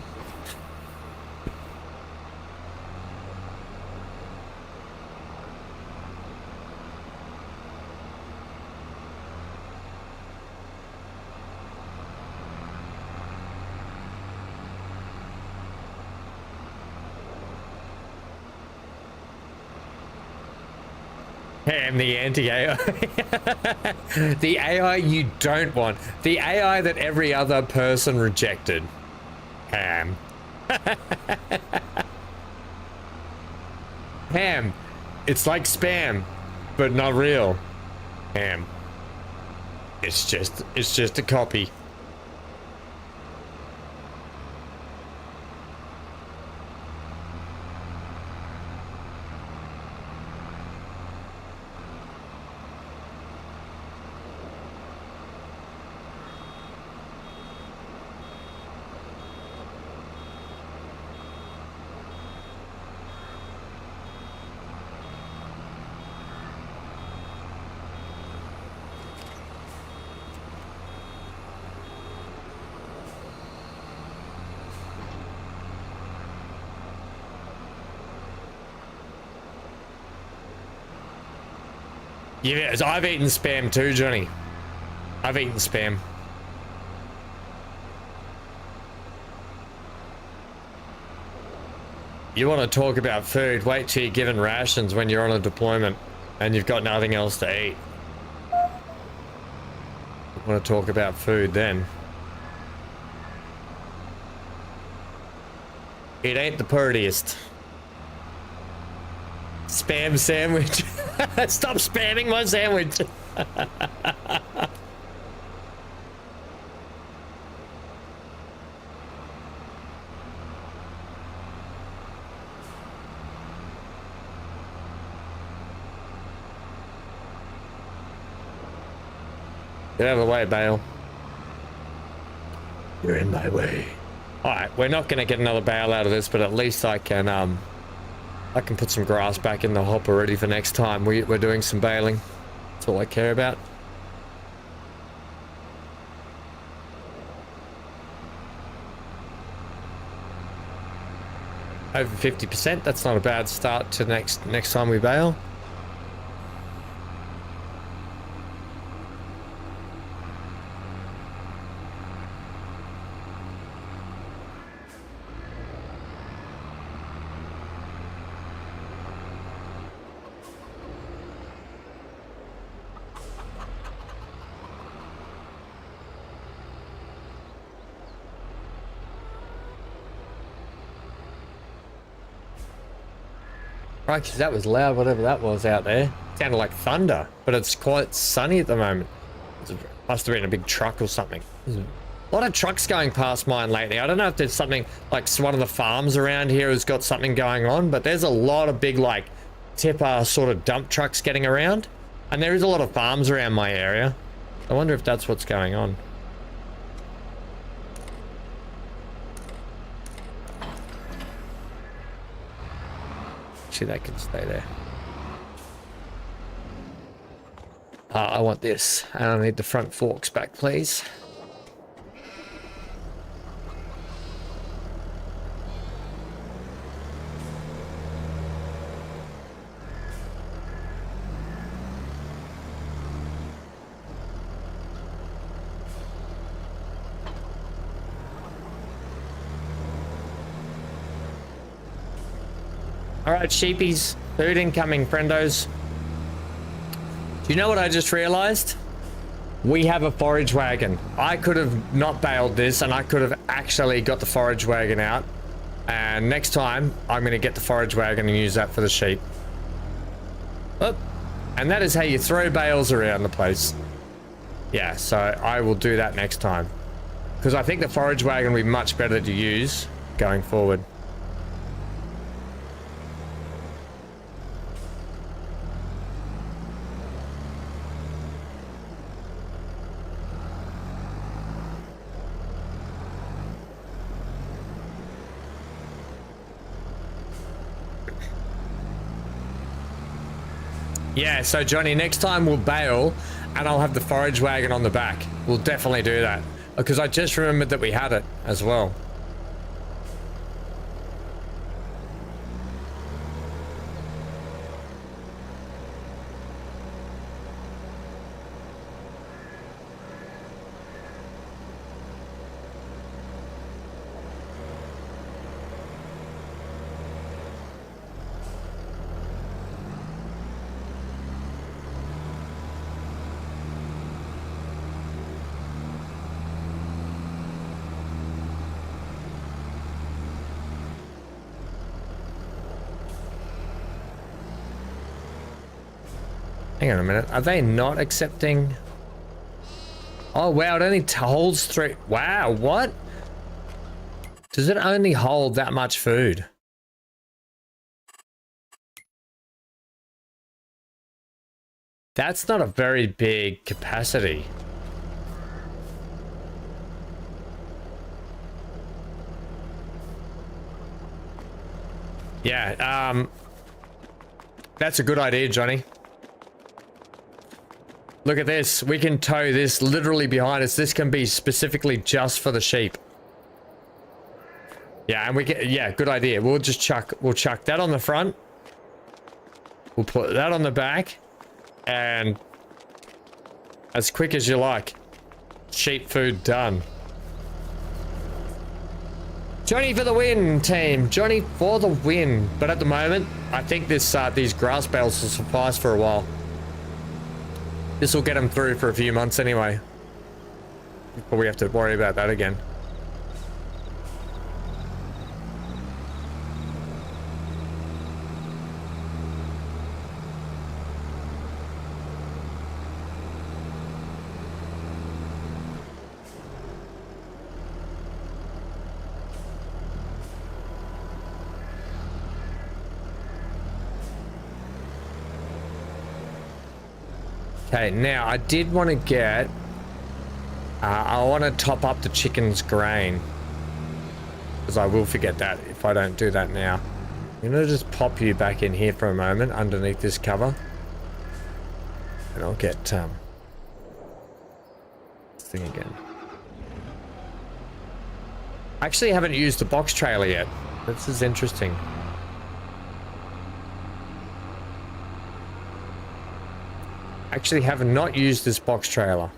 A: And the anti-AI. The AI you don't want. The AI that every other person rejected. Ham. Ham. It's like spam, but not real. Ham. It's just a copy. Yeah, I've eaten spam too, Johnny. I've eaten spam. You want to talk about food? Wait till you're given rations when you're on a deployment and you've got nothing else to eat. want to talk about food then. It ain't the prettiest. Spam sandwich. Stop spamming my sandwich. Get out of the way, Bale. You're in my way. Alright, we're not going to get another bale out of this, but at least I can put some grass back in the hopper ready for next time. We're doing some baling. That's all I care about. Over 50%, that's not a bad start to next time we bale. Right, because that was loud, whatever that was out there. It sounded like thunder, but it's quite sunny at the moment. It must have been a big truck or something. There's a lot of trucks going past mine lately. I don't know if there's something, like one of the farms around here has got something going on, but there's a lot of big, like, tipper sort of dump trucks getting around. And there is a lot of farms around my area. I wonder if that's what's going on. That can stay there. I want this, and I need the front forks back, please. All right, sheepies, food incoming, friendos. Do you know what I just realized? We have a forage wagon. I could have not bailed this, and I could have actually got the forage wagon out. And next time, I'm going to get the forage wagon and use that for the sheep. Oh, and that is how you throw bales around the place. Yeah, so I will do that next time. Because I think the forage wagon will be much better to use going forward. Yeah, so Johnny, next time we'll bail and I'll have the forage wagon on the back. We'll definitely do that. Because I just remembered that we had it as well. Hang on a minute. Are they not accepting? Oh, wow. It only holds 3. Wow. What? Does it only hold that much food? That's not a very big capacity. Yeah. That's a good idea, Johnny. Look at this. We can tow this literally behind us. This can be specifically just for the sheep. Yeah, and we get, yeah, good idea. We'll chuck that on the front. We'll put that on the back. And as quick as you like. Sheep food done. Johnny for the win, team. Johnny for the win. But at the moment, I think this these grass bales will suffice for a while. This will get them through for a few months anyway. before we have to worry about that again. Okay, now I did want to get, I want to top up the chicken's grain, because I will forget that if I don't do that now. I'm going to just pop you back in here for a moment underneath this cover, and I'll get this thing again. I actually haven't used the box trailer yet. This is interesting. Actually have not used this box trailer.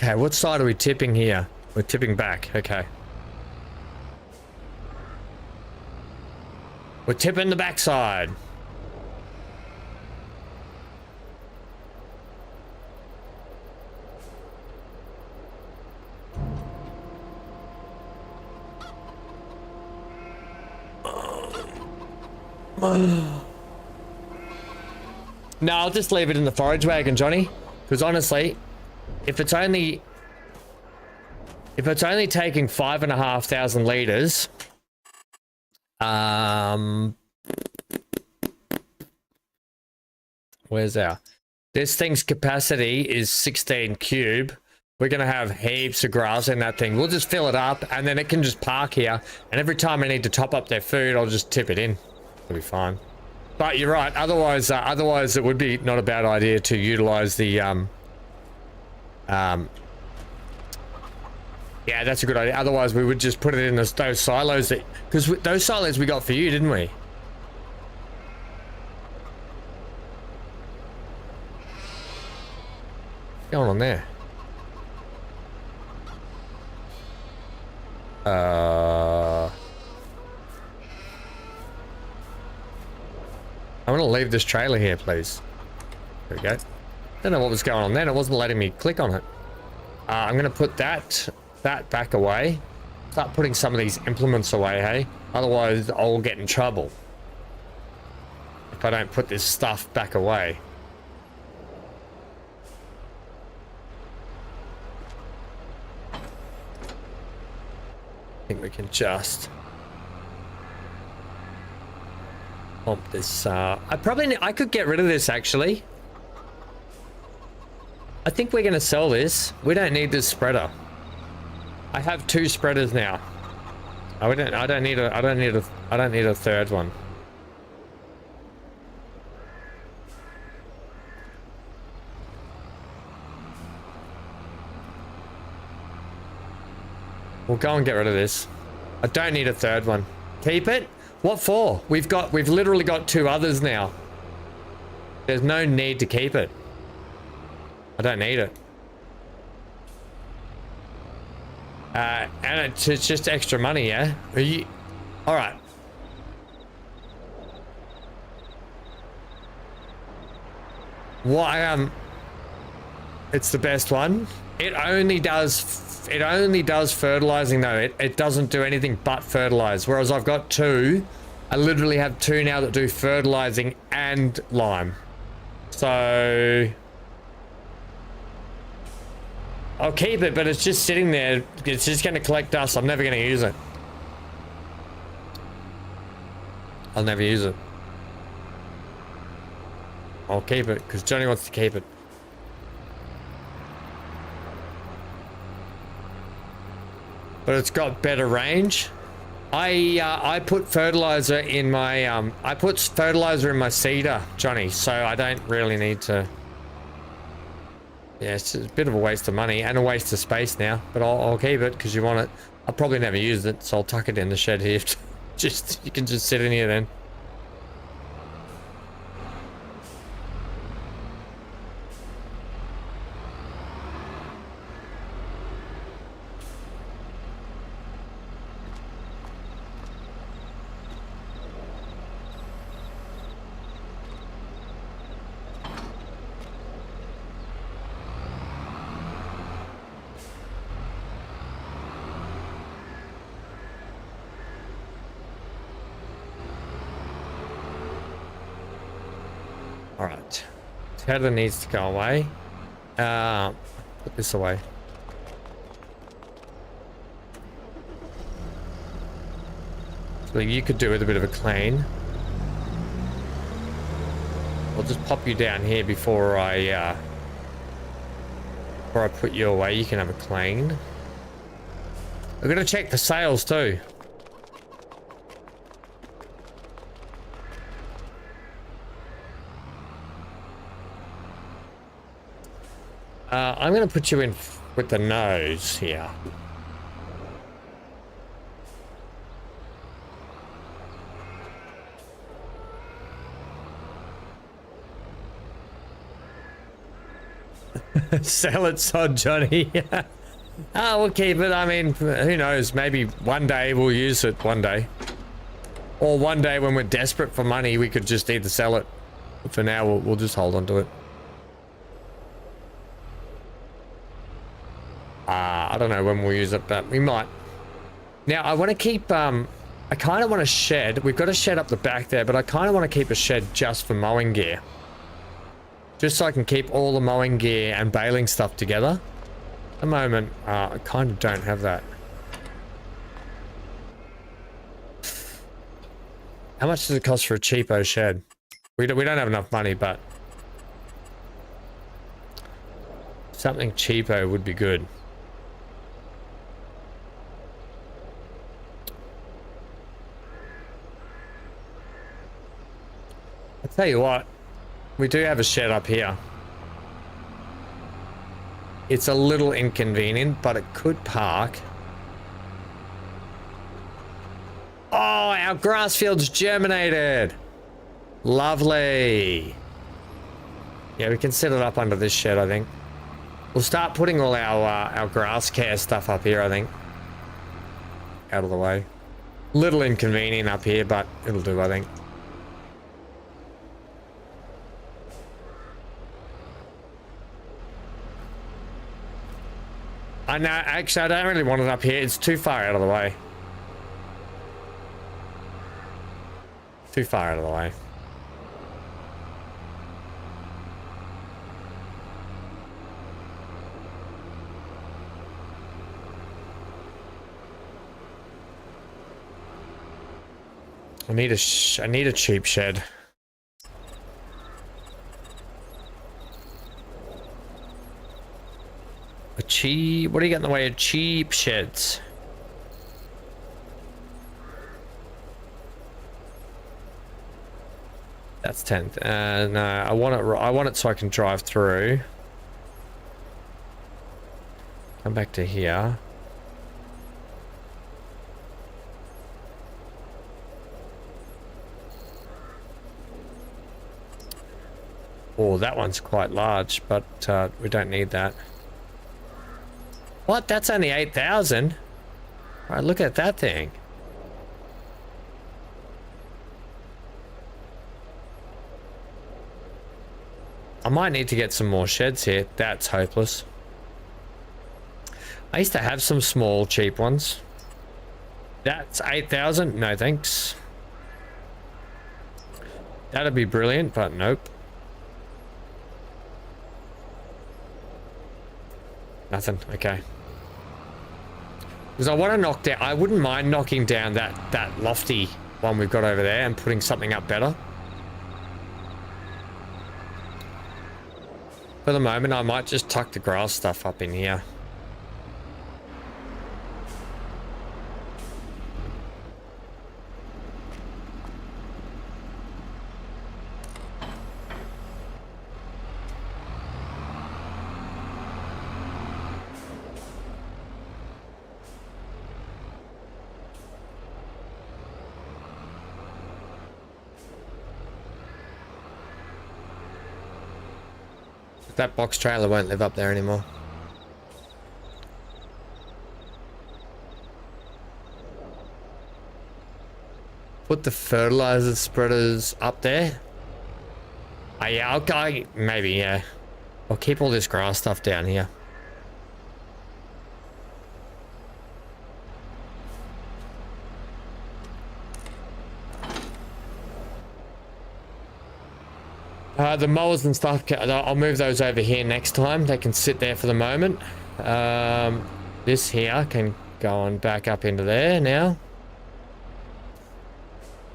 A: Okay, what side are we tipping here? We're tipping back, okay. We're tipping the backside. No, I'll just leave it in the forage wagon, Johnny. Because honestly, if it's only taking 5,500 liters, where's our? This thing's capacity is 16 cube. We're gonna have heaps of grass in that thing. We'll just fill it up, and then it can just park here. And every time I need to top up their food, I'll just tip it in. It'll be fine. But you're right. Otherwise it would be not a bad idea to utilize the yeah, that's a good idea. Otherwise, we would just put it in those silos that, because those silos we got for you, didn't we? What's going on there? I'm gonna leave this trailer here, please. There we go. Don't know what was going on then. It wasn't letting me click on it. I'm gonna put that back away. Start putting some of these implements away, hey? Otherwise, I'll get in trouble if I don't put this stuff back away. I think we can just pump this. I could get rid of this actually. I think we're gonna sell this. We don't need this spreader. I have 2 spreaders now. I don't need a third one. We'll go and get rid of this. I don't need a third one. Keep it? What for? We've literally got 2 others now. There's no need to keep it. I don't need it. And it's just extra money, yeah? Are you... Alright. Why, it's the best one. It only does fertilizing though. It doesn't do anything but fertilize. Whereas I've got 2 I literally have 2 now that do fertilizing and lime. So I'll keep it, but it's just sitting there. It's just going to collect dust. I'm never going to use it. I'll never use it. I'll keep it because Johnny wants to keep it. But it's got better range. I put fertilizer in my cedar, Johnny, so I don't really need to. Yeah, it's a bit of a waste of money and a waste of space now, but I'll keep it because you want it. I'll probably never use it, so I'll tuck it in the shed here. You can just sit in here then. Alright, tether needs to go away. Put this away. So you could do with a bit of a clean. I'll just pop you down here before I put you away. You can have a clean. We're gonna check the sales too. I'm going to put you in with the nose here. Sell it, sod, Johnny. We'll keep it. I mean, who knows? Maybe one day we'll use it one day. Or one day when we're desperate for money, we could just either sell it. But for now, we'll just hold on to it. I don't know when we'll use it, but we might. Now, I want to keep, I kind of want a shed. We've got a shed up the back there, but I kind of want to keep a shed just for mowing gear. Just so I can keep all the mowing gear and baling stuff together. At the moment, I kind of don't have that. How much does it cost for a cheapo shed? We don't have enough money, but something cheapo would be good. I'll tell you what, we do have a shed up here. It's a little inconvenient, but it could park. Oh, our grass field's germinated. Lovely. Yeah, we can set it up under this shed, I think. We'll start putting all our grass care stuff up here, I think. Out of the way. Little inconvenient up here, but it'll do, I think. I know, actually, I don't really want it up here. It's too far out of the way. Too far out of the way. I need a cheap shed. What do you got in the way of cheap sheds? That's 10th. No, I want it so I can drive through. Come back to here. Oh, that one's quite large, but we don't need that. What? That's only 8,000? All right, look at that thing. I might need to get some more sheds here. That's hopeless. I used to have some small, cheap ones. That's 8,000? No, thanks. That'd be brilliant, but nope. Nothing. Okay. Because I want to knock down... I wouldn't mind knocking down that lofty one we've got over there and putting something up better. For the moment, I might just tuck the grass stuff up in here. That box trailer won't live up there anymore. Put the fertilizer spreaders up there. Oh, yeah, okay, maybe, yeah. I'll keep all this grass stuff down here. The mowers and stuff, I'll move those over here next time. They can sit there for the moment. This here can go on back up into there now.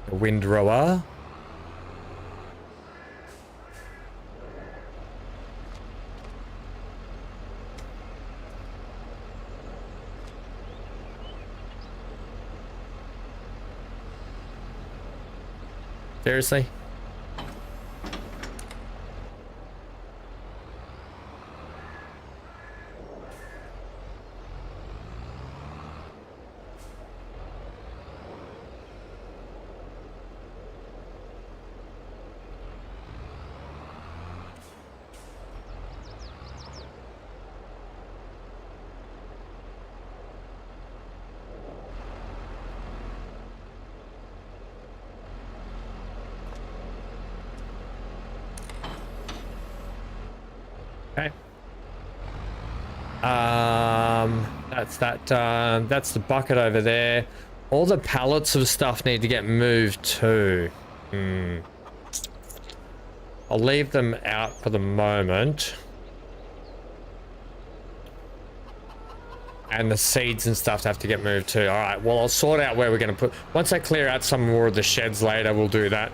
A: The windrower. Seriously? Okay. That's the bucket over there. All the pallets of stuff need to get moved too. I'll leave them out for the moment. And the seeds and stuff have to get moved too. All right, well, I'll sort out where we're going to put... Once I clear out some more of the sheds later, we'll do that.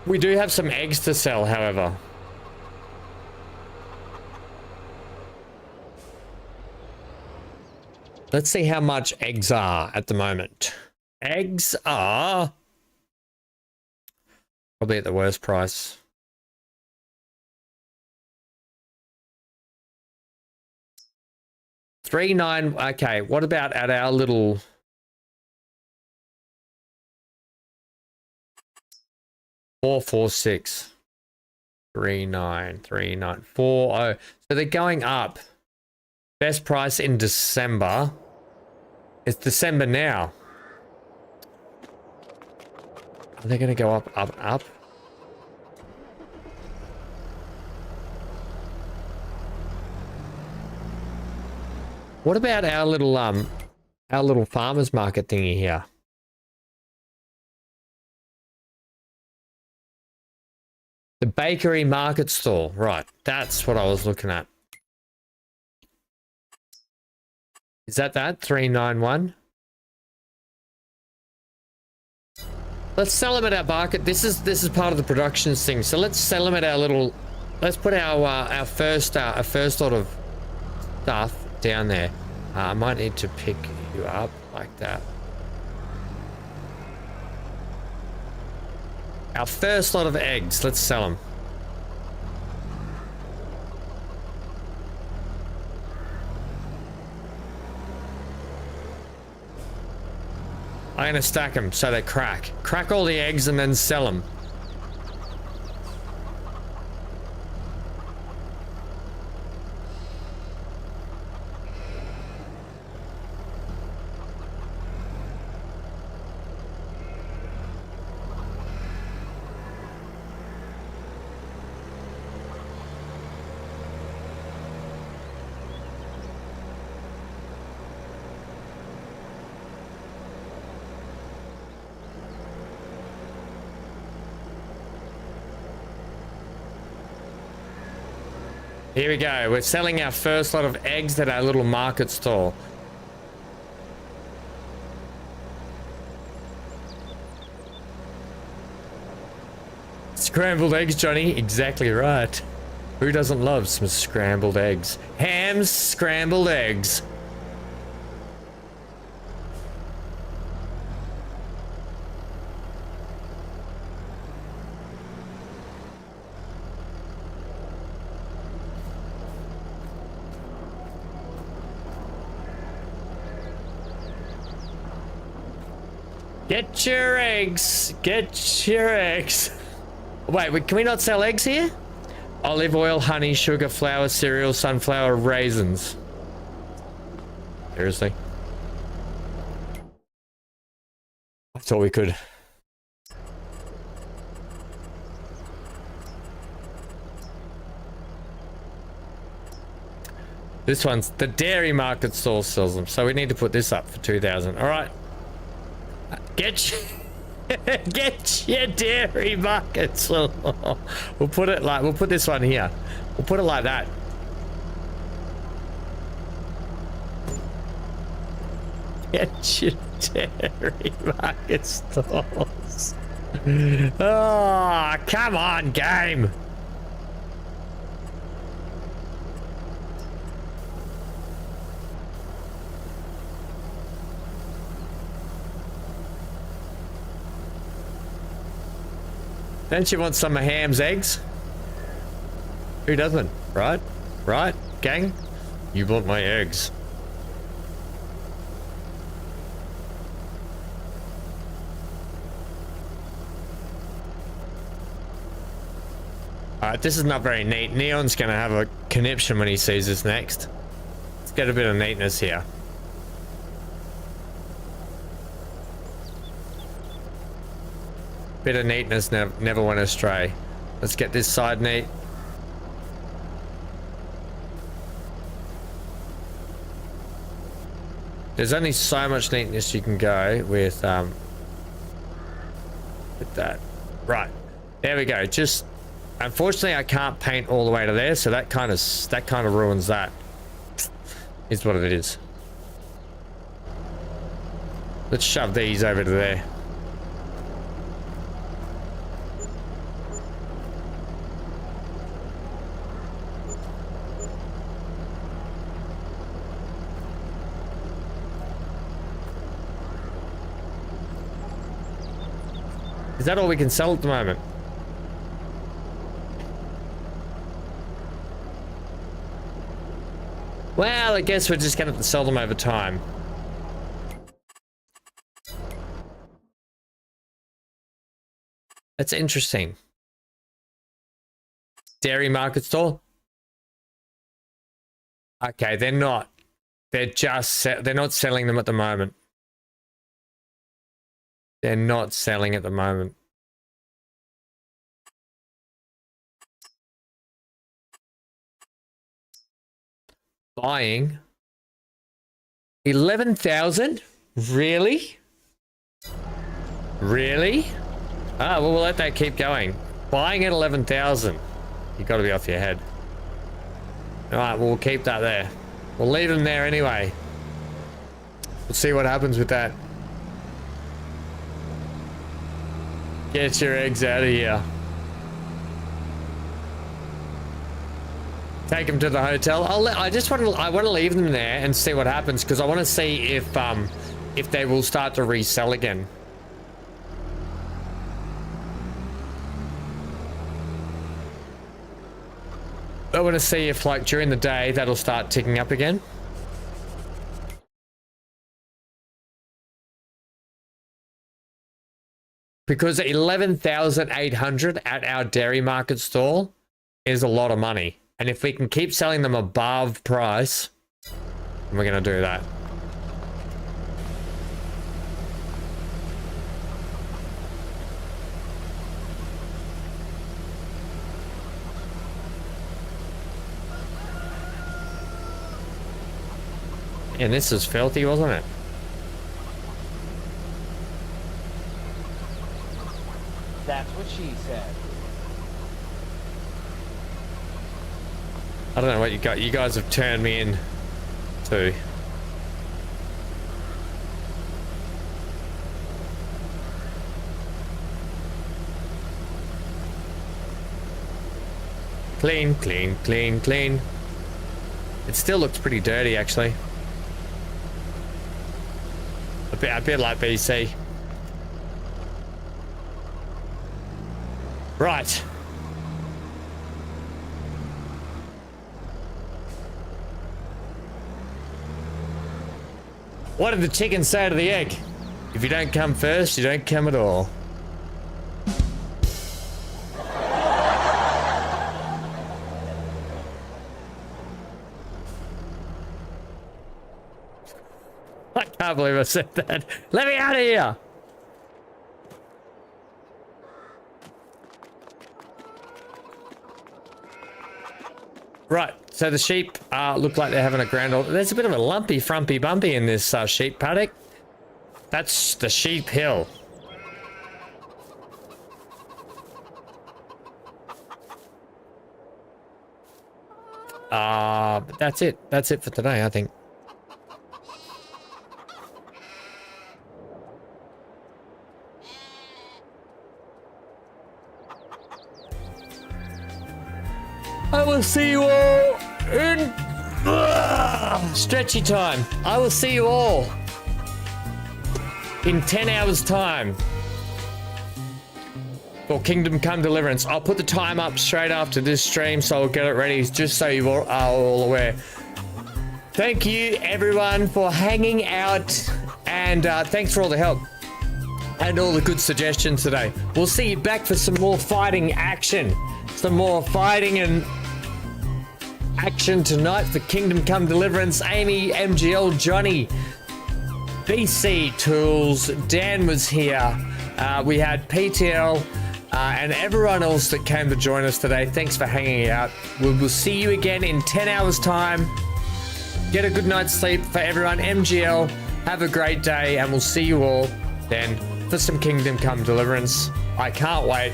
A: We do have some eggs to sell, however. Let's see how much eggs are at the moment. Eggs are probably at the worst price. $3.9. Okay, what about at our little... $4.46. $3.9. So they're going up. Best price in December. It's December now. Are they going to go up, up, up? What about our little farmers market thingy here? The bakery market stall. Right, that's what I was looking at. Is that 391? Let's sell them at our market. This is part of the production thing. So let's sell them at our little. Let's put our first lot of stuff down there. I might need to pick you up like that. Our first lot of eggs. Let's sell them. I'm going to stack them so they crack. Crack all the eggs and then sell them. Here we go. We're selling our first lot of eggs at our little market stall. Scrambled eggs, Johnny. Exactly right. Who doesn't love some scrambled eggs? Ham's scrambled eggs. Get your eggs. Get your eggs. Wait, can we not sell eggs here? Olive oil, honey, sugar, flour, cereal, sunflower, raisins. Seriously? I thought we could. This one's the dairy market stall sells them, so we need to put this up for 2,000. All right. Get your dairy markets. We'll put it like, we'll put this one here. We'll put it like that. Get your dairy market stalls. Oh, come on, game. Don't you want some of Ham's eggs? Who doesn't? Right? Right, gang? You want my eggs. Alright, this is not very neat. Neon's gonna have a conniption when he sees this next. Let's get a bit of neatness here. Bit of neatness never went astray. Let's get this side neat. There's only so much neatness you can go with that. Right, there we go. Just unfortunately, I can't paint all the way to there, so that kind of ruins that. Is what it is. Let's shove these over to there. Is that all we can sell at the moment? Well, I guess we're just going to have to sell them over time. That's interesting. Dairy market stall? Okay, they're not. They're not selling them at the moment. They're not selling at the moment. Buying 11,000? Really? Really? Ah, well, we'll let that keep going. Buying at 11,000. You got to be off your head. All right, well, we'll keep that there. We'll leave them there anyway. We'll see what happens with that. Get your eggs out of here. Take them to the hotel. I want to leave them there and see what happens, because I want to see if they will start to resell again. I want to see if, like, during the day that'll start ticking up again. Because 11,800 at our dairy market stall is a lot of money. And if we can keep selling them above price, we're going to do that. And this is filthy, wasn't it?
B: That's what she said.
A: I don't know what you got. You guys have turned me in to. Clean, clean, clean, clean. It still looks pretty dirty, actually. A bit like BC. Right. What did the chicken say to the egg? If you don't come first, you don't come at all. I can't believe I said that. Let me out of here. Right, so the sheep look like they're having a grand old... There's a bit of a lumpy, frumpy, bumpy in this sheep paddock. That's the sheep hill. But that's it. That's it for today, I think. I will see you all in stretchy time. I will see you all in 10 hours time for Kingdom Come Deliverance. I'll put the time up straight after this stream, so I'll get it ready just so you are all aware. Thank you everyone for hanging out, and thanks for all the help and all the good suggestions today. We'll see you back for some more fighting action. Some more fighting and action tonight for Kingdom Come Deliverance. Amy, MGL, Johnny, BC Tools, Dan was here. We had PTL and everyone else that came to join us today. Thanks for hanging out. We will see you again in 10 hours time. Get a good night's sleep for everyone. MGL, have a great day, and we'll see you all then for some Kingdom Come Deliverance. I can't wait.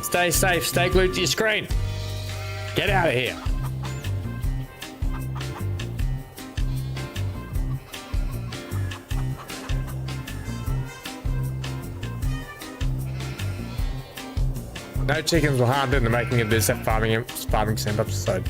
A: Stay safe, stay glued to your screen. Get out of here. No chickens were harmed in the making of this farming sim episode.